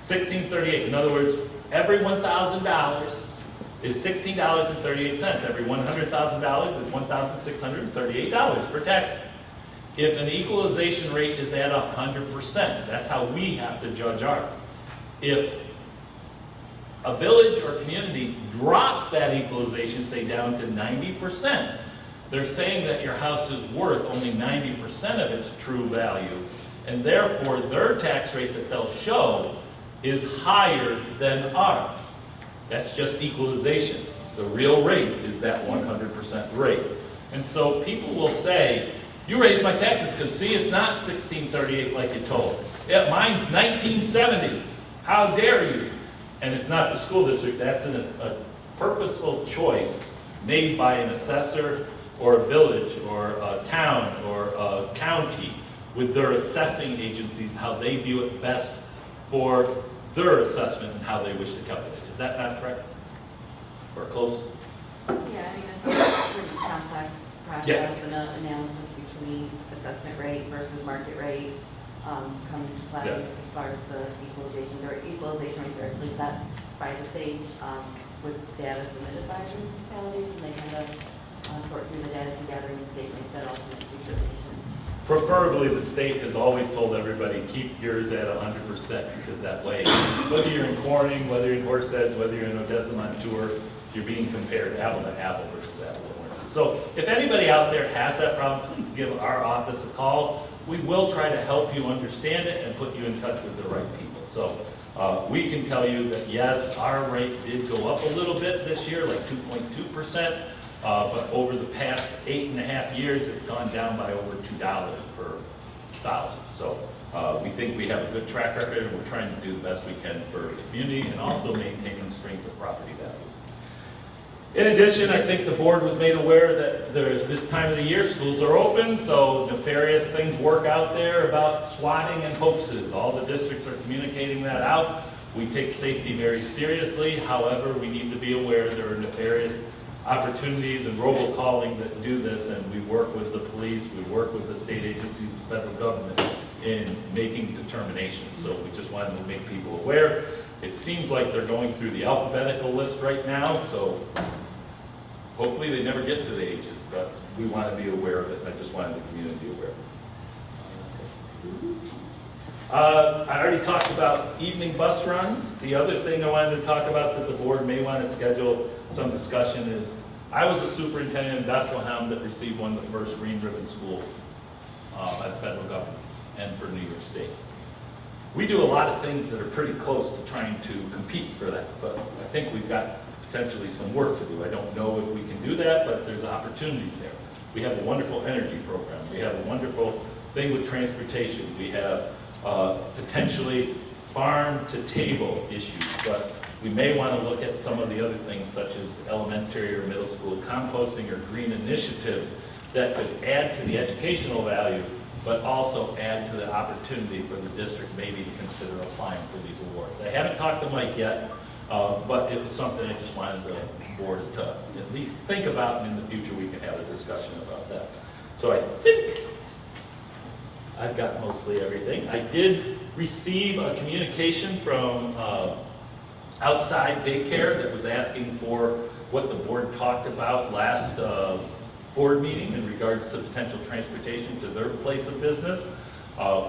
$16.38. In other words, every $1,000 is $16.38. Every $100,000 is $1,638 for taxes. If an equalization rate is at 100%, that's how we have to judge ours. If a village or community drops that equalization, say down to 90%, they're saying that your house is worth only 90% of its true value, and therefore their tax rate that they'll show is higher than ours. That's just equalization. The real rate is that 100% rate. And so people will say, you raised my taxes because see, it's not $16.38 like you told. Yeah, mine's $19.70. How dare you? And it's not the school district. That's a purposeful choice made by an assessor or a village or a town or a county with their assessing agencies, how they view it best for their assessment and how they wish to calculate. Is that not correct? Or close? Yeah, I mean, it's a pretty complex process Yes. and an analysis between assessment rate versus market rate come into play as far as the equalization. Their equalization rates are actually set by the state with data submitted by the municipalities, and they kind of sort through the data together and the state makes that ultimate determination. Preferably, the state has always told everybody, keep yours at 100% because that way, whether you're in Corning, whether you're in Horseheads, whether you're in Odessa, Montour, you're being compared apple to apple versus apple to orange. So if anybody out there has that problem, please give our office a call. We will try to help you understand it and put you in touch with the right people. So we can tell you that yes, our rate did go up a little bit this year, like 2.2%. But over the past 8.5 years, it's gone down by over $2 per thousand. So we think we have a good track record, and we're trying to do the best we can for the community and also maintaining strength of property values. In addition, I think the board was made aware that there's this time of the year, schools are open, so nefarious things work out there about swatting and hoaxes. All the districts are communicating that out. We take safety very seriously. However, we need to be aware there are nefarious opportunities and robocalling that do this, and we work with the police, we work with the state agencies, the federal government in making determinations. So we just wanted to make people aware. It seems like they're going through the alphabetical list right now, so hopefully they never get to the ages, but we want to be aware of it. I just wanted the community to be aware of it. I already talked about evening bus runs. The other thing I wanted to talk about that the board may want to schedule some discussion is, I was a superintendent in Bethlehem that received one of the first Green Ribbon School by the federal government and for New York State. We do a lot of things that are pretty close to trying to compete for that, but I think we've got potentially some work to do. I don't know if we can do that, but there's opportunities there. We have a wonderful energy program. We have a wonderful thing with transportation. We have potentially farm-to-table issues, but we may want to look at some of the other things such as elementary or middle school composting or green initiatives that could add to the educational value, but also add to the opportunity for the district maybe to consider applying for these awards. I haven't talked to Mike yet, but it was something I just wanted the board to at least think about, and in the future we can have a discussion about that. So I think I've got mostly everything. I did receive a communication from outside daycare that was asking for what the board talked about last board meeting in regards to potential transportation to their place of business.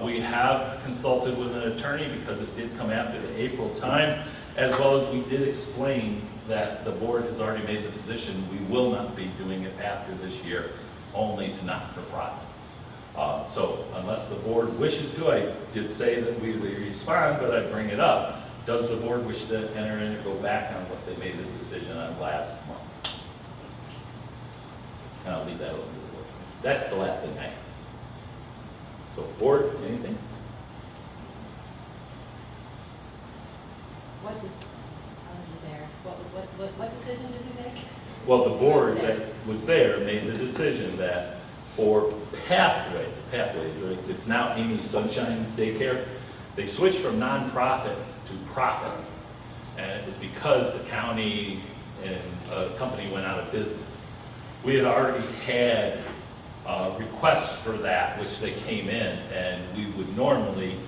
We have consulted with an attorney because it did come after the April time, as well as we did explain that the board has already made the position we will not be doing it after this year, only to not-for-profit. So unless the board wishes to, I did say that we would respond, but I'd bring it up. Does the board wish to enter in or go back on what they made the decision on last month? And I'll leave that open to the board. That's the last thing I have. So board, anything? What decision did we make? Well, the board that was there made the decision that for pathway, it's now Amy Sunshine's daycare, they switched from nonprofit to profit. And it was because the county and a company went out of business. We had already had requests for that, which they came in, and we would normally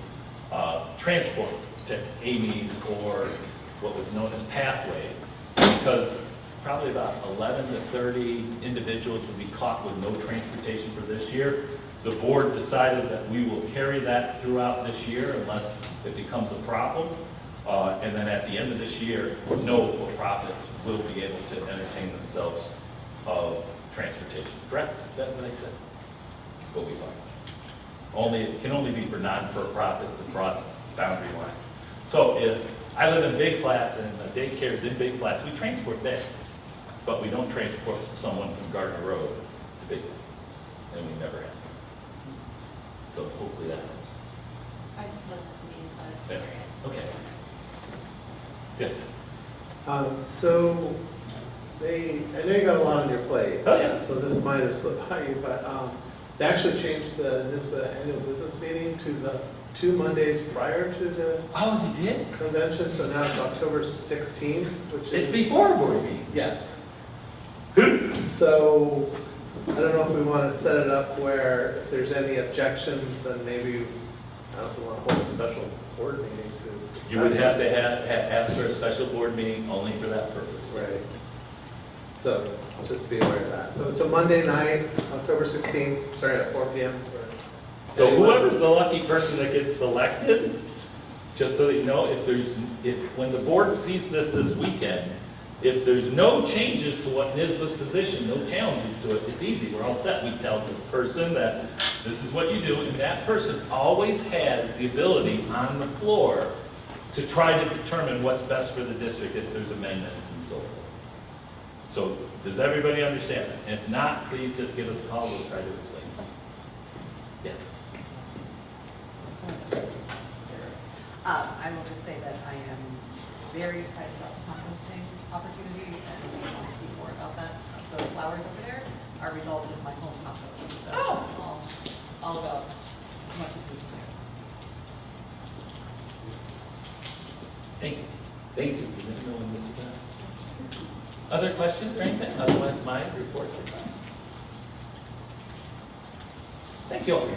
transport to Amy's or what was known as Pathways, because probably about 11 to 30 individuals would be caught with no transportation for this year. The board decided that we will carry that throughout this year unless it becomes a problem. And then at the end of this year, no for-profits will be able to entertain themselves of transportation. Correct? Is that what I said? What we thought. It can only be for non-for-profits across boundary line. So if I live in Big Flats and the daycare is in Big Flats, we transport there. But we don't transport someone from Gardner Road to Big Flats. And we never have. So hopefully that helps. I just looked at the meeting, so I was curious. Okay. Yes. So I know you got a lot on your plate. Oh, yeah. So this might have slipped by you, but they actually changed the NISBA annual business meeting to the 2 Mondays prior to the they did? Convention. So now it's October 16th, which It's is before board meeting. Yes. So I don't know if we want to set it up where if there's any objections, then maybe, I don't know if we want to hold a special board meeting to discuss. You would have to ask for a special board meeting only for that purpose. Right. So just be aware of that. So it's a Monday night, October 16th, starting at 4 p.m. So whoever's the lucky person that gets selected, just so that you know, when the board sees this weekend, if there's no changes to what NISBA's position, no challenges to it, it's easy. We're all set. We tell the person that this is what you do, and that person always has the ability on the floor to try to determine what's best for the district if there's amendments and so forth. So does everybody understand that? If not, please just give us a call. We'll try to explain. Yeah. I will just say that I am very excited about the composting opportunity, and we want to see more about that. Those flowers over there are results of my home compost, so all about as much as we can do. Thank you. Thank you. Does anyone miss that? Other questions or anything? Otherwise, my report is done. Thank you all.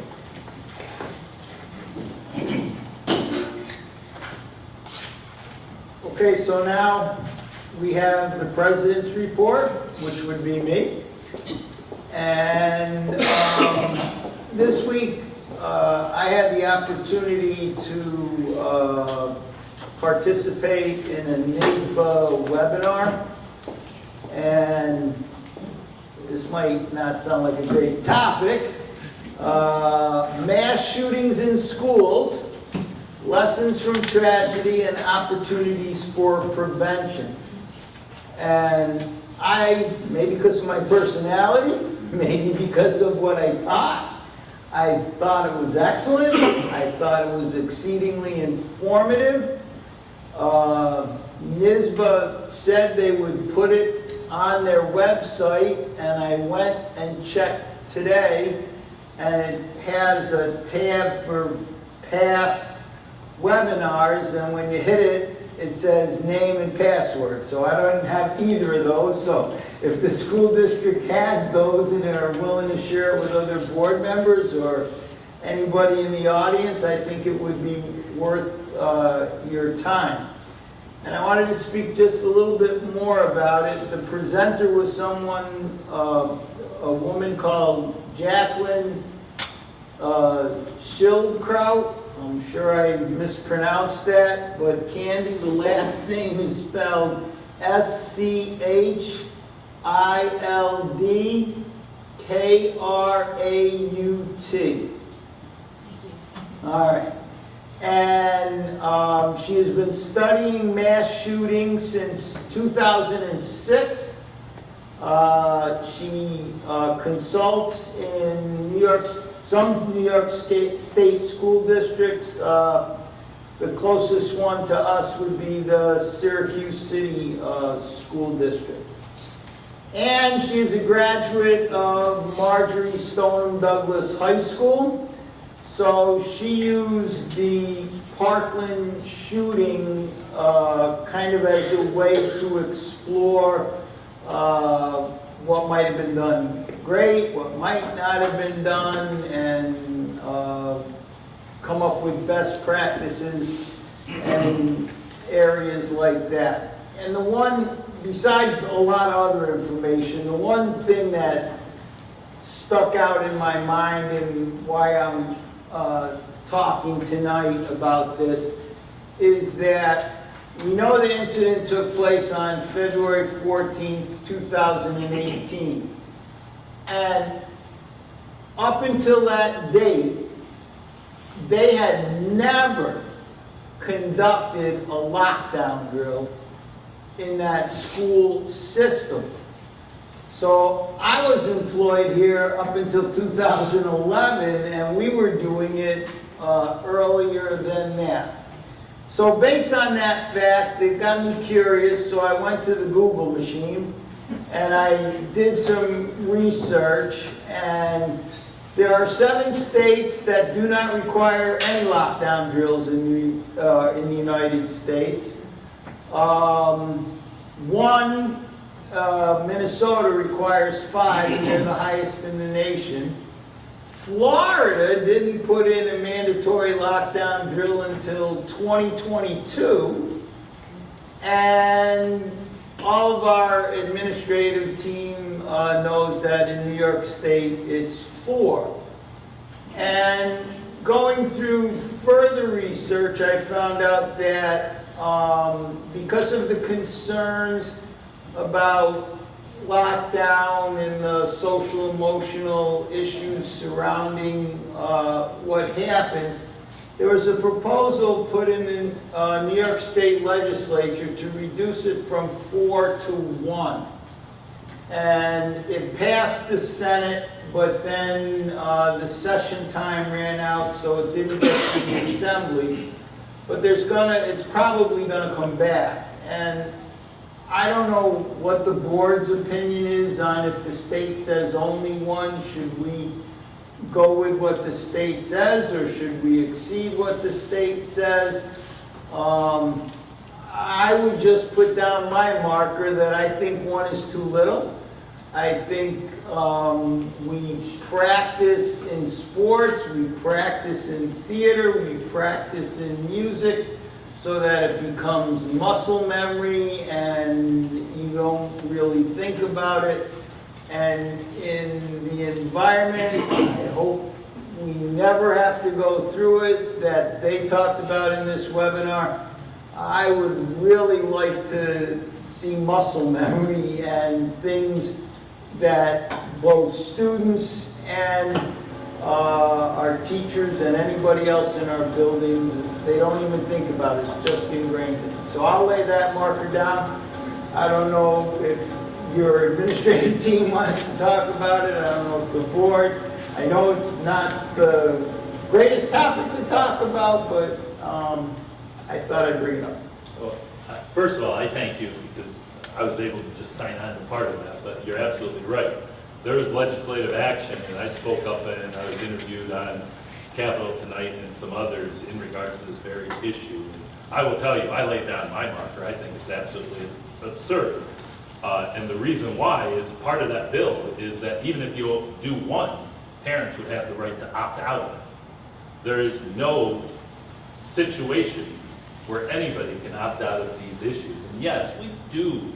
Okay, so now we have the president's report, which would be me. And this week, I had the opportunity to participate in a NISBA webinar. And this might not sound like a great topic, Mass shootings in schools, lessons from tragedy and opportunities for prevention. And maybe because of my personality, maybe because of what I taught, I thought it was excellent. I thought it was exceedingly informative. NYSBA said they would put it on their website, and I went and checked today, and it has a tab for past webinars, and when you hit it, it says name and password. So I don't have either of those. So if the school district has those and are willing to share it with other board members or anybody in the audience, I think it would be worth your time. And I wanted to speak just a little bit more about it. The presenter was someone, a woman called Jacqueline Schildkraut. I'm sure I mispronounced that, but Candy, the last name is spelled Schildkraut. All right. And she has been studying mass shootings since 2006. She consults in some New York State school districts. The closest one to us would be the Syracuse City School District. And she is a graduate of Marjorie Stoneman Douglas High School. So she used the Parkland shooting kind of as a way to explore what might have been done great, what might not have been done, and come up with best practices and areas like that. And the one, besides a lot of other information, the one thing that stuck out in my mind and why I'm talking tonight about this is that we know the incident took place on February 14th, 2018. And up until that date, they had never conducted a lockdown drill in that school system. So I was employed here up until 2011, and we were doing it earlier than that. So based on that fact, it got me curious, so I went to the Google machine, and I did some research, and there are 7 states that do not require any lockdown drills in the United States. Minnesota requires 5, and they're the highest in the nation. Florida didn't put in a mandatory lockdown drill until 2022. And all of our administrative team knows that in New York State it's 4. And going through further research, I found out that because of the concerns about lockdown and the social emotional issues surrounding what happens, there was a proposal put in the New York State Legislature to reduce it from 4 to 1. And it passed the Senate, but then the session time ran out, so it didn't get to the Assembly. But it's probably gonna come back. And I don't know what the board's opinion is on if the state says only 1. Should we go with what the state says, or should we exceed what the state says? I would just put down my marker that I think 1 is too little. I think we practice in sports, we practice in theater, we practice in music, so that it becomes muscle memory and you don't really think about it. And in the environment, I hope we never have to go through it, that they talked about in this webinar. I would really like to see muscle memory and things that both students and our teachers and anybody else in our buildings, they don't even think about it. It's just ingrained in them. So I'll lay that marker down. I don't know if your administrative team wants to talk about it. I don't know if the board. I know it's not the greatest topic to talk about, but I thought I'd bring it up. Well, first of all, I thank you because I was able to just sign on to part of that, but you're absolutely right. There is legislative action, and I spoke up and I was interviewed on Capitol Tonight and some others in regards to this very issue. And I will tell you, I laid down my marker. I think it's absolutely absurd. And the reason why is part of that bill is that even if you do one, parents would have the right to opt out of it. There is no situation where anybody can opt out of these issues. And yes, we do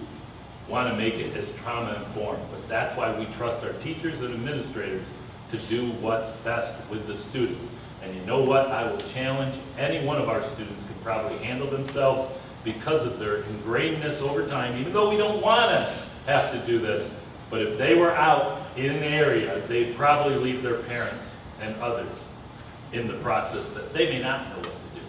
want to make it as trauma-informed, but that's why we trust our teachers and administrators to do what's best with the students. And you know what? I will challenge any one of our students can probably handle themselves because of their ingrainedness over time, even though we don't want to have to do this. But if they were out in an area, they'd probably leave their parents and others in the process that they may not know what to do.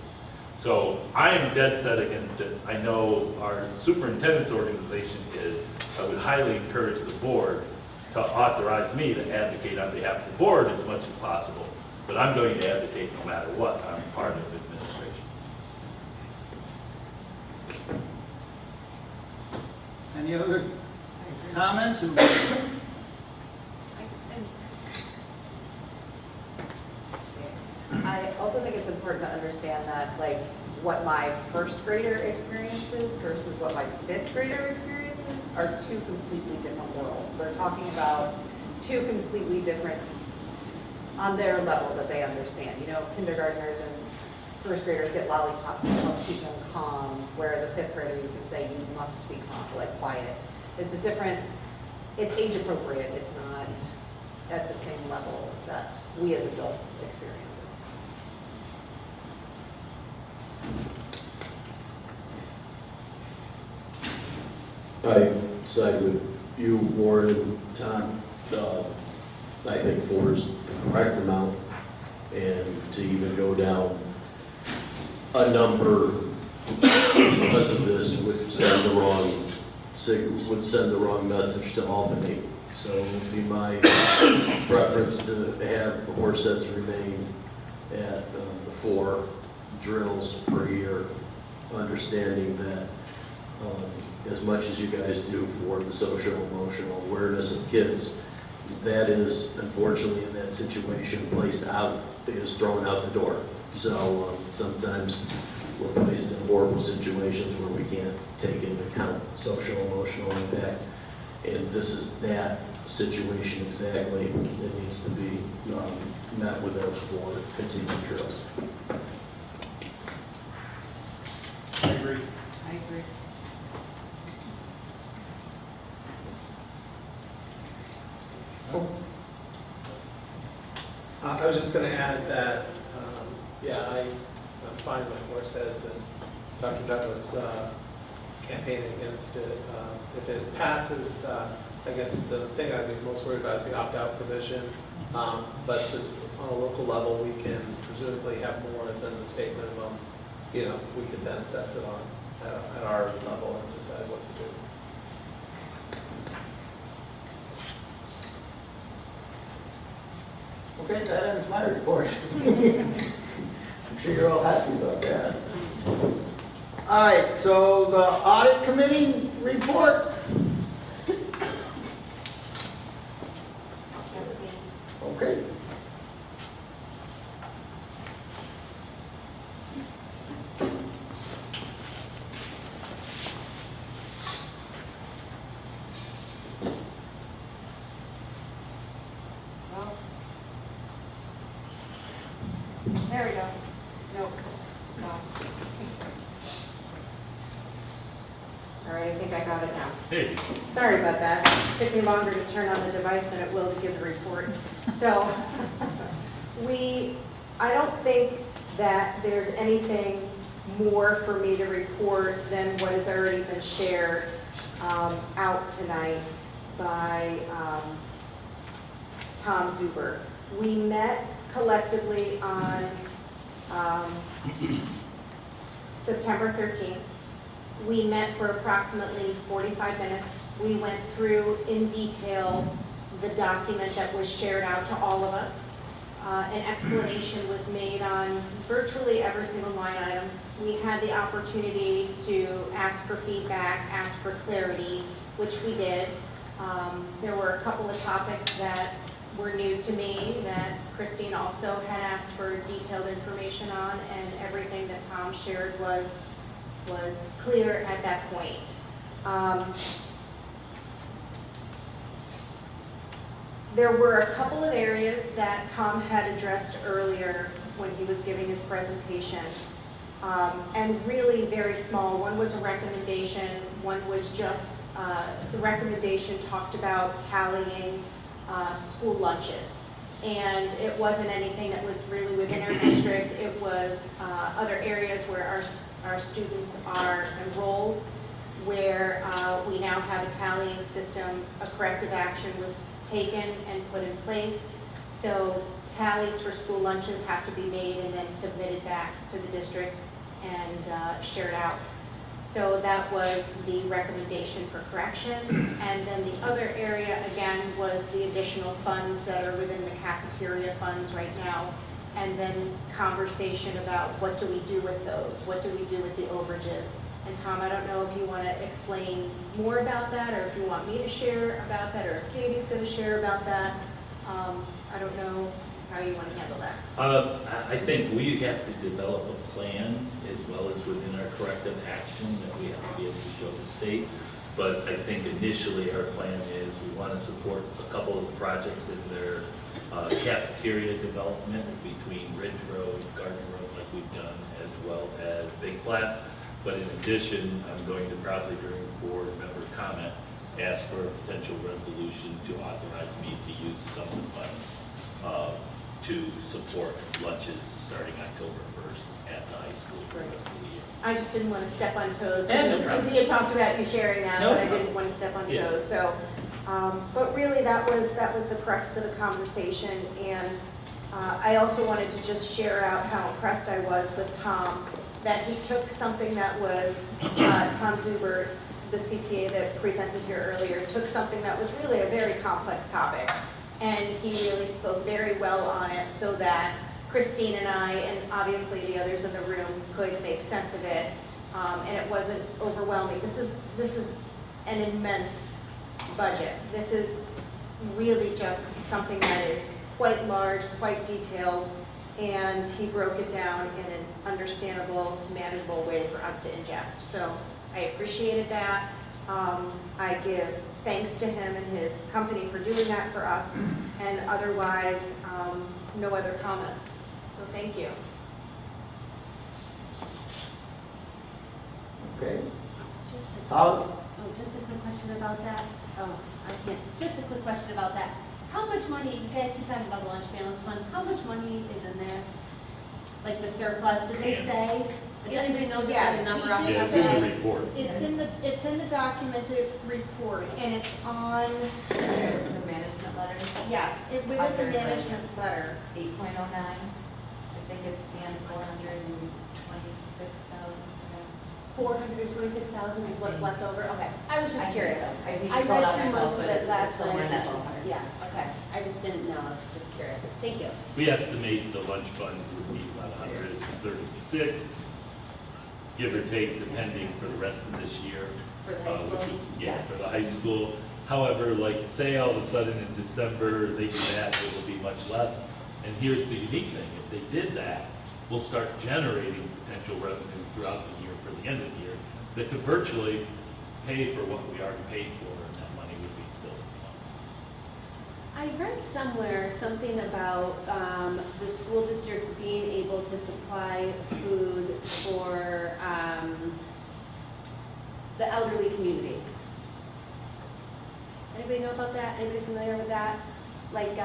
So I am dead set against it. I know our superintendent's organization is. I would highly encourage the board to authorize me to advocate on behalf of the board as much as possible. But I'm going to advocate no matter what. I'm part of administration. Any other comments? I also think it's important to understand that, like, what my first grader experiences versus what my fifth grader experiences are two completely different worlds. They're talking about two completely different, on their level that they understand. You know, kindergartners and first graders get lollipops to help keep them calm, whereas a fifth grader, you can say you must be calm, like quiet. It's a different, it's age appropriate. It's not at the same level that we as adults experience it. I side with you, Warren, Tom. I think 4 is the correct amount, and to even go down a number because of this would send the wrong message to Albany. So it would be my preference to have the horse heads remain at the 4 drills per year, understanding that as much as you guys do for the social emotional awareness of kids, that is unfortunately in that situation placed out, is thrown out the door. So sometimes we're placed in horrible situations where we can't take into account social emotional impact. And this is that situation exactly that needs to be met with those 4 continued drills. I agree. I agree. I was just going to add that, yeah, I'm fine with horse heads, and Dr. Douglas campaigning against it. If it passes, I guess the thing I'd be most worried about is the opt-out provision. But since on a local level, we can presumably have more than the state minimum, you know, we could then assess it on at our level and decide what to do. Okay, that ends my report. I'm sure you're all happy about that. All right, so the audit committee report. Okay. There we go. Nope, it's not. All right, I think I got it now. Hey. Sorry about that. It took me longer to turn on the device than it will to give the report. So I don't think that there's anything more for me to report than what has already been shared out tonight by Tom Zuber. We met collectively on September 13th. We met for approximately 45 minutes. We went through in detail the document that was shared out to all of us. An explanation was made on virtually every single line item. We had the opportunity to ask for feedback, ask for clarity, which we did. There were a couple of topics that were new to me that Christine also had asked for detailed information on, and everything that Tom shared was clear at that point. There were a couple of areas that Tom had addressed earlier when he was giving his presentation, and really very small. One was a recommendation, one was just, the recommendation talked about tallying school lunches. And it wasn't anything that was really within our district. It was other areas where our students are enrolled, where we now have a tallying system. A corrective action was taken and put in place. So tallies for school lunches have to be made and then submitted back to the district and shared out. So that was the recommendation for correction. And then the other area, again, was the additional funds that are within the cafeteria funds right now. And then conversation about what do we do with those? What do we do with the overages? And Tom, I don't know if you want to explain more about that, or if you want me to share about that, or if Katie's going to share about that. I don't know how you want to handle that. I think we have to develop a plan as well as within our corrective action that we have to be able to show the state. But I think initially our plan is we want to support a couple of the projects in their cafeteria development between Ridge Road, Gardner Road, like we've done, as well as Big Flats. But in addition, I'm going to probably during board member comment ask for a potential resolution to authorize me to use some of the funds to support lunches starting October 1st at the high school for the rest of the year. I just didn't want to step on toes. Yeah, no because problem. you talked about you sharing that, No but I problem. didn't want to step on Yeah. toes. So, but really that was the crux of the conversation. And I also wanted to just share out how impressed I was with Tom, that he took something that was, Tom Zuber, the CPA that presented here earlier, took something that was really a very complex topic. And he really spoke very well on it so that Christine and I, and obviously the others in the room, could make sense of it. And it wasn't overwhelming. This is an immense budget. This is really just something that is quite large, quite detailed, and he broke it down in an understandable, manageable way for us to ingest. So I appreciated that. I give thanks to him and his company for doing that for us, and otherwise, no other comments. So thank you. Okay. Just a quick question about that. Just a quick question about that. How much money, you guys keep talking about the lunch balance fund, how much money is in there? Like the surplus, did they say? Does anybody know just like a number off the Yeah, top it's of in their the head? report. It's in the documented report, and it's on, The management letter, yes, within the Under management letter. 8.09, I think it's and 426,000. 426,000 is what's left over? Okay, I was I just think curious. so. I need to I pull it read out through myself, most of but it last somewhere in night. that ballpark. Yeah, okay, I just didn't know, just curious. Thank you. We estimate the lunch fund would be about 136, give or take, depending for the rest of this year. For the high school? which is- Yeah, Yes. for the high school. However, like say all of a sudden in December, they do that, it will be much less. And here's the unique thing, if they did that, we'll start generating potential revenue throughout the year for the end of the year that could virtually pay for what we already paid for, and that money would be still in the fund. I read somewhere something about the school districts being able to supply food for the elderly community. Anybody know about that? Anybody familiar with that? Like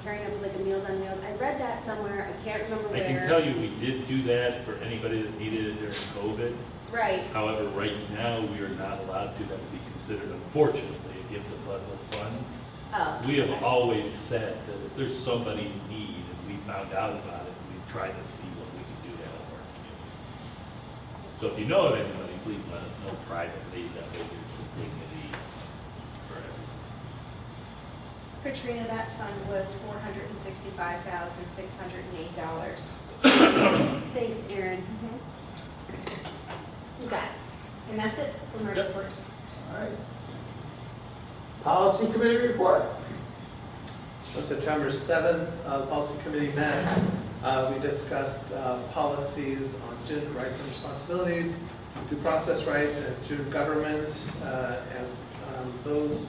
carrying up like a Meals on Wheels? I read that somewhere, I can't remember where. I can tell you, we did do that for anybody that needed it during COVID. Right. However, right now, we are not allowed to. That would be considered, unfortunately, a gift of public funds. Oh. We have always said that if there's somebody in need and we found out about it, we tried to see what we could do to help our community. So if you know of anybody, please let us know privately. That way there's some dignity for everyone. Katrina, that fund was $465,608. Thanks, Erin. You got it. And that's it from our report. All right. Policy Committee report. On September 7th, the Policy Committee met. We discussed policies on student rights and responsibilities, due process rights, and student government. As those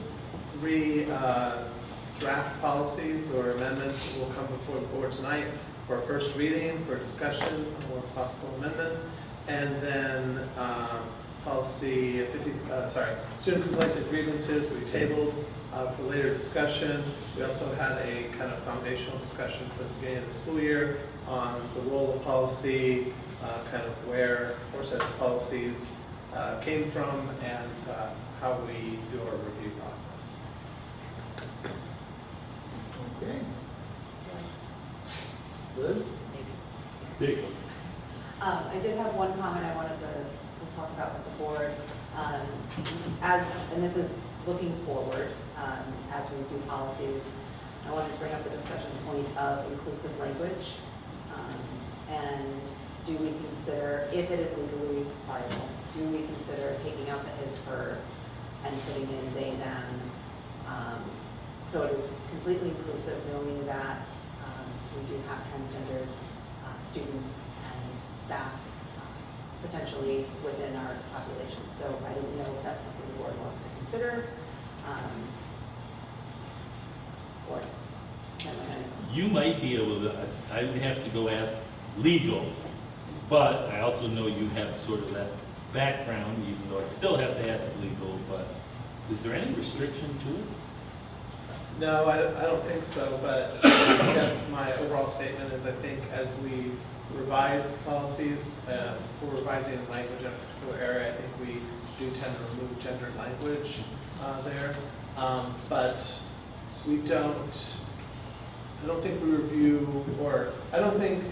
three draft policies or amendments will come before the board tonight for a first reading, for discussion, or possible amendment. And then policy 50, student complaints and grievances we tabled for later discussion. We also had a kind of foundational discussion for the beginning of the school year on the role of policy, kind of where Horsehead's policies came from, and how we do our review process. Okay. Good. I did have one comment I wanted to talk about with the board. And this is looking forward, as we do policies, I wanted to bring up the discussion point of inclusive language. And do we consider, if it is legally viable, do we consider taking out the his, her, and putting in they, them? So it is completely inclusive, knowing that we do have transgender students and staff potentially within our population. So I didn't know if that's something the board wants to consider. Or You might be able to, I would have to go ask legal, but I also know you have sort of that background, even though I'd still have to ask legal, but is there any restriction to it? No, I don't think so, but I guess my overall statement is I think as we revise policies, for revising language in a particular area, I think we do tend to remove gender language there. But we don't, I don't think we review, or I don't think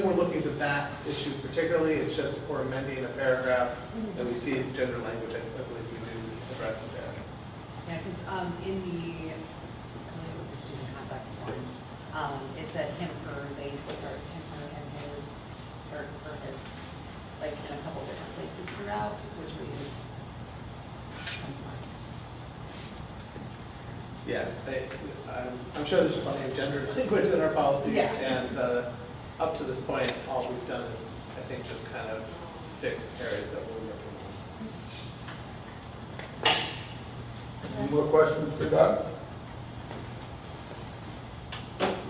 we're looking at that issue particularly. It's just if we're amending a paragraph and we see gender language, I believe we do address it there. Yeah, because in the, I believe it was the student conduct form, it said him, her, they, or him, her, and his, or his, like in a couple different places throughout, which we comes to mind. Yeah, I'm sure there's plenty of gender language in our policies, Yeah. and up to this point, all we've done is, I think, just kind of fix areas that we're working on. Any more questions for Doug?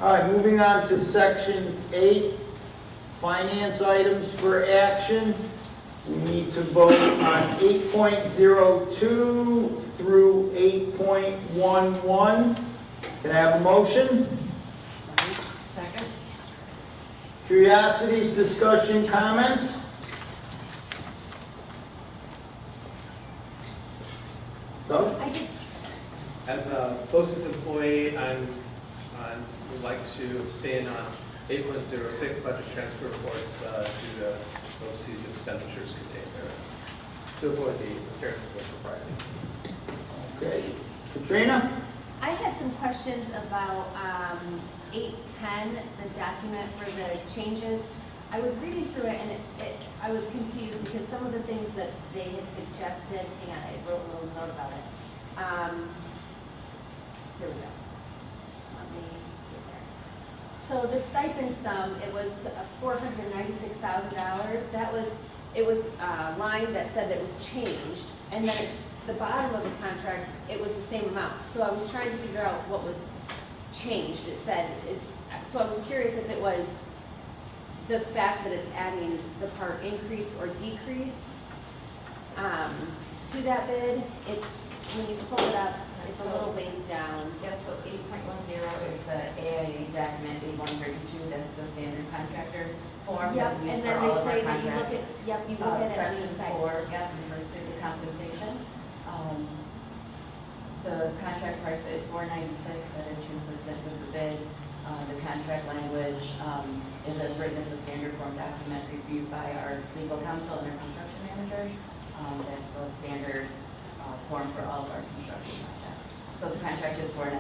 All right, moving on to section 8, finance items for action. We need to vote on 8.02 through 8.11. Can I have a motion? Second. Curiosities, discussion, comments? Doug? As a BOCES employee, I would like to abstain on 8.06 budget transfer reports due to BOCES expenditures contained there, to avoid the appearance of impropriety. Okay. Katrina? I had some questions about 810, the document for the changes. I was reading through it and I was confused because some of the things that they had suggested, hang on, I wrote a little note about it. Here we go. Let me get there. So the stipend sum, it was $496,000. It was a line that said that it was changed, and then it's the bottom of the contract, it was the same amount. So I was trying to figure out what was changed. It said, so I was curious if it was the fact that it's adding the part increase or decrease to that bid. It's, when you pull it up, it's a little ways down. Yep, so 8.10 is the AIA document, 8132, that's the standard contractor form. Yep, that we use and for then all they of our say that you look contracts. at, yep, you look at it on the Section side. 4, yep, refers to the compensation. The contract price is $496, that is consistent with the bid. The contract language is as written as a standard form document reviewed by our legal counsel and our construction manager. That's the standard form for all of our construction projects. So the contract is $496.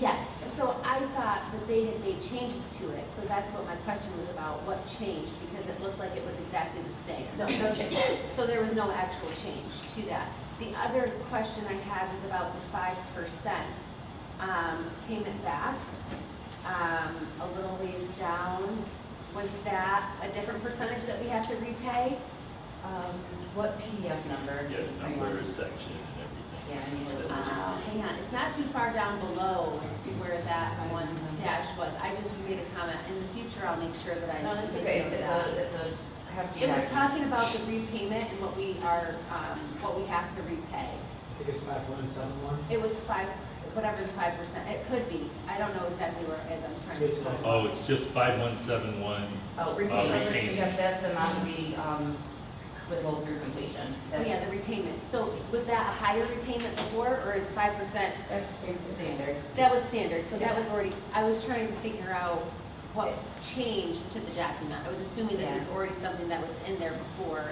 Yes, so I thought that they had made changes to it, so that's what my question was about, what changed, because it looked like it was exactly the same. No change. So there was no actual change to that. The other question I had was about the 5% payment back, a little ways down. Was that a different percentage that we have to repay? What PDF number? Yeah, number, section, and everything. Yeah, I need Instead to. of just- Hang on, it's not too far down below where that one dash was. I just made a comment. In the future, I'll make sure that I. No, that's okay. It's a hefty It was document. talking about the repayment and what we are, what we have to repay. I think it's 5171. It was whatever the 5%, it could be. I don't know exactly where, as I'm trying It's to. fine. Oh, it's just 5171. Oh, retainment, retaining. yes, that's the amount we withhold through completion. Oh, yeah, the retainment. So was that a higher retainment before, or is 5%? That's standard. That was standard, so that was already, I was trying to figure out what changed to the document. I was assuming this was already something that was in there before,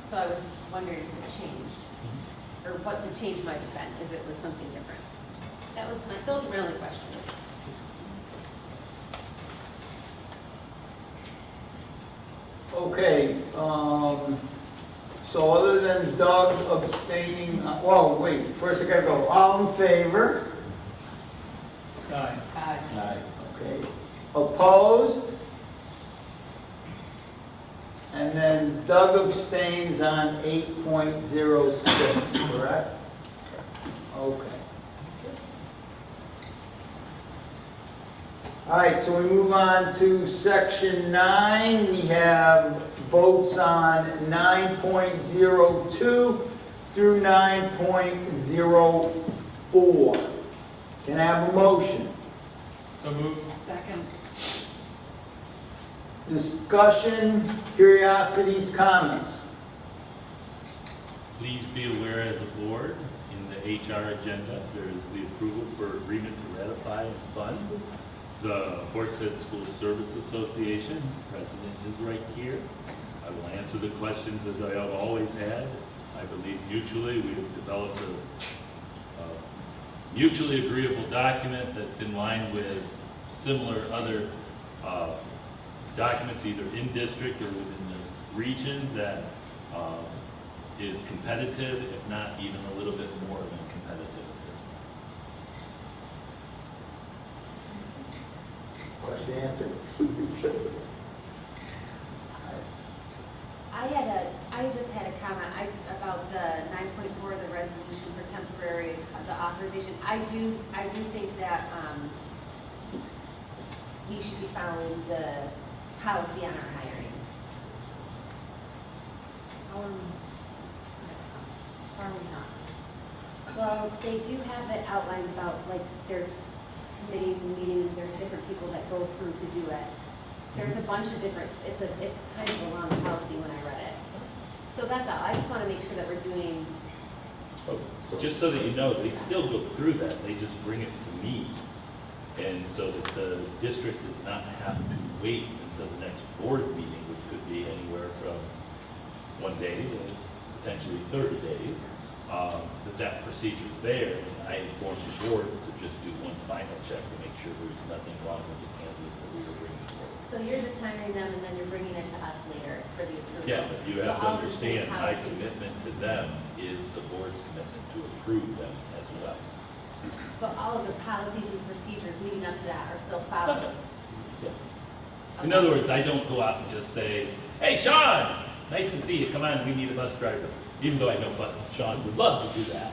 so I was wondering if it changed, or what the change might have been, if it was something different. That was those were my only questions. Okay, so other than Doug abstaining, well, wait, first I gotta go, all in favor? Aye. Aye. Okay, opposed? And then Doug abstains on 8.06, correct? Okay. All right, so we move on to section 9. We have votes on 9.02 through 9.04. Can I have a motion? So moved. Second. Discussion, curiosities, comments? Please be aware as a board, in the HR agenda, there is the approval for agreement to ratify and fund the Horsehead School Service Association. President is right here. I will answer the questions as I have always had. I believe mutually we have developed a mutually agreeable document that's in line with similar other documents, either in district or within the region, that is competitive, if not even a little bit more than competitive at this Question answered. I just had a comment about the 9.4, the resolution for temporary, the authorization. I do think that we should be following the policy on our hiring. Are we not? Well, they do have it outlined about, like, there's committees and meetings, there's different people that go through to do it. There's a bunch of different, it's kind of a long policy when I read it. So that's all, I just want to make sure that we're doing. Oh, just so that you know, they still go through that, they just bring it to me. And so that the district does not have to wait until the next board meeting, which could be anywhere from 1 day to potentially 30 days, that procedure's there. And I informed the board to just do one final check to make sure there's nothing wrong with the candidates that we were bringing forward. So you're just hiring them and then you're bringing it to us later for the approval? Yeah, but you So have to all the same understand, my policies. commitment to them is the board's commitment to approve them as well. But all of the policies and procedures leading up to that are still followed? Yeah. In other words, I don't go out and just say, hey, Sean, nice to see you, come on, we need a bus driver. Even though I know Sean would love to do that.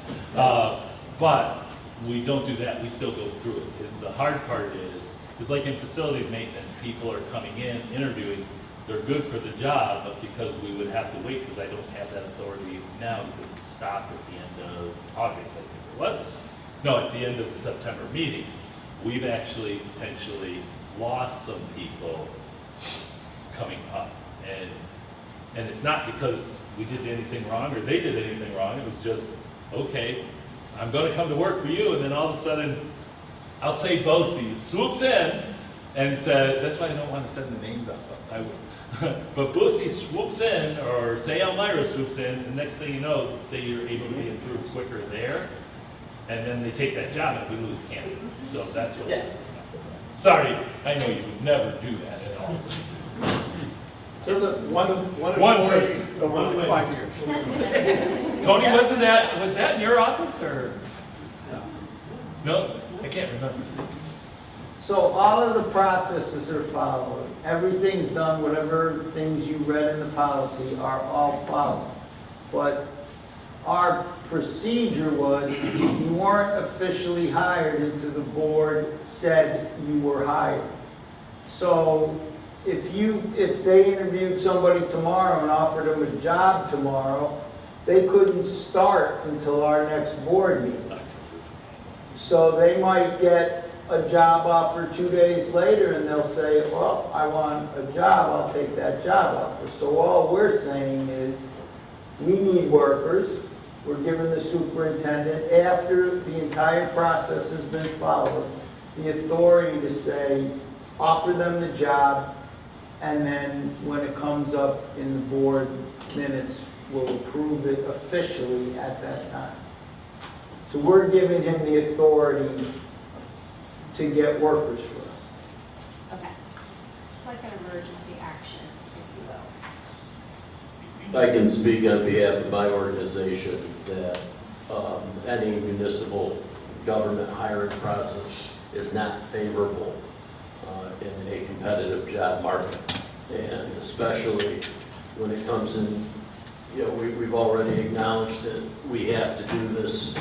But we don't do that, we still go through it. And the hard part is like in facilities maintenance, people are coming in, interviewing, they're good for the job, but because we would have to wait, because I don't have that authority now, because it stopped at the end of August, I think it was. No, at the end of the September meeting, we've actually potentially lost some people coming up. And it's not because we did anything wrong or they did anything wrong, it was just, okay, I'm gonna come to work for you, and then all of a sudden, I'll say BOCE swoops in and said, that's why I don't want to send the names out, I would. But BOCE swoops in, or say Elmira swoops in, the next thing you know, you're able to be approved quicker there, and then they take that job and we lose Canada. So that's what. Yes. Sorry, I know you would never do that at all. So the one person over like 5 years. Tony, was that in your office, or? No, I can't remember. So all of the processes are followed. Everything's done, whatever things you read in the policy are all followed. But our procedure was you weren't officially hired until the board said you were hired. So if they interviewed somebody tomorrow and offered them a job tomorrow, they couldn't start until our next board meeting. So they might get a job offer 2 days later and they'll say, well, I want a job, I'll take that job offer. So all we're saying is, we need workers. We're giving the superintendent, after the entire process has been followed, the authority to say, offer them the job, and then when it comes up in the board minutes, we'll approve it officially at that time. So we're giving him the authority to get workers for us. Okay. It's like an emergency action, if you will. I can speak on behalf of my organization that any municipal government hiring process is not favorable in a competitive job market. And especially when it comes in, we've already acknowledged that we have to do this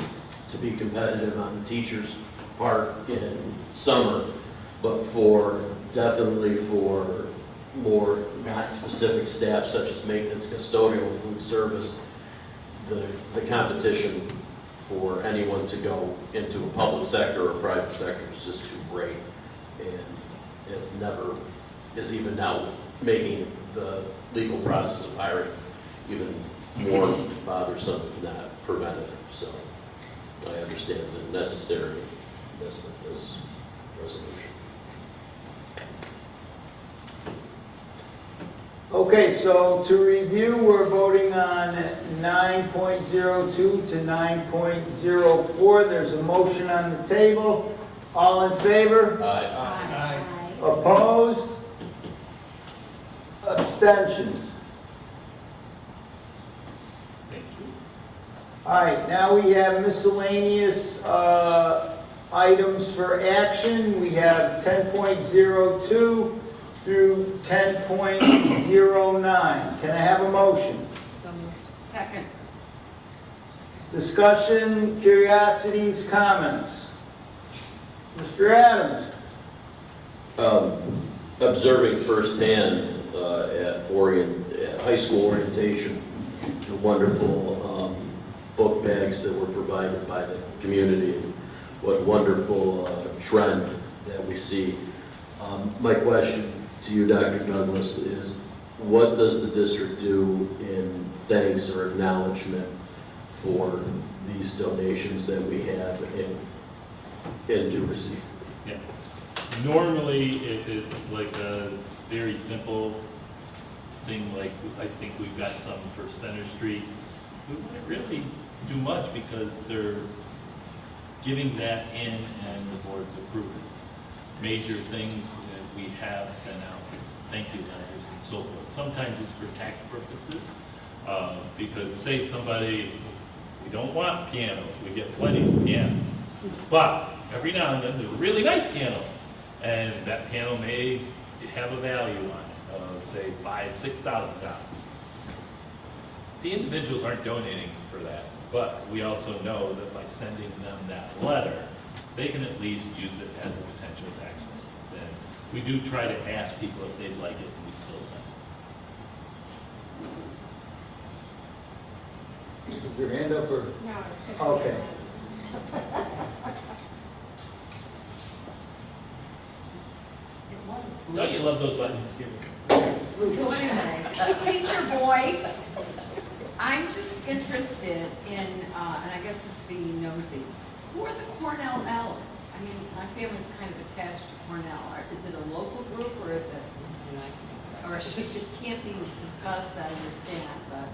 to be competitive on the teachers' part in summer, but definitely for more not specific staff such as maintenance, custodial, food service, the competition for anyone to go into a public sector or private sector is just too great, and is even now making the legal process of hiring even more bothersome, if not preventative. So I understand the necessariness of this resolution. Okay, so to review, we're voting on 9.02 to 9.04. There's a motion on the table. All in favor? Aye. Opposed? Abstentions? Thank you. All right, now we have miscellaneous items for action. We have 10.02 through 10.09. Can I have a motion? Second. Discussion, curiosities, comments? Mr. Adams? Observing firsthand at high school orientation, the wonderful book bags that were provided by the community, and what wonderful trend that we see. My question to you, Dr. Douglas, is what does the district do in thanks or acknowledgement for these donations that we have and do receive? Yeah. Normally, if it's like a very simple thing, like I think we've got some for Center Street, we wouldn't really do much because they're giving that in and the board's approving. Major things that we have sent out, thank you letters and so forth. Sometimes it's for tax purposes, because say somebody, we don't want pianos, we get plenty of pianos, but every now and then there's a really nice piano, and that piano may have a value on it, say $5,000–6,000. The individuals aren't donating for that, but we also know that by sending them that letter, they can at least use it as a potential tax rate. Then we do try to ask people if they'd like it, and we still send it. Is your hand up or? No, it's fixed. Okay. Don't you love those buttons? So anyway, teacher voice. I'm just interested in, and I guess it's being nosy, who are the Cornell Elves? I mean, my family's kind of attached to Cornell. Is it a local group or is it, or it can't be discussed, I understand, but.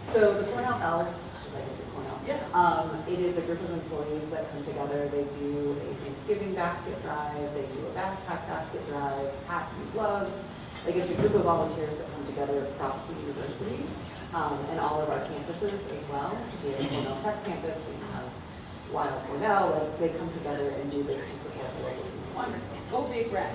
So the Cornell Elves, I guess it's Cornell. Yeah. It is a group of employees that come together. They do a Thanksgiving basket drive. They do a backpack basket drive, hats and gloves. Like it's a group of volunteers that come together across the university and all of our campuses as well. We have Cornell Tech campus. We have Weill Cornell. Like they come together and do this to support the local community. Wonderful. Go Big Red.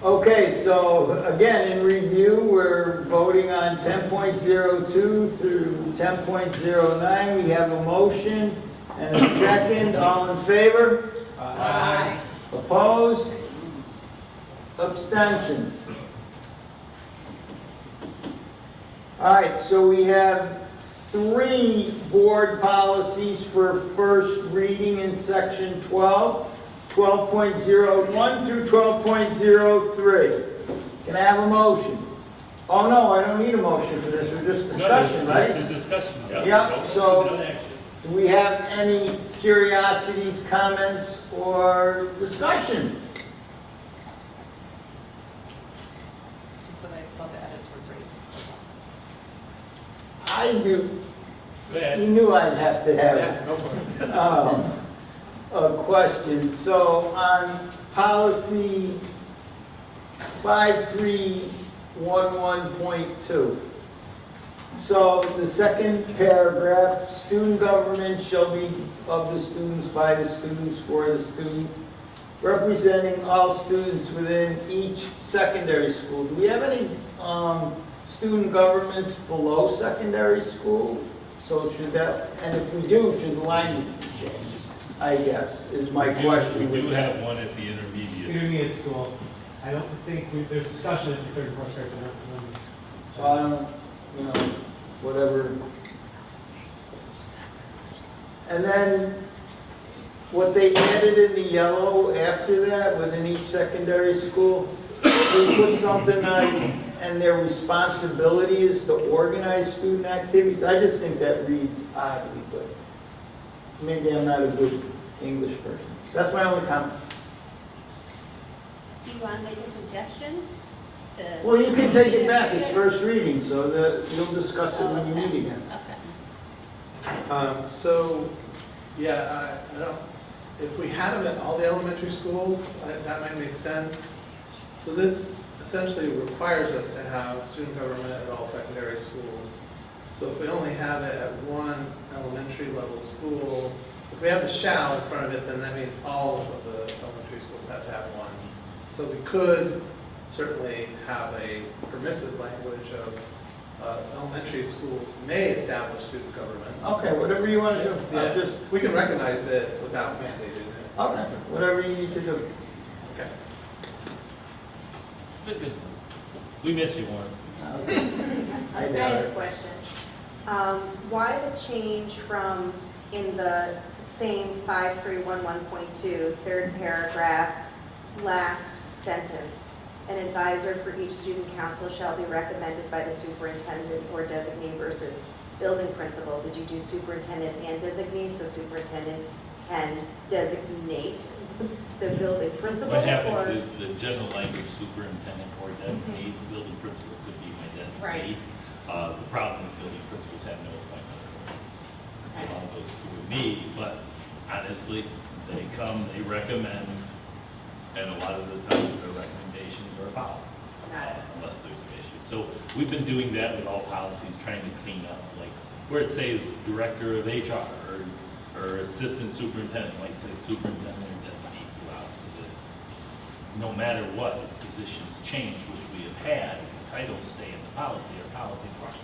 Okay, so again, in review, we're voting on 10.02 through 10.09. We have a motion and a second. All in favor? Aye. Opposed? Abstentions? All right, so we have 3 board policies for first reading in section 12. 12.01 through 12.03. Can I have a motion? Oh, no, I don't need a motion for this, we're just discussion, right? Just a discussion, yeah. Yeah, so No action. do we have any curiosities, comments, or discussion? Just that I thought the edits were great. I do. Go ahead. You knew I'd have to have Yeah, go for it. a question. So on policy 5311.2, so the second paragraph, student government shall be of the students, by the students, for the students, representing all students within each secondary school. Do we have any student governments below secondary school? So should that, and if we do, should the language be changed? I guess, is my question. We do have one at the intermediate. Intermediate school. I don't think there's discussion in the third and fourth grade. So I don't, you know, whatever. And then what they added in the yellow after that, within each secondary school, we put something like, and their responsibility is to organize student activities. I just think that reads oddly, but maybe I'm not a good English person. That's my only comment. Do you want to make a suggestion? Well, you can take it back, it's first reading, so you'll discuss it when you meet again. Okay. So, yeah, I don't, if we had them at all the elementary schools, that might make sense. So this essentially requires us to have student government at all secondary schools. So if we only have it at one elementary level school, if we have the shall in front of it, then that means all of the elementary schools have to have one. So we could certainly have a permissive language of elementary schools may establish student governments. Okay, whatever you want to do. Yeah, we can recognize it without mandating it. Okay, whatever you need to do. Okay. It's a good one. We miss you, Warren. I have a question. Why the change from in the same 5311.2, third paragraph, last sentence, an advisor for each student council shall be recommended by the superintendent or designee versus building principal? Did you do superintendent and designee, so superintendent can designate the building principal? What happens is the general language superintendent or designate, the building principal could be my designate. Right. The problem is building principals have no appointment authority. It all goes through me, but honestly, they come, they recommend, and a lot of the times their recommendations are followed. Unless there's an issue. So we've been doing that with all policies, trying to clean up, like where it says director of HR or assistant superintendent, might say superintendent or designate throughout, so that no matter what, if positions change, which we have had, the titles stay in the policy, our policy part.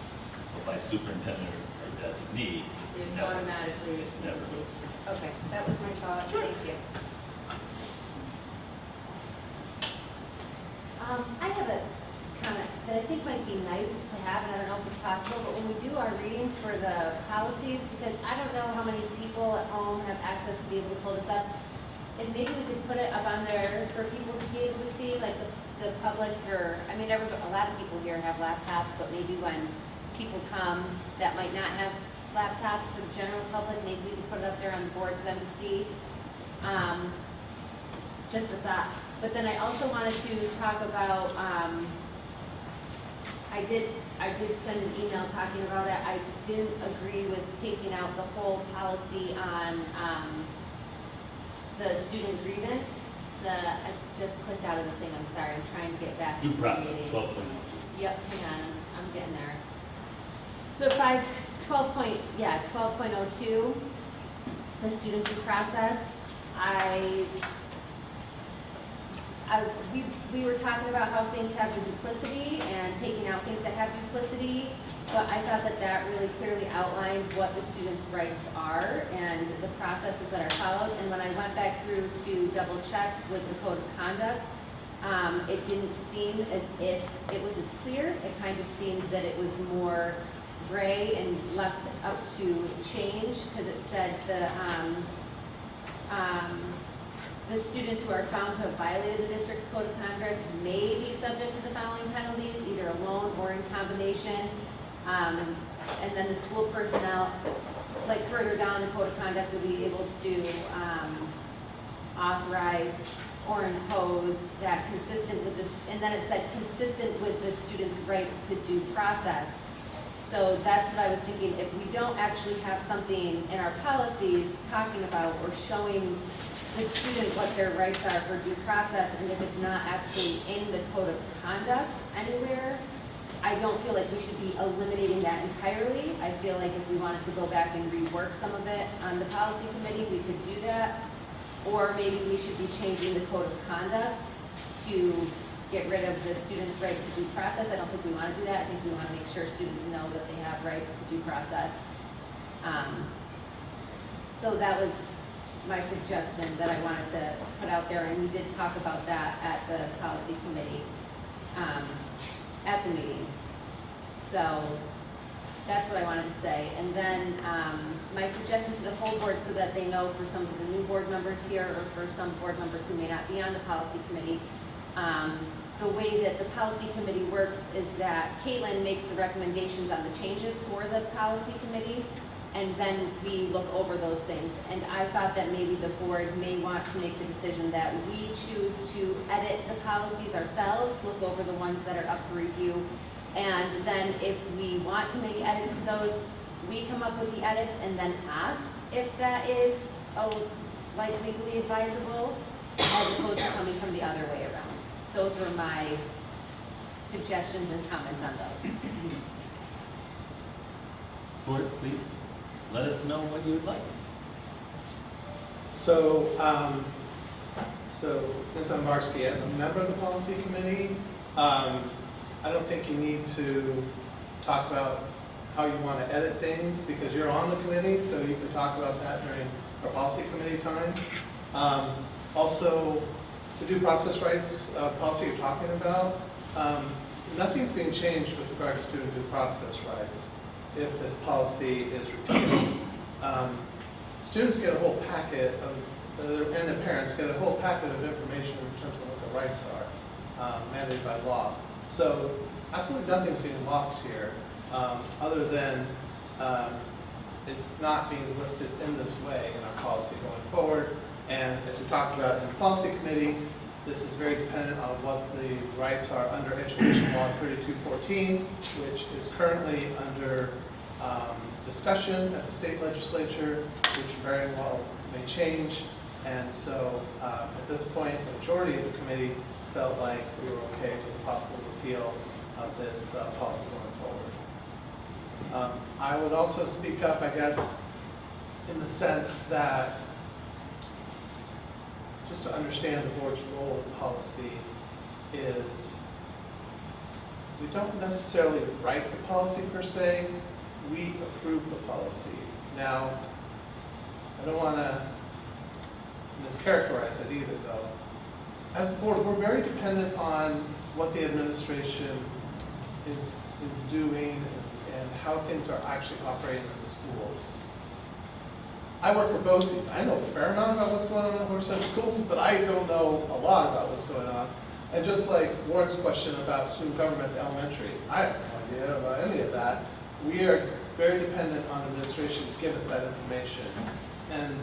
But by superintendent or designee, It never, automatically never goes through. Okay, that was my thought. Thank you. I have a comment that I think might be nice to have, and I don't know if it's possible, but when we do our readings for the policies, because I don't know how many people at home have access to be able to pull this up, if maybe we could put it up on there for people to be able to see, like the public, or, I mean, a lot of people here have laptops, but maybe when people come that might not have laptops, for the general public, maybe we can put it up there on the board for them to see. Just a thought. But then I also wanted to talk about, I did send an email talking about it. I didn't agree with taking out the whole policy on the student grievance. I just clicked out of the thing, I'm sorry, I'm trying to get back to Due the process, meeting. 12.2. Yep, hang on, I'm getting there. The 12.02, the student due process, we were talking about how things have the duplicity and taking out things that have duplicity, but I thought that that really clearly outlined what the students' rights are and the processes that are followed. And when I went back through to double check with the code of conduct, it didn't seem as if it was as clear. It kind of seemed that it was more gray and left up to change, because it said the students who are found to have violated the district's code of conduct may be subject to the following penalties, either alone or in combination. And then the school personnel, like further down the code of conduct, will be able to authorize or impose that consistent with this, and then it said consistent with the student's right to due process. So that's what I was thinking, if we don't actually have something in our policies talking about or showing the student what their rights are for due process, and if it's not actually in the code of conduct anywhere, I don't feel like we should be eliminating that entirely. I feel like if we wanted to go back and rework some of it on the policy committee, we could do that. Or maybe we should be changing the code of conduct to get rid of the student's right to due process. I don't think we want to do that. I think we want to make sure students know that they have rights to due process. So that was my suggestion that I wanted to put out there, and we did talk about that at the policy committee at the meeting. So that's what I wanted to say. And then my suggestion to the whole board, so that they know, for some of the new board members here, or for some board members who may not be on the policy committee, the way that the policy committee works is that Caitlin makes the recommendations on the changes for the policy committee, and then we look over those things. And I thought that maybe the board may want to make the decision that we choose to edit the policies ourselves, look over the ones that are up for review, and then if we want to make edits to those, we come up with the edits and then ask if that is like legally advisable, as opposed to coming from the other way around. Those were my suggestions and comments on those. Board, please, let us know what you would like. So, Ms. Umbarski, as a member of the policy committee, I don't think you need to talk about how you want to edit things, because you're on the committee, so you can talk about that during our policy committee time. Also, the due process rights policy you're talking about, nothing's being changed with regard to student due process rights if this policy is repealed. Students get a whole packet of, and the parents get a whole packet of information in terms of what their rights are, mandated by law. So absolutely nothing's being lost here, other than it's not being listed in this way in our policy going forward. And as we talked about in the policy committee, this is very dependent on what the rights are under Education Law 3214, which is currently under discussion at the state legislature, which very well may change. And so at this point, the majority of the committee felt like we were okay with the possible repeal of this policy going forward. I would also speak up, I guess, in the sense that just to understand the board's role in policy is we don't necessarily write the policy per se, we approve the policy. Now, I don't want to mischaracterize it either though. As a board, we're very dependent on what the administration is doing and how things are actually operating in the schools. I work for BOCES. I know a fair amount about what's going on in Horsehead schools, but I don't know a lot about what's going on. And just like Warren's question about student government at elementary, I have no idea about any of that. We are very dependent on administration to give us that information. And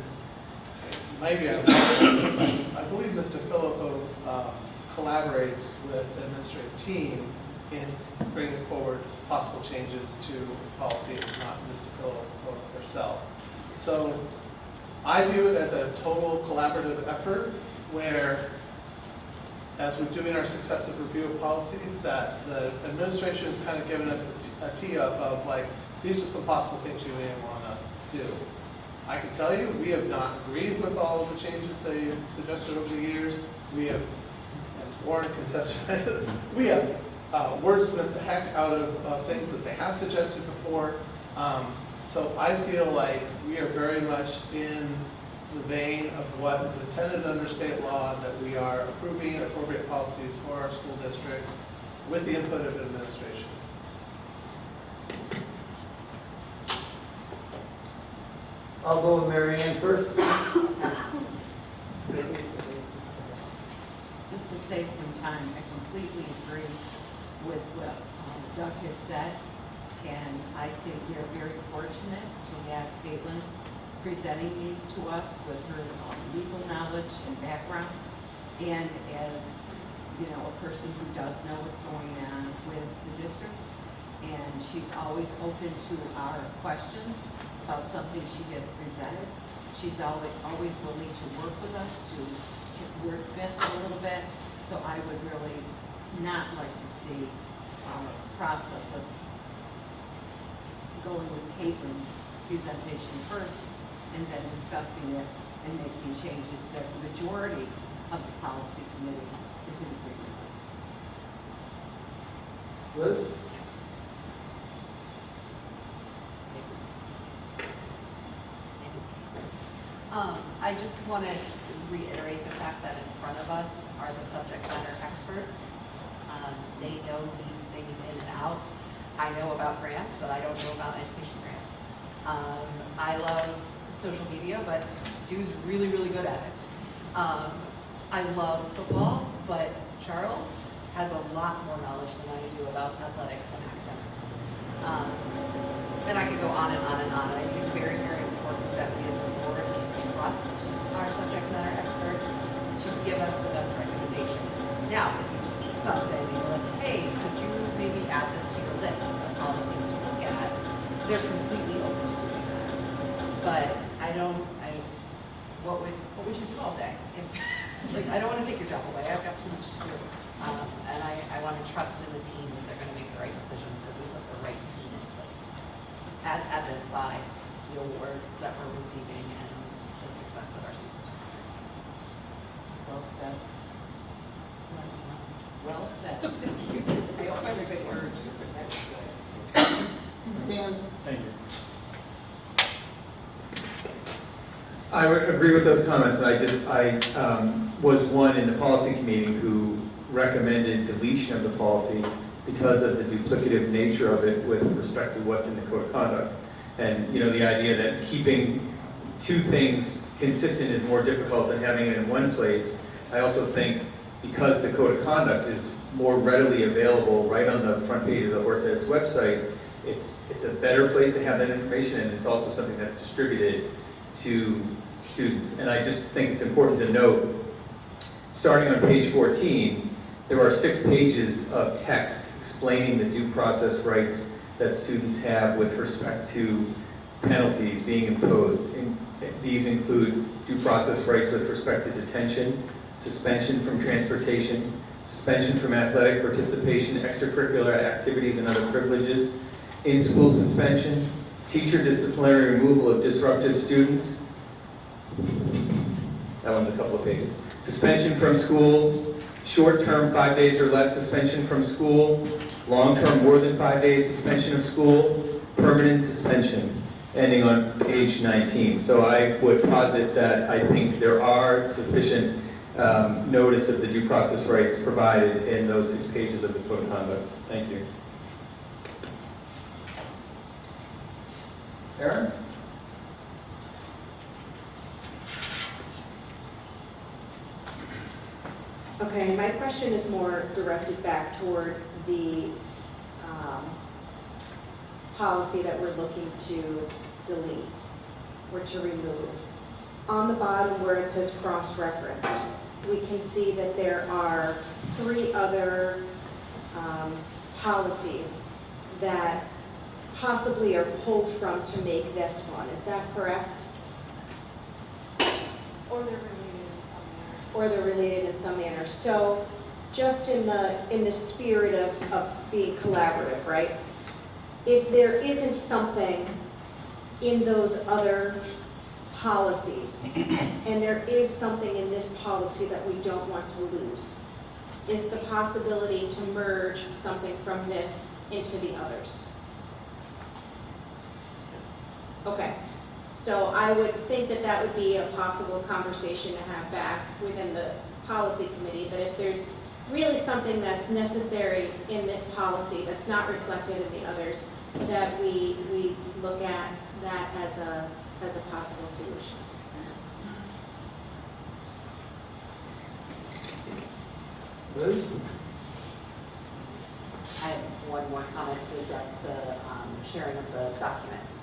maybe I believe Mr. Filippo collaborates with the administrative team in bringing forward possible changes to policy. It's not Mr. Filippo herself. So I view it as a total collaborative effort where, as we're doing our successive review of policies, that the administration has kind of given us a tee up of like, these are some possible things you may want to do. I can tell you, we have not agreed with all of the changes they've suggested over the years. We have, and Warren can testify to this, we have wordsmithed the heck out of things that they have suggested before. So I feel like we are very much in the vein of what is intended under state law, that we are approving appropriate policies for our school district with the input of administration. I'll go with Mary Ann first. Just to save some time, I completely agree with what Doug has said, and I think we are very fortunate to have Caitlin presenting these to us with her legal knowledge and background, and as you know, a person who does know what's going on with the district, and she's always open to our questions about something she has presented. She's always willing to work with us to wordsmith it a little bit. So I would really not like to see our process of going with Caitlin's presentation first and then discussing it and making changes that the majority of the policy committee is in agreement with. Liz? I just want to reiterate the fact that in front of us are the subject matter experts. They know these things in and out. I know about grants, but I don't know about education grants. I love social media, but Sue's really, really good at it. I love football, but Charles has a lot more knowledge than I do about athletics and academics. And I could go on and on and on. And I think it's very, very important that we as a board can trust our subject matter experts to give us the best recommendation. Now, if you see something and you're like, hey, could you maybe add this to your list of policies to look at, they're completely open to doing that. But what would you do all day? Like, I don't want to take your job away. I've got too much to do. And I want to trust in the team that they're going to make the right decisions because we put the right team in place, as evidenced by the awards that we're receiving and the success that our students are having. Well said. Well said. Thank you. I hope I'm a good word too, but that's good. Dan? Thank you. I would agree with those comments. I was one in the policy committee who recommended deletion of the policy because of the duplicative nature of it with respect to what's in the code of conduct. And you know, the idea that keeping two things consistent is more difficult than having it in one place. I also think because the code of conduct is more readily available right on the front page of the Horseheads website, it's a better place to have that information, and it's also something that's distributed to students. And I just think it's important to note, starting on page 14, there are 6 pages of text explaining the due process rights that students have with respect to penalties being imposed. And these include due process rights with respect to detention, suspension from transportation, suspension from athletic participation, extracurricular activities and other privileges, in-school suspension, teacher disciplinary removal of disruptive students. That one's a couple of pages. Suspension from school, short-term 5 days or less suspension from school, long-term more than 5 days suspension of school, permanent suspension, ending on page 19. So I would posit that I think there are sufficient notice of the due process rights provided in those 6 pages of the code of conduct. Thank you. Aaron? Okay, my question is more directed back toward the policy that we're looking to delete or to remove. On the bottom where it says cross-referenced, we can see that there are 3 other policies that possibly are pulled from to make this one. Is that correct? Or they're related in some manner. Or they're related in some manner. So just in the spirit of being collaborative, right? If there isn't something in those other policies, and there is something in this policy that we don't want to lose, is the possibility to merge something from this into the others. Okay, so I would think that that would be a possible conversation to have back within the policy committee, that if there's really something that's necessary in this policy that's not reflected in the others, that we look at that as a possible solution. Liz? I have one more comment to address the sharing of the documents.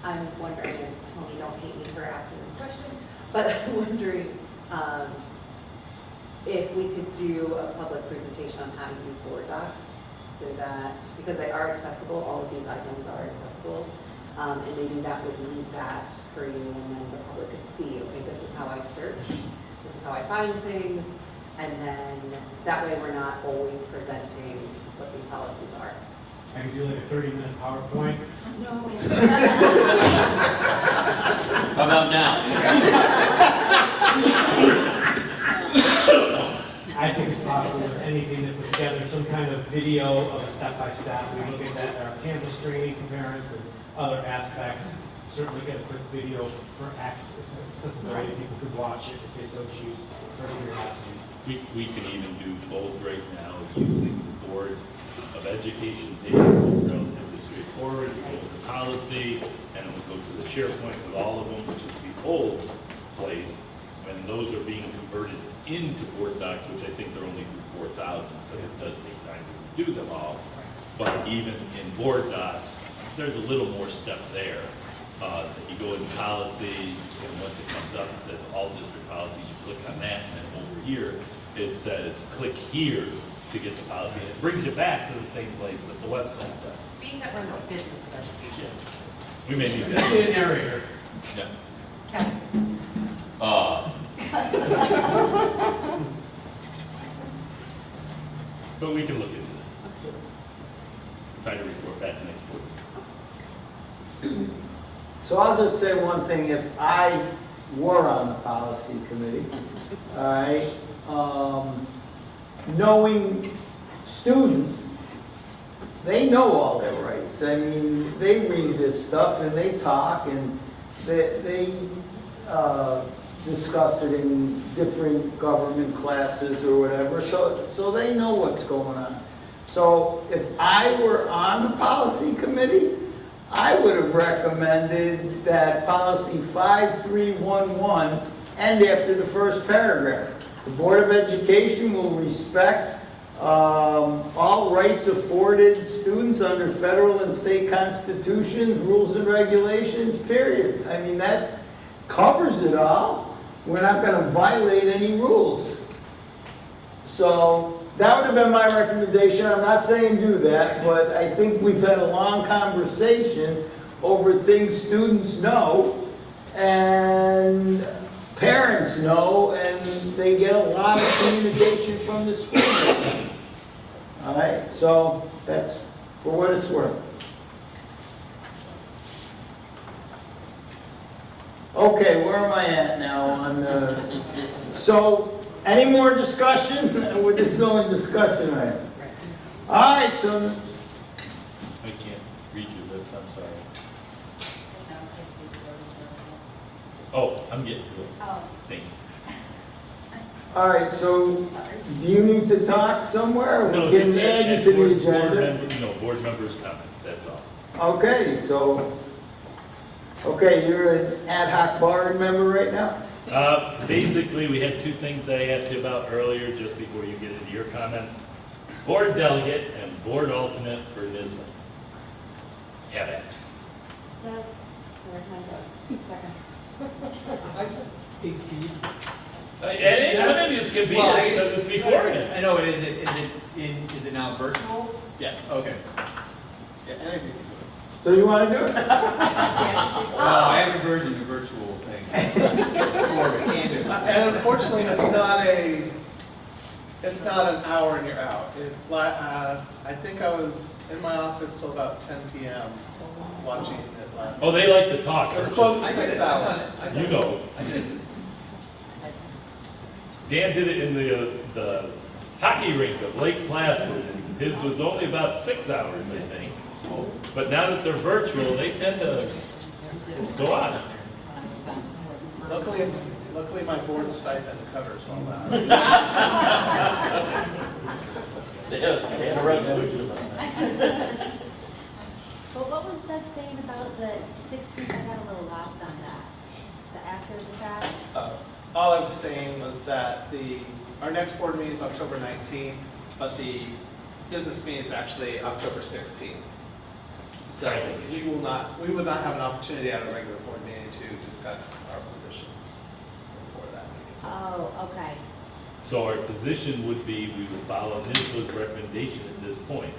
I'm wondering, and Tony, don't hate me for asking this question, but I'm wondering if we could do a public presentation on how to use board docs, so that, because they are accessible, all of these items are accessible, and maybe that would leave that for you, and then the public could see, okay, this is how I search, this is how I find things, and then that way we're not always presenting what these policies are. I could do like a 30-minute PowerPoint. No. How about now? I think it's possible with anything that put together some kind of video of a step-by-step. We look at that, our campus training comparison and other aspects. Certainly get a quick video for accessibility. People could watch it if they so choose for curiosity. We can even do both right now using the Board of Education page, relatively straightforward. We go to the policy, and it will go to the SharePoint with all of them, which is the old place. When those are being converted into Board Docs, which I think they're only through 4,000, because it does take time to do them all. But even in Board Docs, there's a little more step there. You go in policy, and once it comes up, it says all district policies, you click on that, and then over here, it says click here to get the policy, and it brings you back to the same place that the website does. Being that we're in the business of education. We may need See that. an narrator. Yeah. Okay. But we can look into that. Try to report back next week. So I'll just say one thing, if I were on the policy committee, all right, knowing students, they know all their rights. I mean, they read this stuff and they talk and they discuss it in different government classes or whatever, so they know what's going on. So if I were on the policy committee, I would have recommended that policy 5311 end after the first paragraph. The Board of Education will respect all rights afforded students under federal and state constitutions, rules and regulations, period. I mean, that covers it all. We're not going to violate any rules. So that would have been my recommendation. I'm not saying do that, but I think we've had a long conversation over things students know and parents know, and they get a lot of communication from the school. All right, so that's for what it's worth. Okay, where am I at now on the, so any more discussion? This is only discussion item. All right, so I can't read your lips, I'm sorry. Oh, I'm getting to it. Thank you. all right, so do you need to talk somewhere? Or No, we can just add add it to board the agenda? members, no, board members' comments, that's all. Okay, so, okay, you're an ad hoc board member right now? Basically, we had two things that I asked you about earlier, just before you get into your comments. Board delegate and board alternate for NISBA. Have it. Doug, or Doug, second. Anytime it's convenient, because it's before it. I know, but is it now virtual? Yes, okay. So you want to do it? Well, I have a version of virtual thing. And unfortunately, it's not an hour and you're out. I think I was in my office till about 10 p.m. watching it last. Oh, they like to talk. It was close to 6 hours. You know. Dan did it in the hockey rink of Lake Placid. His was only about 6 hours, I think. But now that they're virtual, they tend to go on. Luckily, my board stipend covers all that. And a resolution about that. But what was Doug saying about the 16th? I got a little lost on that. The after the fact? All I was saying was that our next board meeting is October 19th, but the business meeting is actually October 16th. So we would not have an opportunity at a regular board meeting to discuss our positions before that meeting. Oh, okay. So our position would be, we would follow NISBA's recommendation at this point.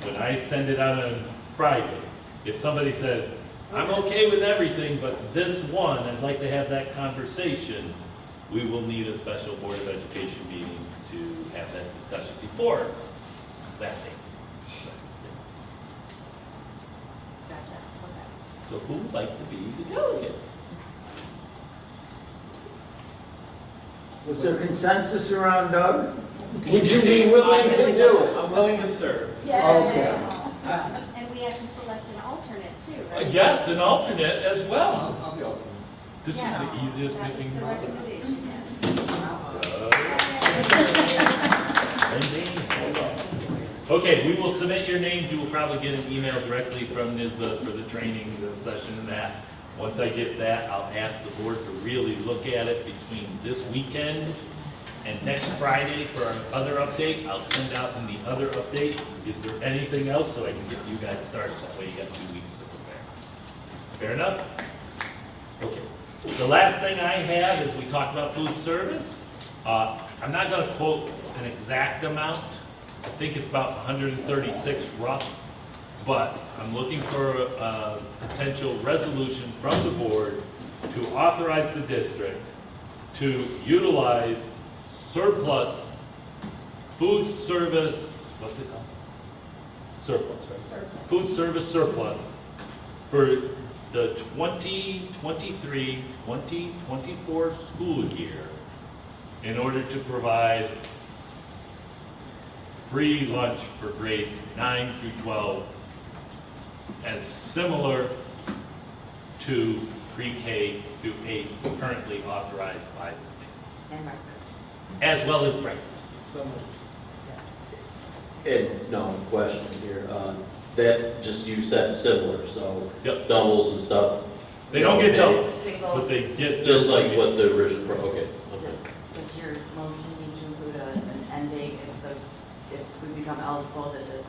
When I send it out on Friday, if somebody says, I'm okay with everything, but this one, I'd like to have that conversation, we will need a special Board of Education meeting to have that discussion before that date. Gotcha. Okay. So who would like to be the delegate? Was there consensus around Doug? Would you be willing to do it? I'm willing to serve. Okay. And we have to select an alternate too, right? Yes, an alternate as well. I'll be alternate. This is the easiest That's picking. the recommendation, yes. Okay, we will submit your names. You will probably get an email directly from NISBA for the training, the session and that. Once I get that, I'll ask the board to really look at it between this weekend and next Friday for our other update. I'll send out in the other update. Is there anything else so I can get you guys started? That way you got 2 weeks to prepare. Fair enough? Okay. The last thing I have is we talked about food service. I'm not going to quote an exact amount. I think it's about 136 rough, but I'm looking for a potential resolution from the board to authorize the district to utilize surplus food service, what's it called? Surplus, right? Food service surplus for the 2023-2024 school year in order to provide free lunch for grades 9 through 12 as similar to pre-K through 8 currently authorized by the state. And breakfast. As well as breakfast. And no question here, that just you said similar, so Yep. doubles and stuff. They don't get doubles, Single. but they get. Just like what the original, okay. Does your motion need to include an end date if we become eligible that this?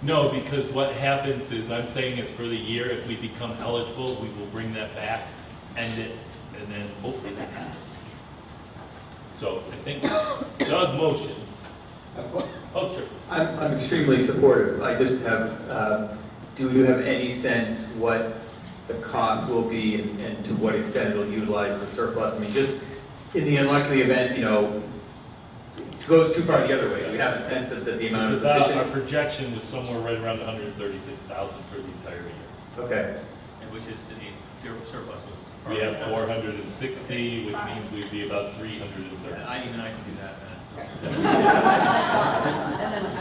No, because what happens is, I'm saying it's for the year. If we become eligible, we will bring that back, end it, and then hopefully that happens. So I think Doug motion. Oh, sure. I'm extremely supportive. I just have, do you have any sense what the cost will be and to what extent it'll utilize the surplus? I mean, just in the unlikely event, you know, it goes too far the other way. Do we have a sense that the amount It's is about, our sufficient? projection was somewhere right around 136,000 for the entire year. Okay. And which is, the surplus was. We have 460, which means we'd be about 330. I can do that. And then I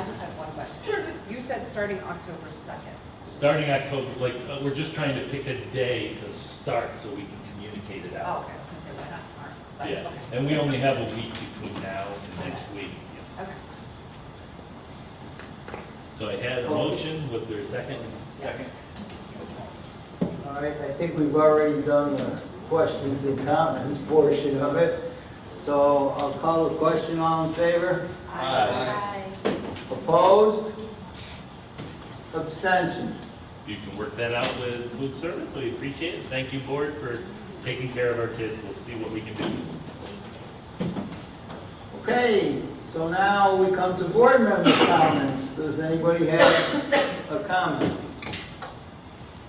just have one question. Sure. You said starting October 2nd. Starting October, like, we're just trying to pick a day to start so we can communicate it Oh, out. okay, I was gonna say, why not tomorrow? But, Yeah, okay. and we only have a week between now and next week. Yes. Okay. So I had a motion, was there a second? Second. All right, I think we've already done questions and comments portion of it. So I'll call the question. All in favor? Aye. Opposed? Abstentions? If you can work that out with food service, we appreciate it. Thank you, board, for taking care of our kids. We'll see what we can do. Okay, so now we come to board member comments. Does anybody have a comment?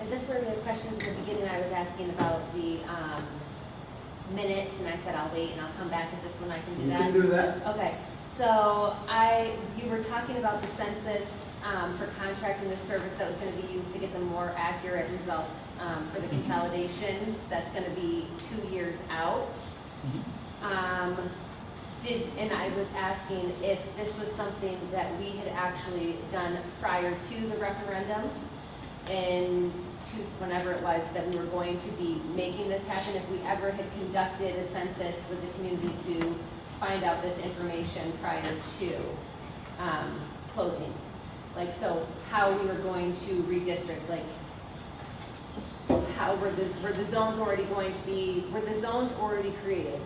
Is this where the questions at the beginning I was asking about the minutes, and I said I'll wait and I'll come back? Is this when I can do You that? can do that. Okay, so you were talking about the census for contracting the service that was going to be used to get the more accurate results for the consolidation. That's going to be 2 years out. And I was asking if this was something that we had actually done prior to the referendum, and to whenever it was that we were going to be making this happen, if we ever had conducted a census with the community to find out this information prior to closing. Like, so how we were going to redistrict, like, how were the zones already going to be, were the zones already created?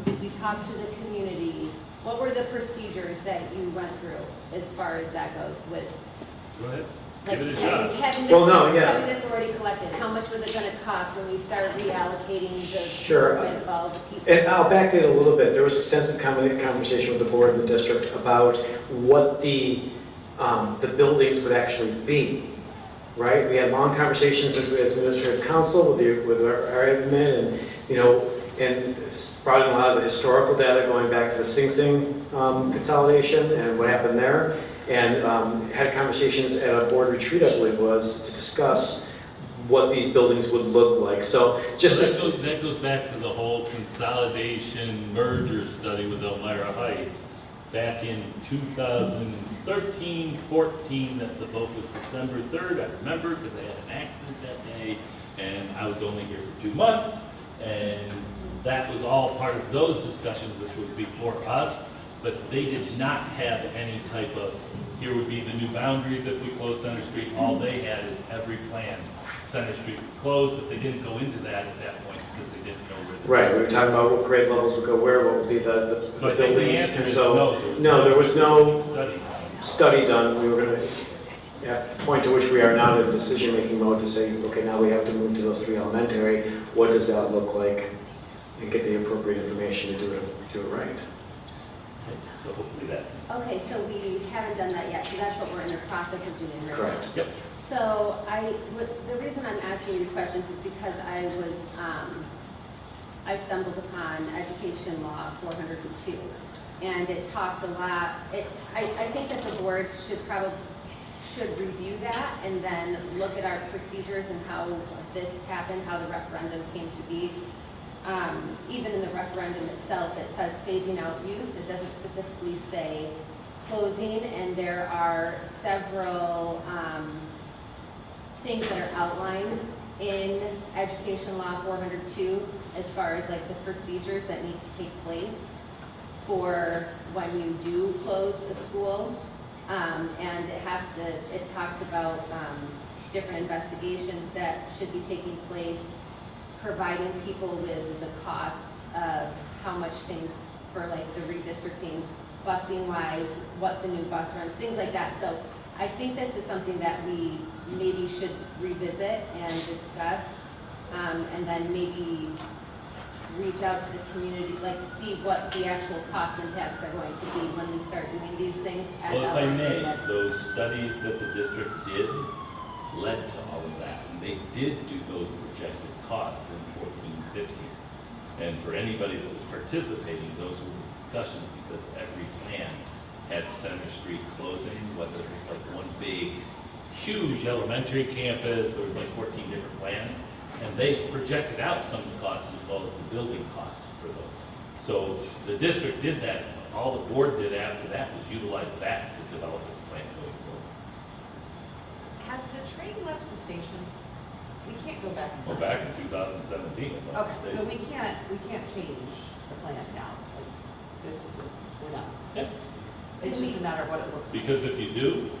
Did we talk to the community? What were the procedures that you went through as far as that goes with? Go ahead. Like, Give it a shot. having this already collected, how much was it going to cost when we started reallocating the Sure. of all the people? And I'll backdate a little bit. There was extensive conversation with the board and the district about what the buildings would actually be, right? We had long conversations as administrative council with our admin, and brought in a lot of the historical data going back to the Sing Sing consolidation and what happened there, and had conversations at a board retreat, I believe was, to discuss what these buildings would look like. So that goes back to the whole consolidation merger study with Elmira Heights back in 2013, 14, that the vote was December 3rd. I remember because I had an accident that day and I was only here for 2 months, and that was all part of those discussions, which was before us, but they did not have any type of, here would be the new boundaries if we close Center Street. All they had is every plan Center Street would close, but they didn't go into that at that point because they didn't know where. Right, we were talking about what grade levels would go where, what would be the So I think the buildings. answer And is so, no. there was no study. study done. We were going to, at the point to which we are now in decision-making mode, to say, okay, now we have to move to those 3 elementary. What does that look like? And get the appropriate information to do it right. So hopefully that. Okay, so we haven't done that yet, so that's what we're in the process of doing right now. Correct. Yep. So the reason I'm asking these questions is because I stumbled upon Education Law 402, and it talked a lot. I think that the board should review that and then look at our procedures and how this happened, how the referendum came to be. Even in the referendum itself, it says phasing out use. It doesn't specifically say closing, and there are several things that are outlined in Education Law 402 as far as like the procedures that need to take place for when you do close a school. And it talks about different investigations that should be taking place, providing people with the costs of how much things for like the redistricting, busing wise, what the new bus runs, things like that. So I think this is something that we maybe should revisit and discuss, and then maybe reach out to the community, like see what the actual cost impacts are going to be when we start doing these things. Well, if I may, those studies that the district did led to all of that. And they did do those projected costs in 14, 15. And for anybody that was participating, those were the discussions because every plan had Center Street closing, whether it was like one big, huge elementary campus, there was like 14 different plans. And they projected out some of the costs as well as the building costs for those. So the district did that. All the board did after that was utilize that to develop its plan going forward. Has the train left the station? We can't go back in time. Well, back in 2017. if I'm not Okay, so mistaken. we can't change the plan now. Like, we're done. Yeah. It's just a matter of what it looks like. Because if you do,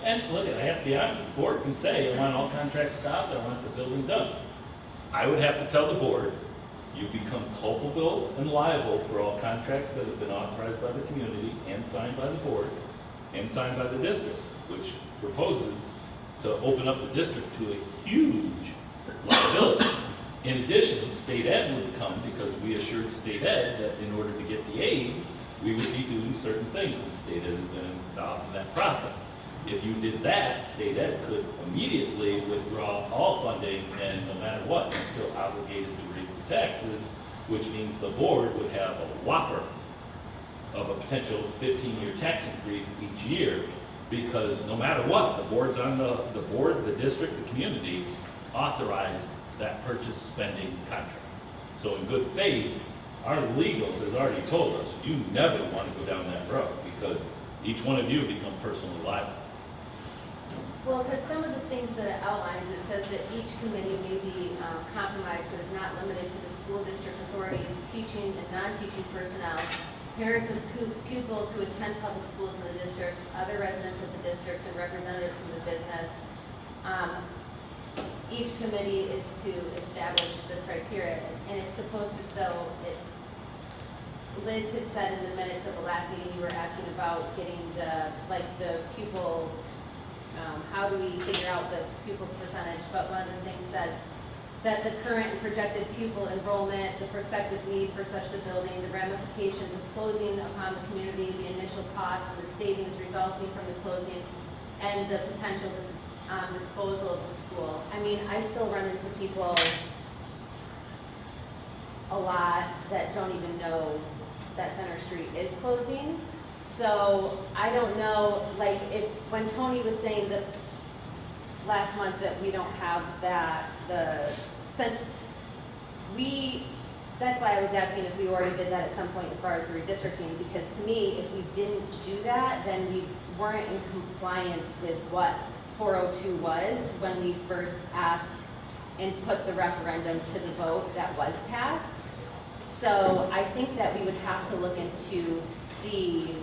and look, I have to be honest, the board can say, I want all contracts stopped, I want the building done. I would have to tell the board, you become culpable and liable for all contracts that have been authorized by the community and signed by the board and signed by the district, which proposes to open up the district to a huge liability. In addition, state ed would come because we assured state ed that in order to get the aid, we would be doing certain things, and state ed is going to involve in that process. If you did that, state ed could immediately withdraw all funding, and no matter what, you're still obligated to raise the taxes, which means the board would have a whopper of a potential 15-year tax increase each year, because no matter what, the board's on the board, the district, the community authorized that purchase spending contract. So in good faith, our legal has already told us, you never want to go down that road, because each one of you become personally liable. Well, because some of the things that it outlines, it says that each committee may be compromised, but is not limited to the school district authorities, teaching and non-teaching personnel, parents of pupils who attend public schools in the district, other residents of the districts, and representatives from the business. Each committee is to establish the criteria, and it's supposed to Liz had said in the minutes of the last meeting, you were asking about getting the pupil, how do we figure out the pupil percentage, but one of the things says that the current and projected pupil enrollment, the prospective need for such a building, the ramifications of closing upon the community, the initial costs and the savings resulting from the closing, and the potential disposal of the school. I mean, I still run into people a lot that don't even know that Center Street is closing. So I don't know, like, when Tony was saying that last month that we don't have that, that's why I was asking if we already did that at some point as far as the redistricting, because to me, if we didn't do that, then we weren't in compliance with what 402 was when we first asked and put the referendum to the vote that was passed. So I think that we would have to look into see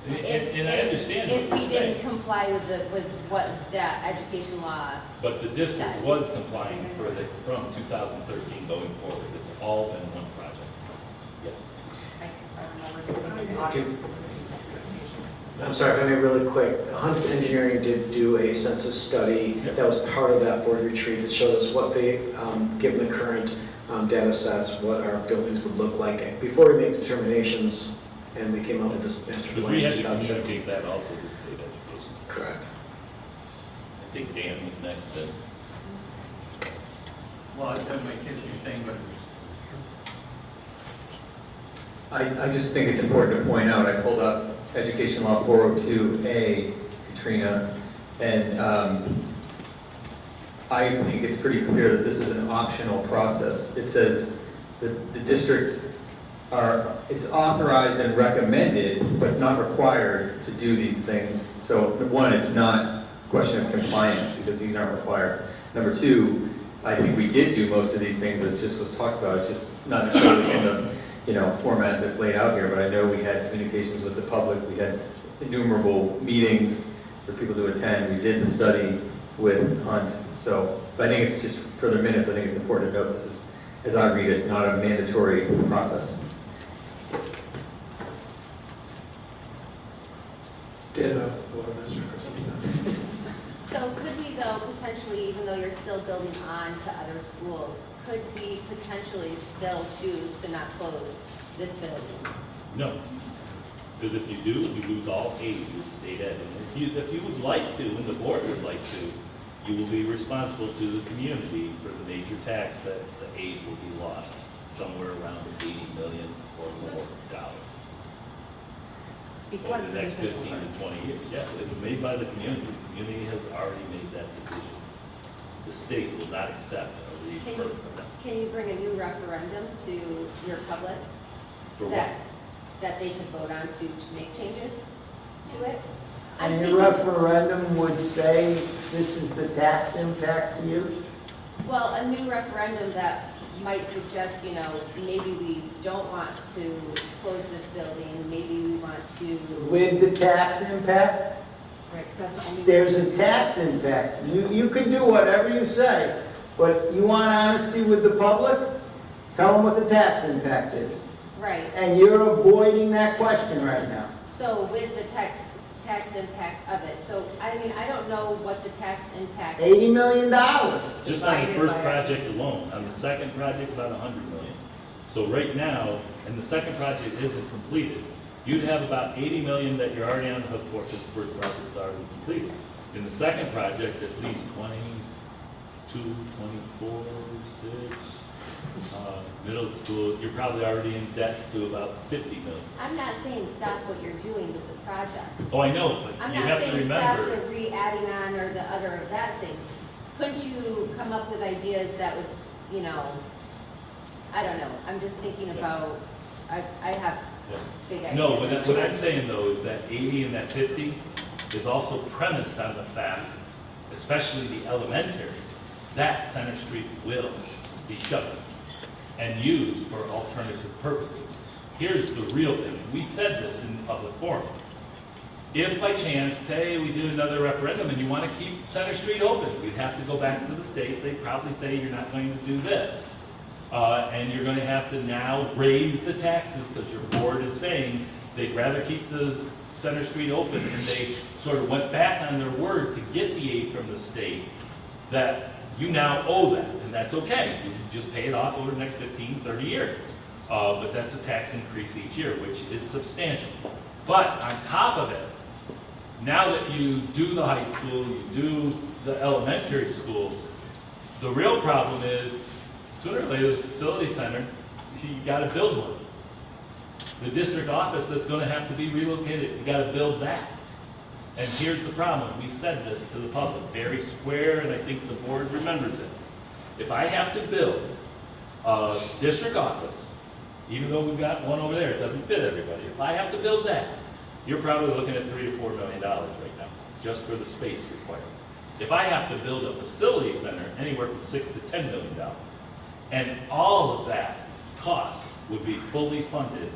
if we didn't comply with what that education law. But the district says. was complying from 2013 going forward. It's all been one project. Yes. I remember sitting in the audience. I'm sorry, if I may really quick. Hunt Engineering did do a census study that was part of that board retreat that showed us what they, given the current data sets, what our buildings would look like before we make determinations, and we came up with this master Because plan. we had in to 2017. communicate that also to state education. Correct. I think Dan was next then. Well, I might say the same thing, but I just think it's important to point out, I pulled up Education Law 402A, Katrina, and I think it's pretty clear that this is an optional process. It says that the district it's authorized and recommended, but not required to do these things. So one, it's not a question of compliance because these aren't required. Number two, I think we did do most of these things as just was talked about. It's just not necessarily in the format that's laid out here, but I know we had communications with the public. We had innumerable meetings for people to attend. We did the study with Hunt. So, but I think it's just for the minutes, I think it's important to note this is, as I read it, not a mandatory process. Ditto what Mr. Christie said. So could we though potentially, even though you're still building on to other schools, could we potentially still choose to not close this building? No. Because if you do, you lose all aid with state ed. And if you would like to, and the board would like to, you will be responsible to the community for the major tax that the aid will be lost, somewhere around $80 million or more dollars. Because over the next 15 to 20 years. Yeah, it was made by the community. The community has already made that decision. The state will not accept a refurb of that. Can you bring a new referendum to your public? For that they could vote on to make changes to it? And your referendum would say this is the tax impact to you? Well, a new referendum that might suggest, maybe we don't want to close this building, maybe we want to... With the tax impact? Right, 'cause that's the only... There's a tax impact. You can do whatever you say, but you want honesty with the public? Tell them what the tax impact is. Right. And you're avoiding that question right now. So with the tax impact of it, so I mean, I don't know what the tax impact. $80 million. Just on the first project alone. On the second project, about 100 million. So right now, and the second project isn't completed, you'd have about 80 million that you're already on the hook for because the first project is already completed. In the second project, at least 22, 24, 6, middle school, you're probably already in debt to about 50 million. I'm not saying stop what you're doing with the projects. Oh, I know, but I'm you not have to saying stop remember. to re-adding on or the other of that things. Couldn't you come up with ideas that would, you know, I don't know. I'm just thinking about, I have big ideas. No, what I'm saying though is that 80 and that 50 is also premised on the fact, especially the elementary, that Center Street will be shut and used for alternative purposes. Here's the real thing. We said this in public forum. If by chance, say we do another referendum and you want to keep Center Street open, we'd have to go back to the state. They'd probably say you're not going to do this. And you're going to have to now raise the taxes because your board is saying they'd rather keep the Center Street open, and they sort of went back on their word to get the aid from the state, that you now owe that, and that's okay. You just pay it off over the next 15, 30 years. But that's a tax increase each year, which is substantial. But on top of it, now that you do the high school, you do the elementary schools, the real problem is sooner or later the facility center, you got to build one. The district office that's going to have to be relocated, you got to build that. And here's the problem. We said this to the public, very square, and I think the board remembers it. If I have to build a district office, even though we've got one over there, it doesn't fit everybody. If I have to build that, you're probably looking at $3 to $4 million right now, just for the space required. If I have to build a facility center, anywhere from $6 to $10 million. And all of that cost would be fully funded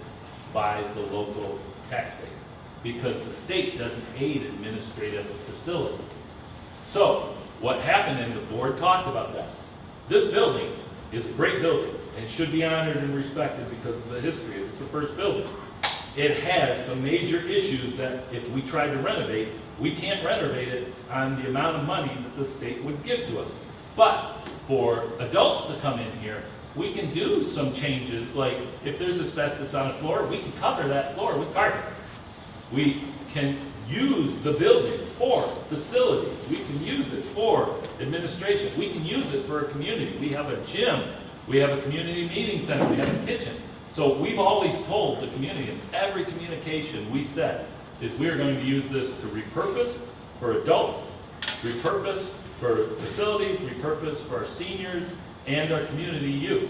by the local tax base, because the state doesn't aid administrative facility. So what happened, and the board talked about that. This building is a great building and should be honored and respected because of the history. It's the first building. It has some major issues that if we tried to renovate, we can't renovate it on the amount of money that the state would give to us. But for adults to come in here, we can do some changes, like if there's asbestos on the floor, we can cover that floor with carpet. We can use the building for facilities. We can use it for administration. We can use it for a community. We have a gym. We have a community meeting center. We have a kitchen. So we've always told the community, in every communication we said, is we're going to use this to repurpose for adults, repurpose for facilities, repurpose for our seniors and our community use.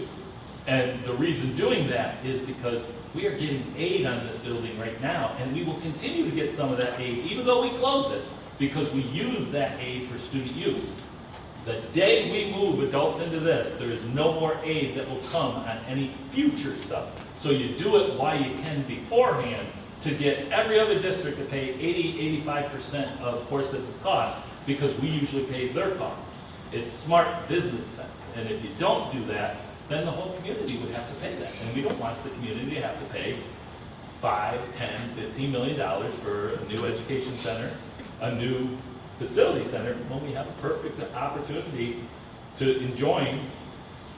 And the reason doing that is because we are getting aid on this building right now, and we will continue to get some of that aid, even though we close it, because we use that aid for student use. The day we move adults into this, there is no more aid that will come on any future stuff. So you do it while you can beforehand to get every other district to pay 80, 85% of Horsehead's cost, because we usually pay their costs. It's smart business sense. And if you don't do that, then the whole community would have to pay that. And we don't want the community to have to pay $5, $10, $15 million for a new education center, a new facility center, when we have a perfect opportunity to enjoy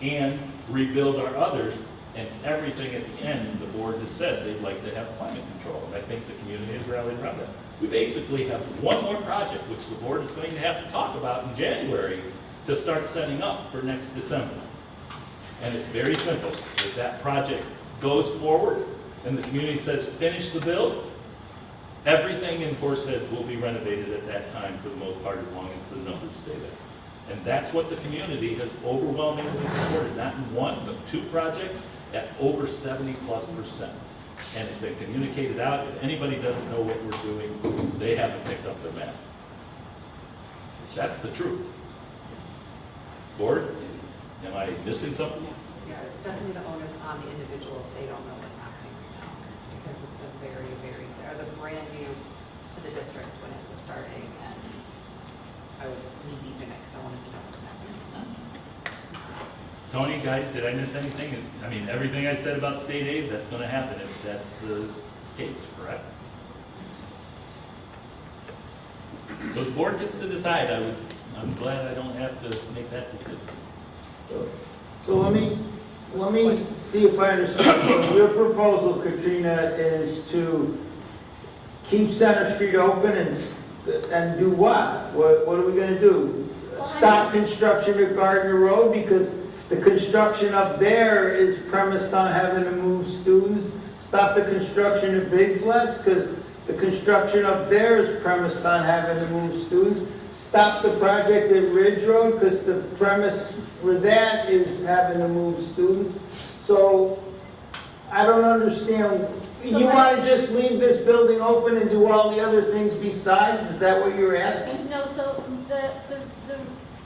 and rebuild our others. And everything at the end, the board has said they'd like to have climate control. And I think the community has rallied around that. We basically have one more project, which the board is going to have to talk about in January to start setting up for next December. And it's very simple. If that project goes forward and the community says finish the build, everything in Horsehead will be renovated at that time for the most part, as long as the numbers stay there. And that's what the community has overwhelmingly supported, not in one, but two projects at over 70+%. And it's been communicated out. If anybody doesn't know what we're doing, they haven't picked up their map. That's the truth. Board, am I missing something? Yeah, it's definitely the onus on the individual if they don't know what's happening right now, because it's been very, very clear. I was brand new to the district when it was starting, and I was knee deep in it because I wanted to know what was happening. Tony, guys, did I miss anything? I mean, everything I said about state aid, that's gonna happen if that's the case, correct? So the board gets to decide. I'm glad I don't have to make that decision. So let me see if I understand. So your proposal, Katrina, is to keep Center Street open and do what? What are we gonna do? Stop construction at Gardner Road because the construction up there is premised on having to move students? Stop the construction at Big Flats because the construction up there is premised on having to move students? Stop the project at Ridge Road because the premise for that is having to move students? So I don't understand. You want to just leave this building open and do all the other things besides? Is that what you're asking? No, so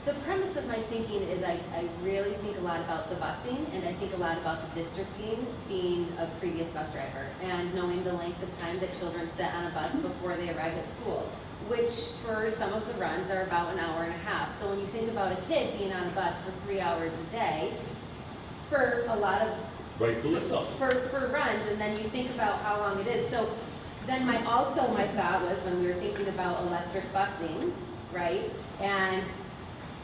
the premise of my thinking is I really think a lot about the busing, and I think a lot about the district being a previous bus driver, and knowing the length of time that children sit on a bus before they arrive at school, which for some of the runs are about an hour and a half. So when you think about a kid being on a bus for 3 hours a day, for a lot of Rightfully so. for runs, and then you think about how long it is. So then my thought was when we were thinking about electric busing, right? And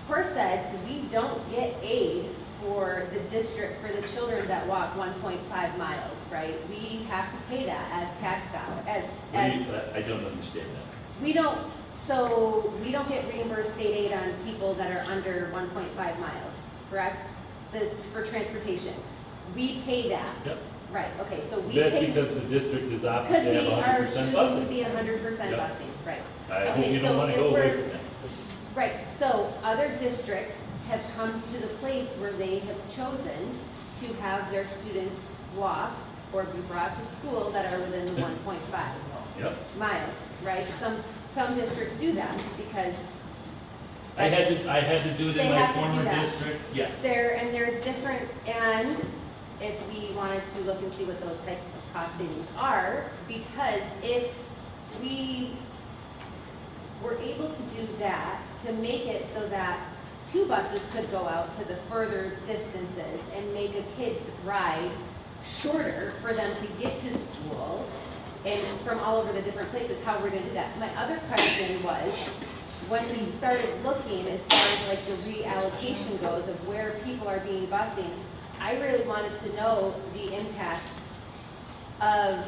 Horseds, we don't get aid for the district, for the children that walk 1.5 miles, right? We have to pay that as tax dollars, I don't understand that. we don't get reimbursed state aid on people that are under 1.5 miles, correct? For transportation. We pay that. Yep. Right, okay, so we That's pay. because the district is opting Because to we have are 100% choosing to busing. be 100% Yep. busing, right. I hope Okay, you so don't want to if go away we're- from that. Right, so other districts have come to the place where they have chosen to have their students walk or be brought to school that are within the 1.5 Yep. miles, right? Some districts do that because I had to do it they in my have to do former that. district, yes. There's different, and if we wanted to look and see what those types of cost savings are, because if we were able to do that, to make it so that 2 buses could go out to the further distances and make a kid's ride shorter for them to get to school and from all over the different places, how we're gonna do that. My other question was, when we started looking as far as like the reallocation goes of where people are being busing, I really wanted to know the impacts of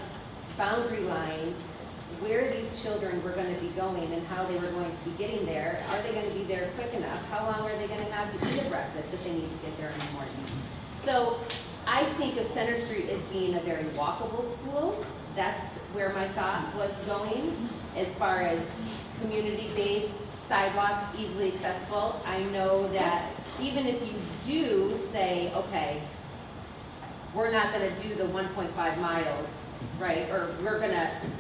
boundary lines, where these children were going to be going and how they were going to be getting there. Are they going to be there quick enough? How long are they going to have to eat a breakfast if they need to get there in the morning? So I think of Center Street as being a very walkable school. That's where my thought was going as far as community-based sidewalks, easily accessible. I know that even if you do say, okay, we're not going to do the 1.5 miles, right? Or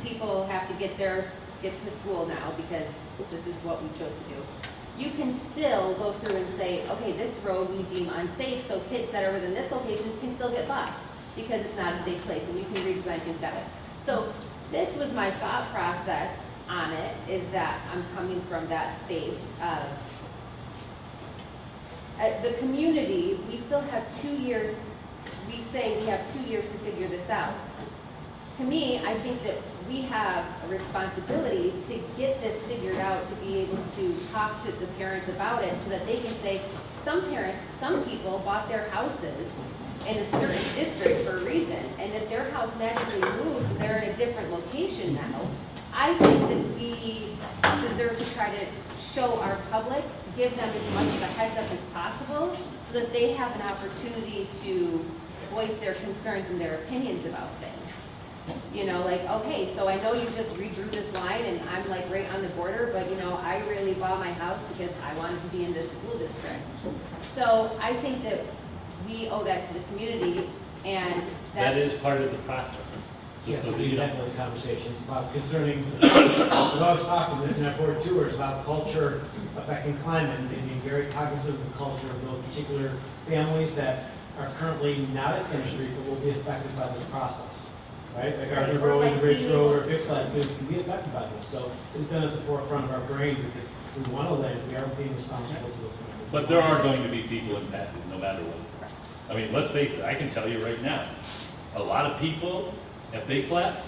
people have to get to school now because this is what we chose to do. You can still go through and say, okay, this road we deem unsafe, so kids that are within this location can still get bused because it's not a safe place, and you can redesign things that way. So this was my thought process on it, is that I'm coming from that space of the community. We still have 2 years. We say we have 2 years to figure this out. To me, I think that we have a responsibility to get this figured out, to be able to talk to the parents about it so that they can say, some parents, some people bought their houses in a certain district for a reason, and if their house magically moves and they're in a different location now, I think that we deserve to try to show our public, give them as much of a heads up as possible so that they have an opportunity to voice their concerns and their opinions about things. You know, like, okay, so I know you just redrew this line and I'm like right on the border, but you know, I really bought my house because I wanted to be in this school district. So I think that we owe that to the community, and That is part of the process. Yeah, Just so that we you had know. those conversations about concerning, what I was talking with that board tours about culture affecting climate and being very cognizant of the culture of those particular families that are currently not at Center Street but will be affected by this process. Right? Like Gardner Road, Ridge Road, or Big Flats students can be affected by this. So it's been at the forefront of our brain because we want to land, we are being responsible to those families. But there are going to be people impacted, no matter what. I mean, let's face it, I can tell you right now, a lot of people at Big Flats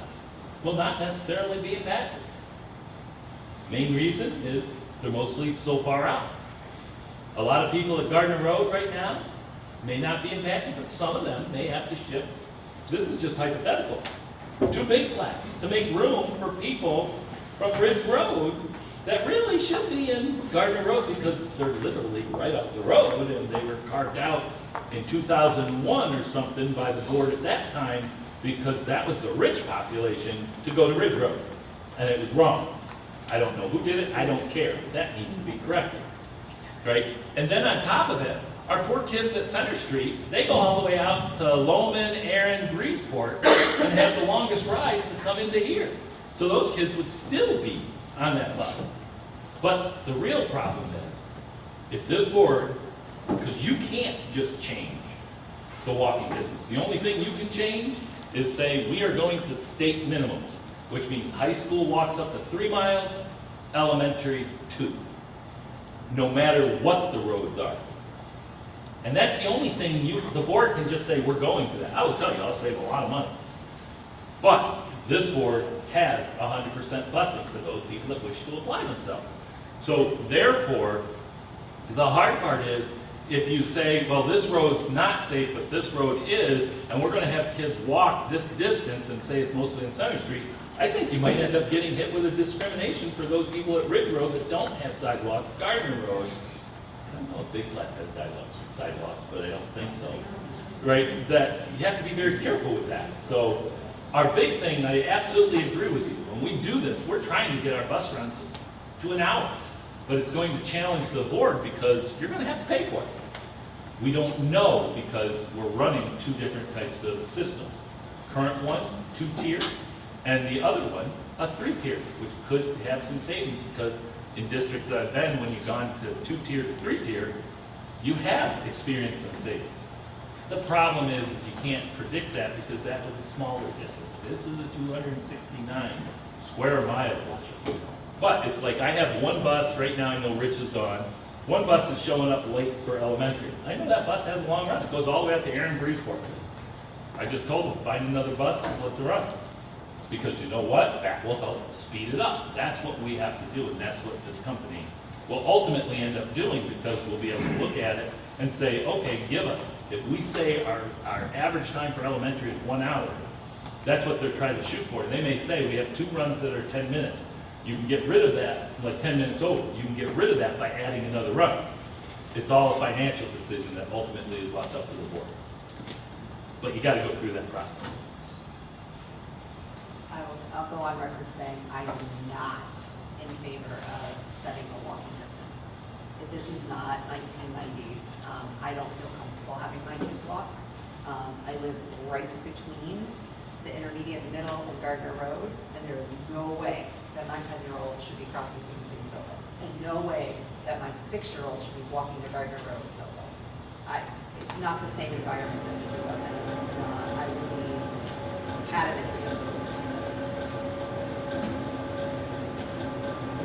will not necessarily be impacted. Main reason is they're mostly so far out. A lot of people at Gardner Road right now may not be impacted, but some of them may have to shift. This is just hypothetical. To Big Flats to make room for people from Ridge Road that really should be in Gardner Road because they're literally right up the road and they were carved out in 2001 or something by the board at that time because that was the rich population to go to Ridge Road. And it was wrong. I don't know who did it, I don't care. That needs to be corrected, right? And then on top of it, our poor kids at Center Street, they go all the way out to Loman, Erin, Breezeport, and have the longest rides to come into here. So those kids would still be on that bus. But the real problem is, if this board, because you can't just change the walking distance. The only thing you can change is say, we are going to state minimums, which means high school walks up to 3 miles, elementary 2, no matter what the roads are. And that's the only thing the board can just say, we're going to that. I will tell you, I'll save a lot of money. But this board has 100% blessing for those people that wish to apply themselves. So therefore, the hard part is, if you say, well, this road's not safe, but this road is, and we're gonna have kids walk this distance and say it's mostly in Center Street, I think you might end up getting hit with a discrimination for those people at Ridge Road that don't have sidewalks, Gardner Road. I don't know if Big Flats has sidewalks, but I don't think so. Right, that you have to be very careful with that. So our big thing, I absolutely agree with you. When we do this, we're trying to get our bus runs to an hour, but it's going to challenge the board because you're going to have to pay for it. We don't know because we're running 2 different types of systems. Current one, 2-tier, and the other one, a 3-tier, which could have some savings because in districts that I've been, when you've gone to 2-tier to 3-tier, you have experienced some savings. The problem is you can't predict that because that was a smaller district. This is a 269 square mile district. But it's like I have one bus, right now I know Rich is gone, one bus is showing up late for elementary. I know that bus has a long run, it goes all the way up to Erin Breezeport. I just told them, find another bus and split the run. Because you know what, that will help speed it up. That's what we have to do, and that's what this company will ultimately end up doing because we'll be able to look at it and say, okay, give us, if we say our average time for elementary is 1 hour, that's what they're trying to shoot for. They may say we have 2 runs that are 10 minutes. You can get rid of that, like 10 minutes over. You can get rid of that by adding another run. It's all a financial decision that ultimately is left up to the board. But you gotta go through that process. I'll go on record saying I am not in favor of setting a walking distance. If this is not 1990, I don't feel comfortable having my kids walk. I live right between the intermediate middle and Gardner Road, and there is no way that my 10-year-old should be crossing Sing Sing solo, and no way that my 6-year-old should be walking to Gardner Road solo. It's not the same environment that we grew up in. I would be adamantly opposed to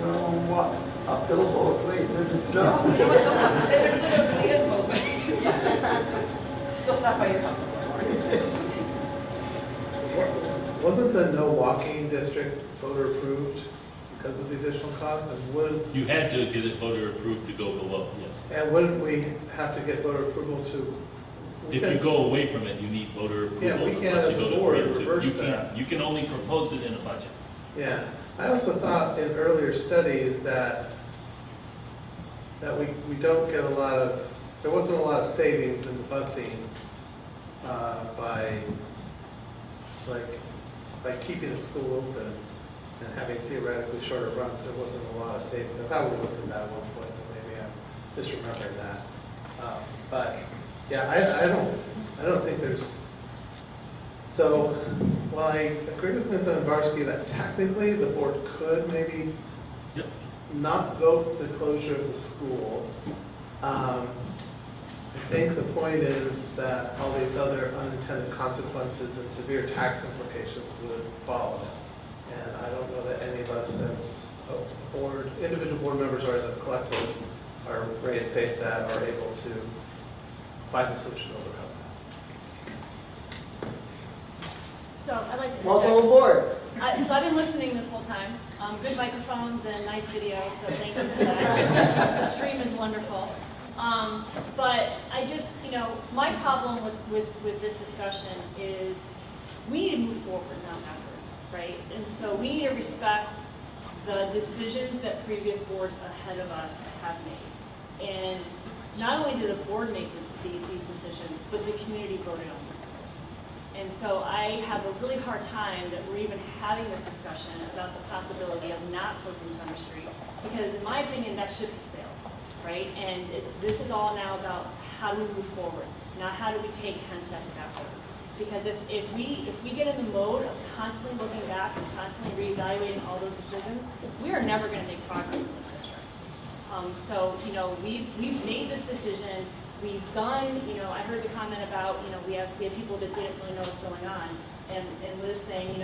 Don't walk uphill both ways in the snow. No, it literally is both ways. They'll stop by your house in the morning. Wasn't the no walking district voter approved because of the additional costs? And would You had to get it voter approved to go below, yes. and wouldn't we have to get voter approval to? If you go away from it, you need voter approval. Yeah, we can't unless as you a go to board 3 and 2. reverse You can't. that. You can only propose it in a budget. Yeah, I also thought in earlier studies that we don't get a lot of, there wasn't a lot of savings in the busing by keeping the school open and having theoretically shorter runs. There wasn't a lot of savings. I thought we looked at that at one point, but maybe I'm misremembering that. But yeah, I don't think there's. So, while I agree with Ms. Anvarsky that technically the board could maybe not vote the closure of the school, I think the point is that all these other unintended consequences and severe tax implications would follow. And I don't know that any of us as a board, individual board members or as a collective are ready to face that or able to find a solution to overcome that. So I'd like to Welcome interject. aboard. So I've been listening this whole time. Good microphones and nice video, so thank you for that. The stream is wonderful. But I just, my problem with this discussion is we need to move forward, not backwards, right? And so we need to respect the decisions that previous boards ahead of us have made. And not only did the board make these decisions, but the community voted on these decisions. And so I have a really hard time that we're even having this discussion about the possibility of not closing Summer Street, because in my opinion, that ship has sailed, right? And this is all now about how do we move forward, not how do we take 10 steps backwards. Because if we get in the mode of constantly looking back and constantly reevaluating all those decisions, we are never going to make progress in this district. So we've made this decision. We've done. I heard the comment about we have people that didn't really know what's going on, and Liz saying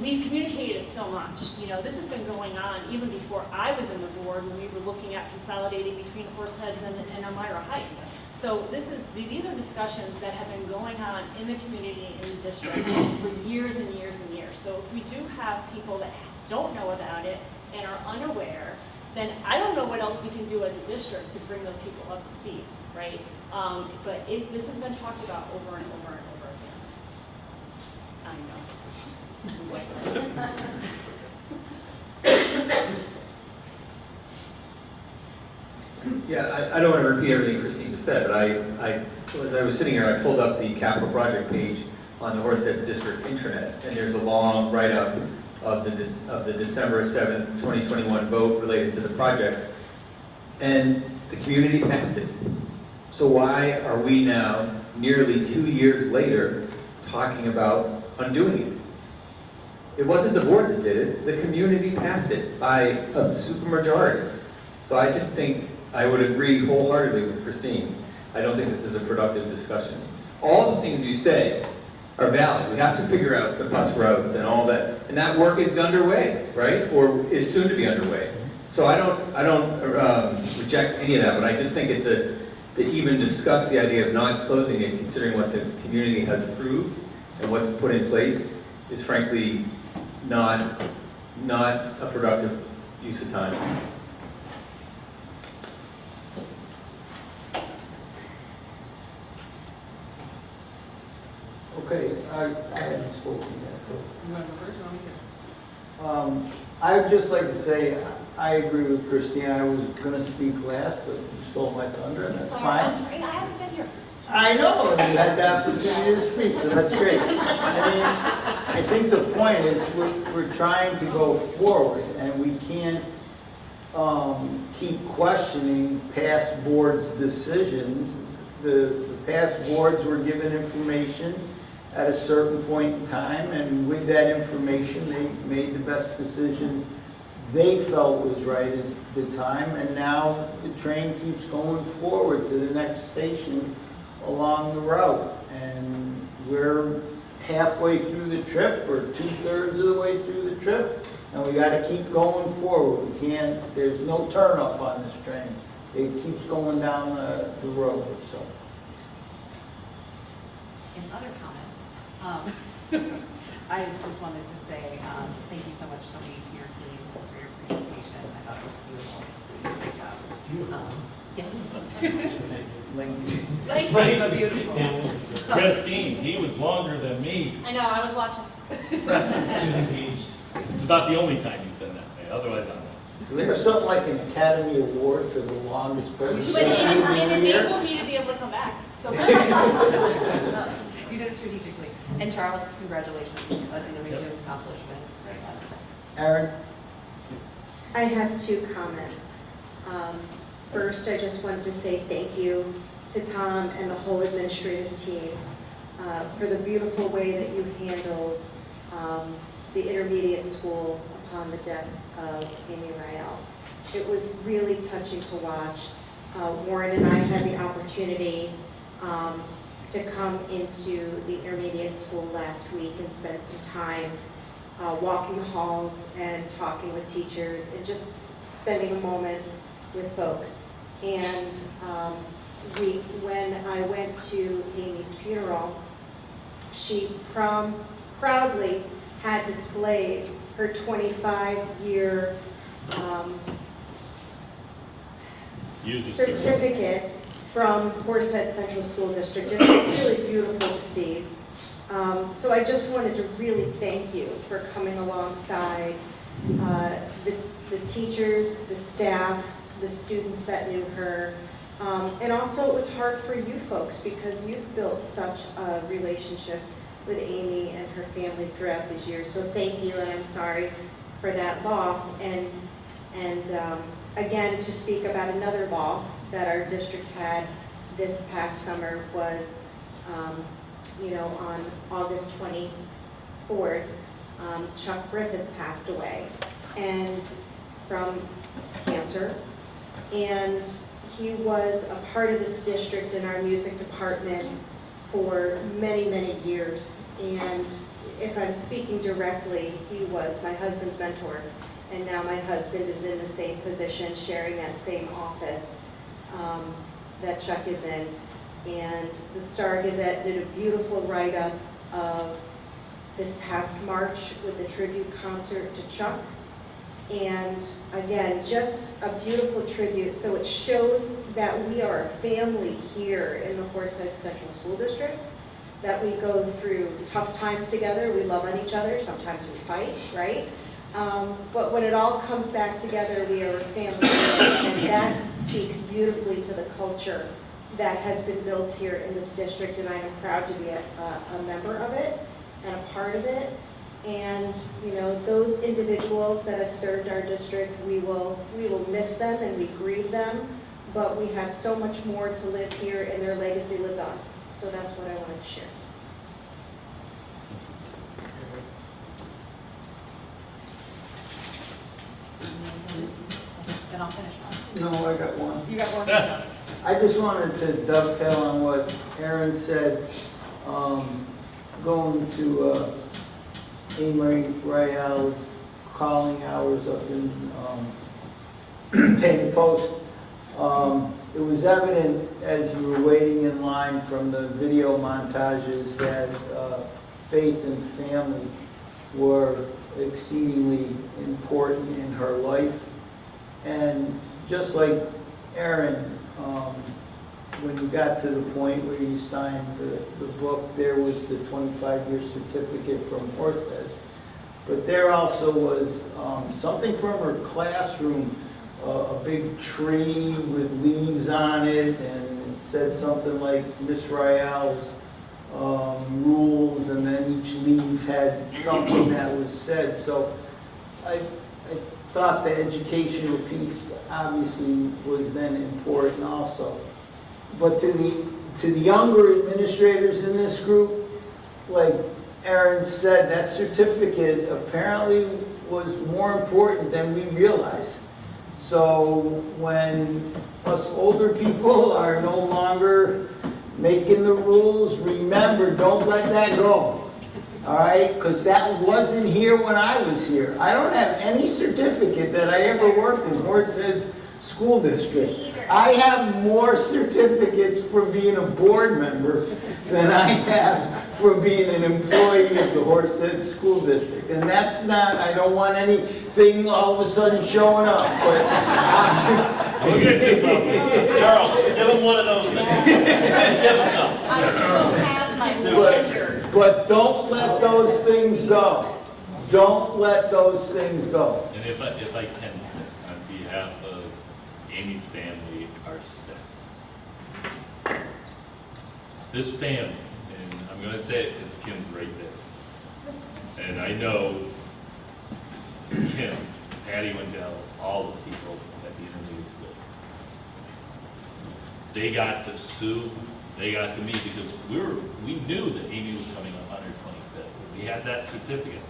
we've communicated so much. This has been going on even before I was in the board when we were looking at consolidating between Horseheads and Elmira Heights. So these are discussions that have been going on in the community, in the district for years and years and years. So if we do have people that don't know about it and are unaware, then I don't know what else we can do as a district to bring those people up to speed, right? But this has been talked about over and over and over again. I know this is. Yeah, I don't want to repeat everything Christine just said, but as I was sitting here, I pulled up the capital project page on the Horseheads District intranet, and there's a long write-up of the December 7th, 2021 vote related to the project, and the community passed it. So why are we now, nearly 2 years later, talking about undoing it? It wasn't the board that did it, the community passed it by a supermajority. So I just think I would agree wholeheartedly with Christine. I don't think this is a productive discussion. All the things you say are valid. We have to figure out the bus routes and all that, and that work is underway, right? Or is soon to be underway. So I don't reject any of that, but I just think it's to even discuss the idea of not closing it, considering what the community has approved and what's put in place, is frankly not a productive use of time. Okay, I haven't spoken yet, so. You want to go first, or want me to? I would just like to say, I agree with Christine. I was going to speak last, but you stole my thunder, and that's fine. I'm sorry, I haven't been here. I know, and you had the opportunity to speak, so that's great. I think the point is we're trying to go forward, and we can't keep questioning past boards' decisions. The past boards were given information at a certain point in time, and with that information, they made the best decision they felt was right at the time, and now the train keeps going forward to the next station along the route. And we're halfway through the trip, or 2/3 of the way through the trip, and we got to keep going forward. We can't, there's no turnoff on this train. It keeps going down the road, so. In other comments, I just wanted to say thank you so much, Tony, to your team for your presentation. I thought it was beautiful. You did a great job. Yes. Lengthy, but beautiful. Christine, he was longer than me. I know, I was watching. She was engaged. It's about the only time he's been that way, otherwise I'm not. Do we have something like an Academy Award for the longest But presentation of the it year? enabled me to be able to come back. So you did it strategically. And Charles, congratulations. That's an amazing accomplishment. Aaron? I have 2 comments. First, I just wanted to say thank you to Tom and the whole administrative team for the beautiful way that you handled the intermediate school upon the death of Amy Rael. It was really touching to watch. Warren and I had the opportunity to come into the intermediate school last week and spend some time walking the halls and talking with teachers and just spending a moment with folks. And when I went to Amy's funeral, she proudly had displayed her 25-year certificate from Horsehead Central School District. It was really beautiful to see. So I just wanted to really thank you for coming alongside the teachers, the staff, the students that knew her. And also it was hard for you folks because you've built such a relationship with Amy and her family throughout these years. So thank you, and I'm sorry for that loss. And again, to speak about another loss that our district had this past summer was, on August 24th, Chuck Griffith passed away and from cancer. And he was a part of this district in our music department for many, many years. And if I'm speaking directly, he was my husband's mentor. And now my husband is in the same position, sharing that same office that Chuck is in. And the Star-Gazette did a beautiful write-up of this past March with the tribute concert to Chuck. And again, just a beautiful tribute. So it shows that we are a family here in the Horsehead Central School District, that we go through tough times together. We love on each other. Sometimes we fight, right? But when it all comes back together, we are a family. And that speaks beautifully to the culture that has been built here in this district. And I am proud to be a member of it and a part of it. And those individuals that have served our district, we will miss them and we grieve them, but we have so much more to live here and their legacy lives on. So that's what I wanted to share. Then I'll finish mine. No, I got one. You got one? I just wanted to dovetail on what Aaron said, going to Amy Rael's calling hours up in Painted Post. It was evident as you were waiting in line from the video montages that faith and family were exceedingly important in her life. And just like Aaron, when you got to the point where you signed the book, there was the 25-year certificate from Horsehead. But there also was something from her classroom, a big tree with leaves on it, and it said something like Miss Rael's rules, and then each leaf had something that was said. So I thought the educational piece obviously was then important also. But to the younger administrators in this group, like Aaron said, that certificate apparently was more important than we realized. So when us older people are no longer making the rules, remember, don't let that go. All right? Because that wasn't here when I was here. I don't have any certificate that I ever worked in Horsehead's school district. I have more certificates for being a board member than I have for being an employee of the Horsehead School District. And that's not, I don't want anything all of a sudden showing up. But We'll get to some. Charles, give him one of those things. Give him some. I still have my lanyard. But don't let those things go. Don't let those things go. And if I can, on behalf of Amy's family, our staff, this family, and I'm going to say it because Kim's right there, and I know Kim, Patty Wendell, all the people at the intermediate school, they got to sue, they got to meet, because we knew that Amy was coming up on her 25th. We had that certificate.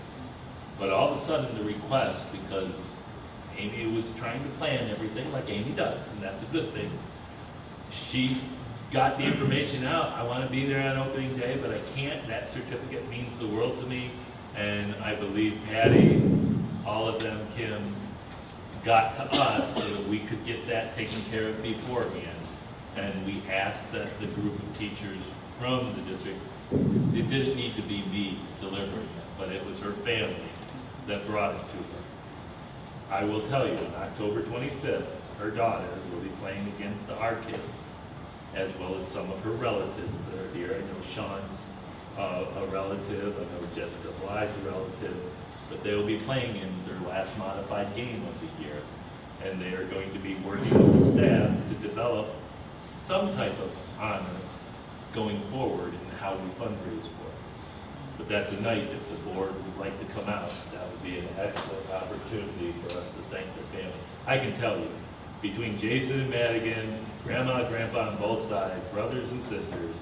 But all of a sudden the request, because Amy was trying to plan everything like Amy does, and that's a good thing, she got the information out. I want to be there on opening day, but I can't. That certificate means the world to me. And I believe Patty, all of them, Kim, got to us so that we could get that taken care of beforehand. And we asked that the group of teachers from the district, it didn't need to be me delivering it, but it was her family that brought it to her. I will tell you, on October 25th, her daughter will be playing against our kids, as well as some of her relatives that are here. I know Sean's a relative, I know Jessica Bly's a relative, but they will be playing in their last modified game of the year. And they are going to be working with the staff to develop some type of honor going forward in how we fundraise for it. But that's a night, if the board would like to come out, that would be an excellent opportunity for us to thank the family. I can tell you, between Jason and Madigan, grandma and grandpa on both sides, brothers and sisters,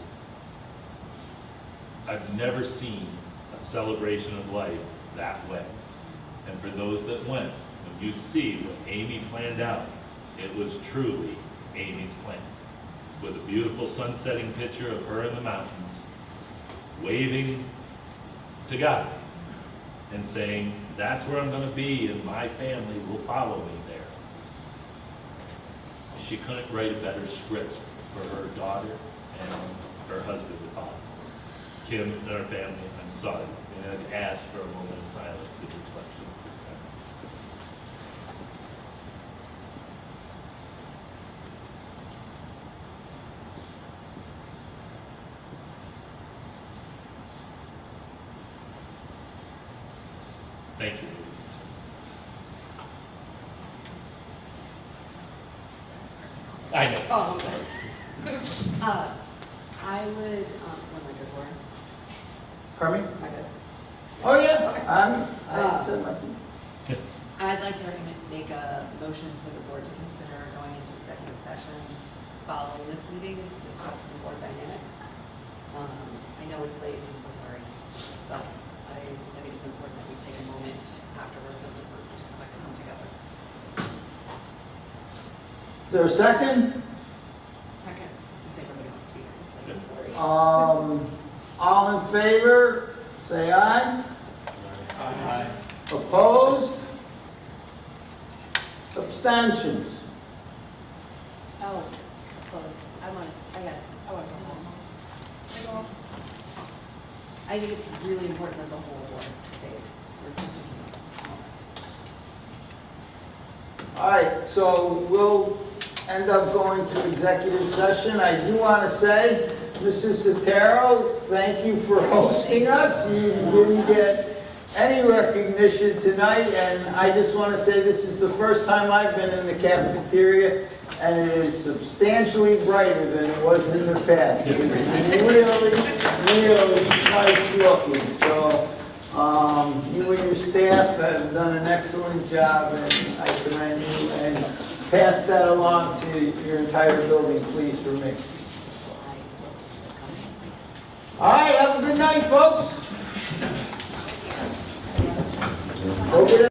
I've never seen a celebration of life that way. And for those that went, when you see what Amy planned out, it was truly Amy's plan. With a beautiful sunsetting picture of her in the mountains, waving to God and saying, that's where I'm going to be and my family will follow me there. She couldn't write a better script for her daughter and her husband to follow. Kim and her family, I'm sorry, and I'd ask for a moment of silence in reflection of this time. Thank you. I know. Oh, okay. I would, what am I good for? Pardon me? Am I good? Oh, yeah, I said my piece. I'd like to make a motion for the board to consider going into executive session following this meeting to discuss the board dynamics. I know it's late, I'm so sorry, but I think it's important that we take a moment afterwards as a group to come together. Is there a second? Second, I was gonna say everybody wants to speak on this thing, I'm sorry. All in favor, say aye. Aye. Opposed? Abstentions? Oh, close. I want to go home. I think it's really important that the whole board stays for just a few moments. All right, so we'll end up going to executive session. I do want to say, Mrs. Sotero, thank you for hosting us. You didn't get any recognition tonight, and I just want to say this is the first time I've been in the cafeteria, and it is substantially brighter than it was in the past. It is really, really nice looking. So you and your staff have done an excellent job, and I commend you, and pass that along to your entire building, please, for me. All right, have a good night, folks. Over there.